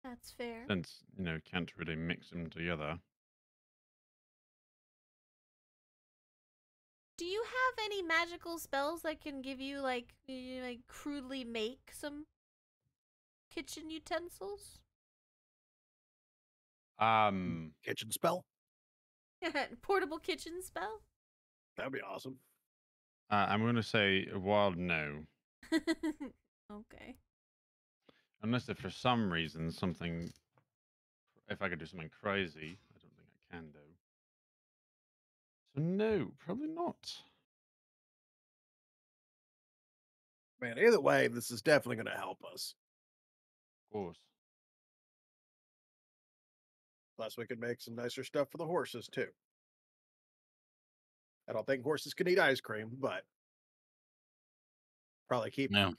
That's fair. since can't really mix them together. Do you have any magical spells that can give you like crudely make some kitchen utensils? Kitchen spell. Portable kitchen spell? That'd be awesome. I'm gonna say a wild no, Okay. unless if for some reason something. If I could do something crazy, I don't think I can though. So no, probably not. Man, either way, this is definitely going to help us. Of course. Plus, we could make some nicer stuff for the horses too. I don't think horses can eat ice cream, but probably Yeah.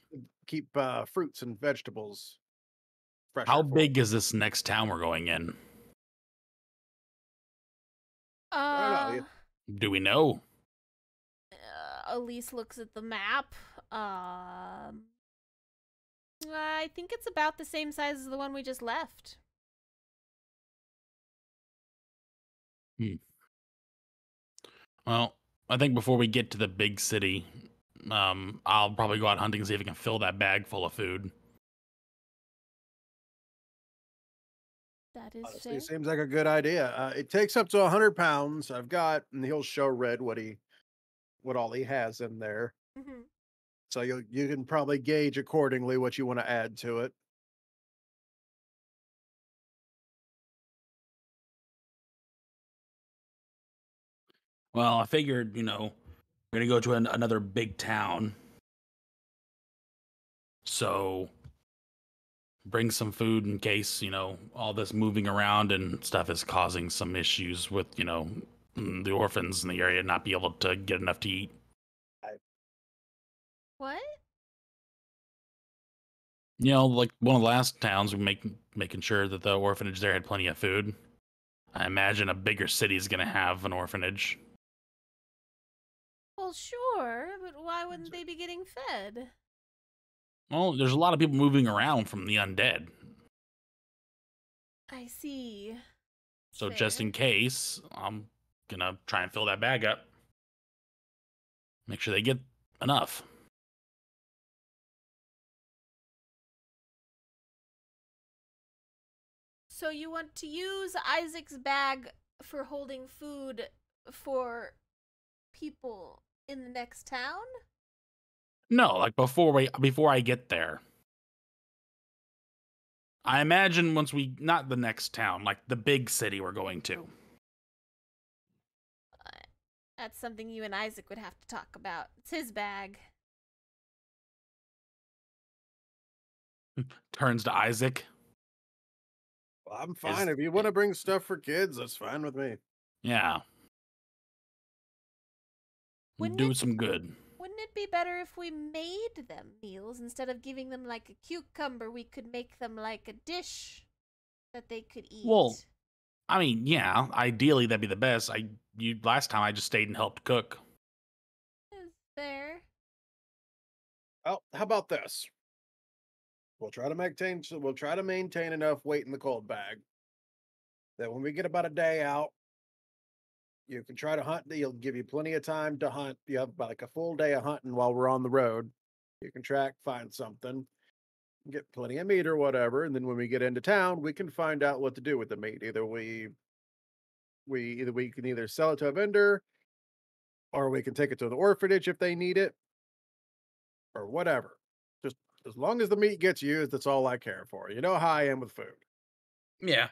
keep fruits and vegetables fresher. How for big is this next town we're going in? don't know, Do we know? Elise looks at the map. I think it's about the same size as the one we just left. Well, I think before we get to the big city, I'll probably go out hunting and see if I can fill that bag full of food. That is Honestly, fair. seems like a good idea. It takes up to 100 pounds. I've got, and he'll show Red what all he has in there. Mm-hmm. So you can probably gauge accordingly what you want to add to it. Well, I figured, we're going to go to another big town. So bring some food in case, all this moving around and stuff is causing some issues with, the orphans in the area not be able to get enough to eat. What? Like one of the last towns, making sure that the orphanage there had plenty of food. I imagine a bigger city is going to have an orphanage. Well, sure, but why wouldn't they be getting fed? Well, there's a lot of people moving around from the undead. I see. So Fair. just in case, I'm going to try and fill that bag up. Make sure they get enough. So you want to use Isaac's bag for holding food for people in the next town? No, like before I get there. I imagine once not the next town, like the big city we're going to. That's something you and Isaac would have to talk about. It's his bag. Turns to Isaac. Well, I'm fine. If you want to bring stuff for kids, that's fine with me. Yeah. Do some good. Wouldn't it be better if we made them meals instead of giving them like a cucumber? We could make them like a dish that they could eat. Well, I mean, yeah, ideally that'd be the best. Last time I just stayed and helped cook. Is fair. Oh, how about this? We'll try to maintain enough weight in the cold bag that when we get about a day out, you can try to hunt. You'll give you plenty of time to hunt. You have about like a full day of hunting while we're on the road. You can find something, get plenty of meat or whatever, and then when we get into town, we can find out what to do with the meat. Either we can sell it to a vendor, or we can take it to the orphanage if they need it, or whatever. Just as long as the meat gets used, that's all I care for. You know how I am with food. Yeah.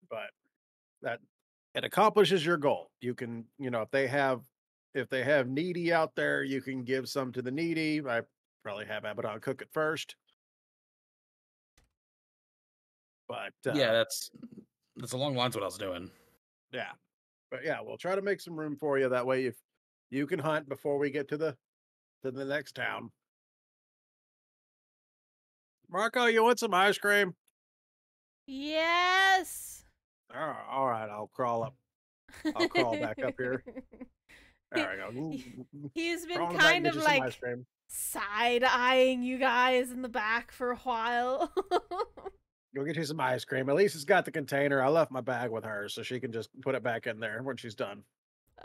But that it accomplishes your goal. You can, if they have needy out there, you can give some to the needy. I probably have Abaddon cook it first. But yeah, that's along the lines of what I was doing. Yeah. But yeah, we'll try to make some room for you. That way if you can hunt before we get to the next town. Marco, you want some ice cream? Yes. Oh, all right, I'll crawl up. I'll crawl back up here. There we go. He's been Crawling back kind and of get you some like ice cream. side-eyeing you guys in the back for a while. Go get you some ice cream. Elisa's got the container. I left my bag with her, so she can just put it back in there when she's done.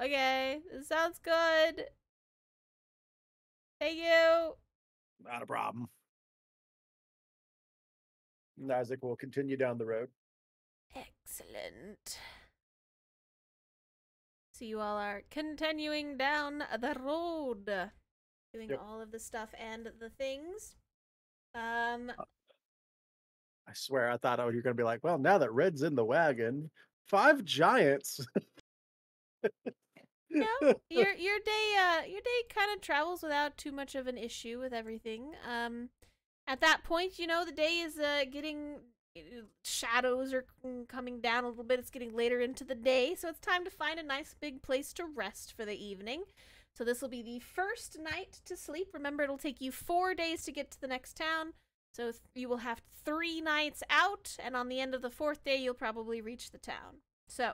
Okay, this sounds good. Thank you. Not a problem. And Isaac will continue down the road. Excellent. So you all are continuing down the road, doing all of the stuff and the things. I swear, I thought you were going to be like, well, now that Red's in the wagon, 5 giants. No, your day kind of travels without too much of an issue with everything. At that point, the day is getting shadows are coming down a little bit. It's getting later into the day, so it's time to find a nice big place to rest for the evening. So this will be the first night to sleep. Remember, it'll take you 4 days to get to the next town. So you will have 3 nights out, and on the end of the 4th day, you'll probably reach the town. So,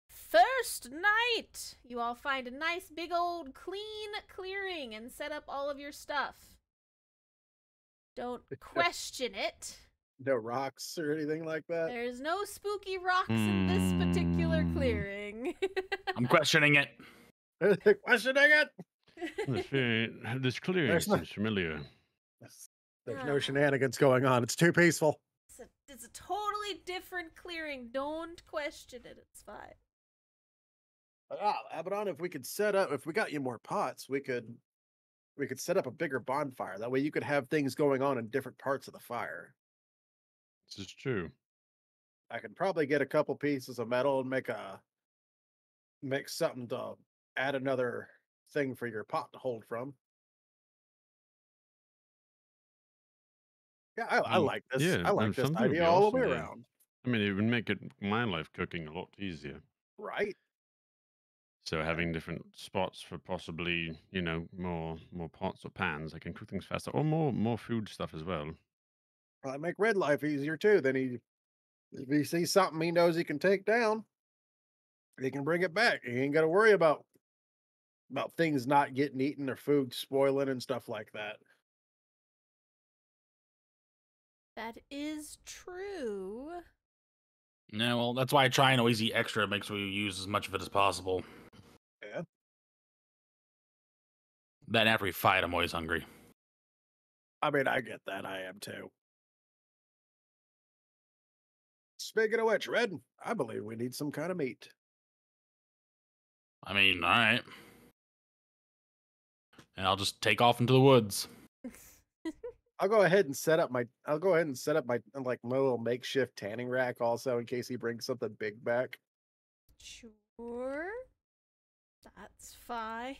first night, you all find a nice big old clean clearing and set up all of your stuff. Don't question it. No rocks or anything like that? There's no spooky rocks in this particular clearing. I'm questioning it. Questioning it? This clearing seems familiar. There's no shenanigans going on. It's too peaceful. It's a totally different clearing. Don't question it. It's fine. Abaddon, if we got you more pots, we could set up a bigger bonfire. That way you could have things going on in different parts of the fire. This is true. I could probably get a couple pieces of metal and make something to add another thing for your pot to hold from. Yeah, I like this. Yeah, I like this something would idea be all the awesome way to. around. I mean, it would make my life cooking a lot easier. Right? So having different spots for possibly, more pots or pans, I can cook things faster, or more food stuff as well. Probably make Red life easier too. Then if he sees something he knows he can take down, he can bring it back. He ain't got to worry about things not getting eaten or food spoiling and stuff like that. That is true. Yeah, well, that's why I try and always eat extra. It makes sure we use as much of it as possible. Yeah. Then after we fight, I'm always hungry. I mean, I get that. I am too. Speaking of which, Red, I believe we need some kind of meat. I mean, all right. And I'll just take off into the woods. I'll go ahead and set up my like my little makeshift tanning rack also in case he brings something big back. Sure. That's fine.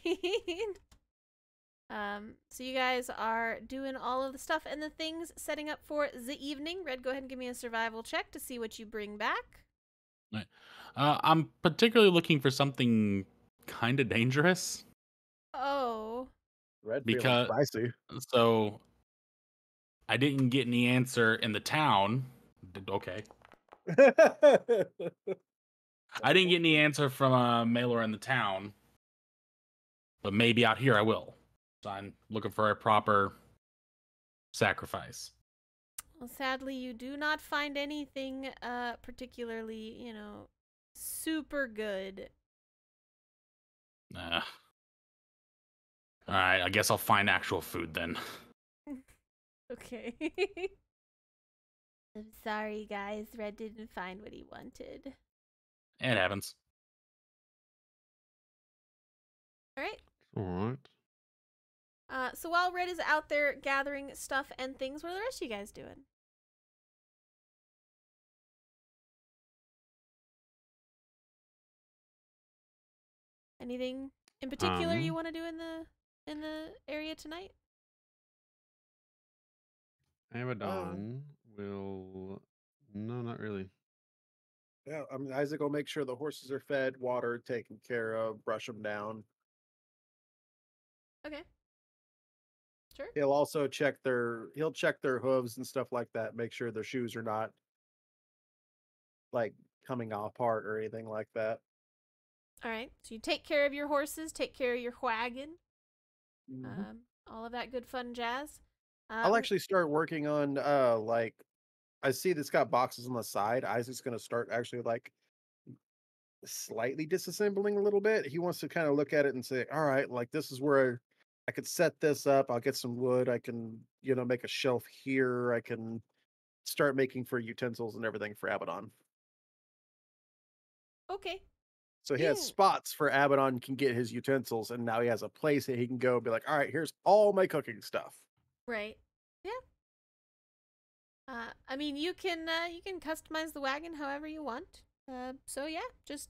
So you guys are doing all of the stuff and the things, setting up for the evening. Red, go ahead and give me a survival check to see what you bring back. Right. I'm particularly looking for something kind of dangerous. Oh. Red feeling Because spicy. so I didn't get any answer in the town. Okay. I didn't get any answer from a mailer in the town, but maybe out here I will. So I'm looking for a proper sacrifice. Well, sadly, you do not find anything particularly, super good. All right, I guess I'll find actual food then. Okay. I'm sorry, guys. Red didn't find what he wanted. It happens. All right. All right. So while Red is out there gathering stuff and things, what are the rest of you guys doing? Anything in particular you want to do in the area tonight? Abaddon will. No, not really. Yeah, I mean, Isaac will make sure the horses are fed, water taken care of, brush them down. Okay. Sure. He'll check their hooves and stuff like that, make sure their shoes are not like coming apart or anything like that. All right. So you take care of your horses, take care of your wagon, Mhm. all of that good fun jazz. I'll actually start working on like I see that's got boxes on the side. Isaac's gonna start actually like slightly disassembling a little bit. He wants to kind of look at it and say, all right, like this is where I could set this up. I'll get some wood. I can, make a shelf here. I can start making for utensils and everything for Abaddon. Okay. So he has Yeah. spots for Abaddon can get his utensils, and now he has a place that he can go be like, all right, here's all my cooking stuff. Right. Yeah. I mean, you can customize the wagon however you want. So yeah, just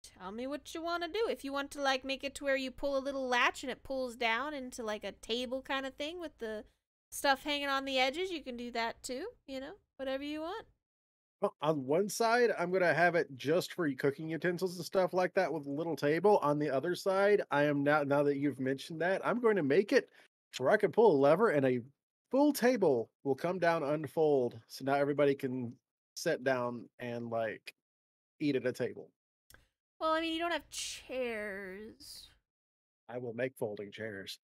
tell me what you want to do. If you want to like make it to where you pull a little latch and it pulls down into like a table kind of thing with the stuff hanging on the edges, you can do that too. Whatever you want. Well, on one side, I'm gonna have it just for cooking utensils and stuff like that with a little table. On the other side, I am now that you've mentioned that, I'm going to make it where I can pull a lever and a full table will come down, unfold, so now everybody can sit down and like eat at a table. Well, I mean, you don't have chairs. I will make folding chairs.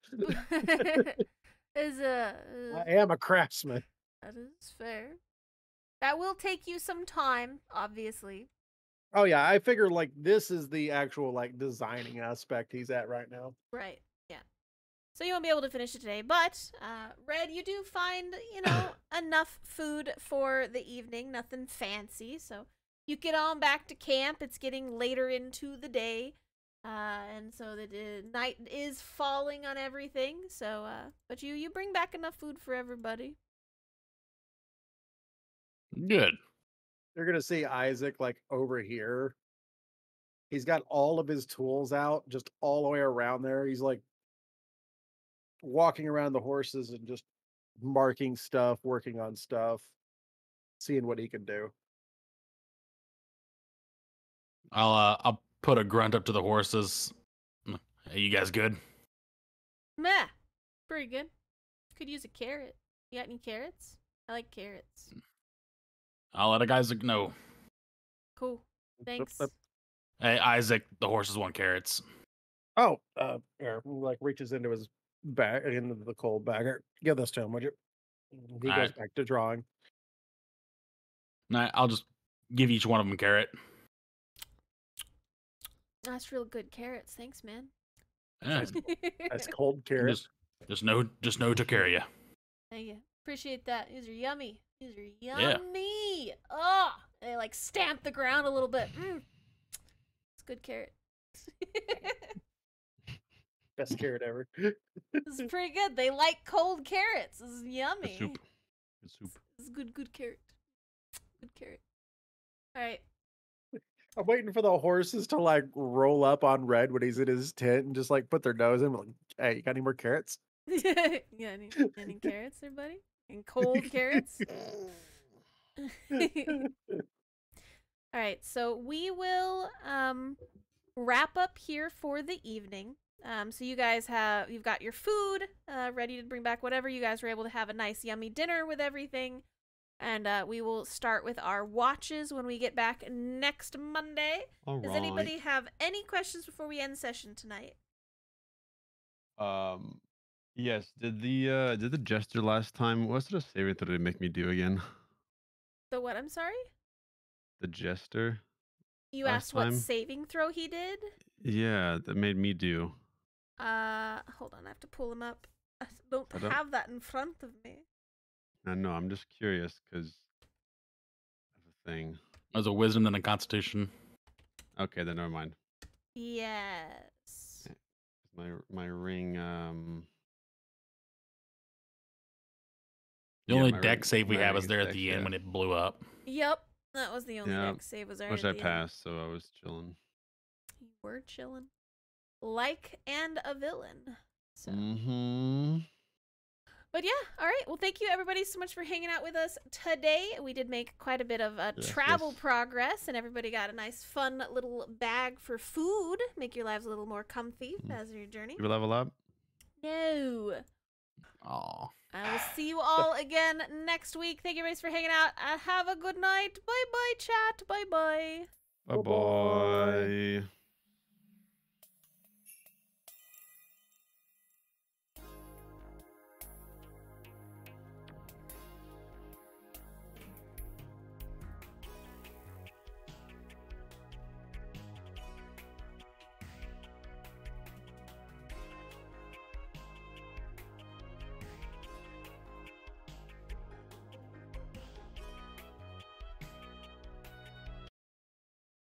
Is I am a craftsman. that is fair. That will take you some time, obviously. Oh yeah, I figure like this is the actual like designing aspect he's at right now. Right. Yeah. So you won't be able to finish it today, but Red, you do find enough food for the evening. Nothing fancy, so you get on back to camp. It's getting later into the day, and so the night is falling on everything. So, but you bring back enough food for everybody. Good. You're gonna see Isaac like over here. He's got all of his tools out, just all the way around there. He's like walking around the horses and just marking stuff, working on stuff, seeing what he can do. I'll put a grunt up to the horses. Hey, you guys good? Meh. Pretty good. Could use a carrot. You got any carrots? I like carrots. I'll let a guys know. Cool. Thanks. Hey, Isaac, the horses want carrots. Oh, here, like reaches into his bag, into the cold bagger. Give this to him, would you? He goes Alright. back to drawing. Nah, I'll just give each one of them a carrot. That's real good carrots. Thanks, man. Yeah, That's cold carrot. just know to carry you. Thank you. Appreciate that. These are yummy. These are Yeah. yummy. Oh, they like stamp the ground a little bit. It's good carrot. Best carrot ever. This is pretty good. They like cold carrots. This is yummy. Good soup. Good soup. This is good carrot. Good carrot. All right. I'm waiting for the horses to like roll up on Red when he's in his tent and just like put their nose in. Like, hey, you got any more carrots? Yeah, any carrots there, buddy? And cold carrots? All right, so we will wrap up here for the evening. So you guys you've got your food ready to bring back, whatever. You guys were able to have a nice yummy dinner with everything. And we will start with our watches when we get back next Monday. All Does right. anybody have any questions before we end session tonight? Yes. Did the jester last time? What sort of saving throw did it make me do again? The what? I'm sorry? The jester. You Last asked what time? saving throw he did? Yeah, that made me do. Hold on, I have to pull him up. I don't I don't- have that in front of me. I know. I'm just curious because of a thing. There's a wisdom and a constitution. Okay, then never mind. Yes. My ring. The Yeah, only my deck ring- save we my have ring is there at dex, the end yeah. when it blew up. Yep. That was the only Yeah, deck save was there Which at I the end. passed, so I was chilling. You were chilling. Like and a villain. So. Mm-hmm. But yeah, all right. Well, thank you everybody so much for hanging out with us today. We did make quite a bit of Yes, travel yes. progress, and everybody got a nice, fun little bag for food. Make your lives a little more comfy as your journey. You level up? No. Aw. I will see you all again next week. Thank you guys for hanging out. Have a good night. Bye-bye, chat. Bye-bye. Bye-bye.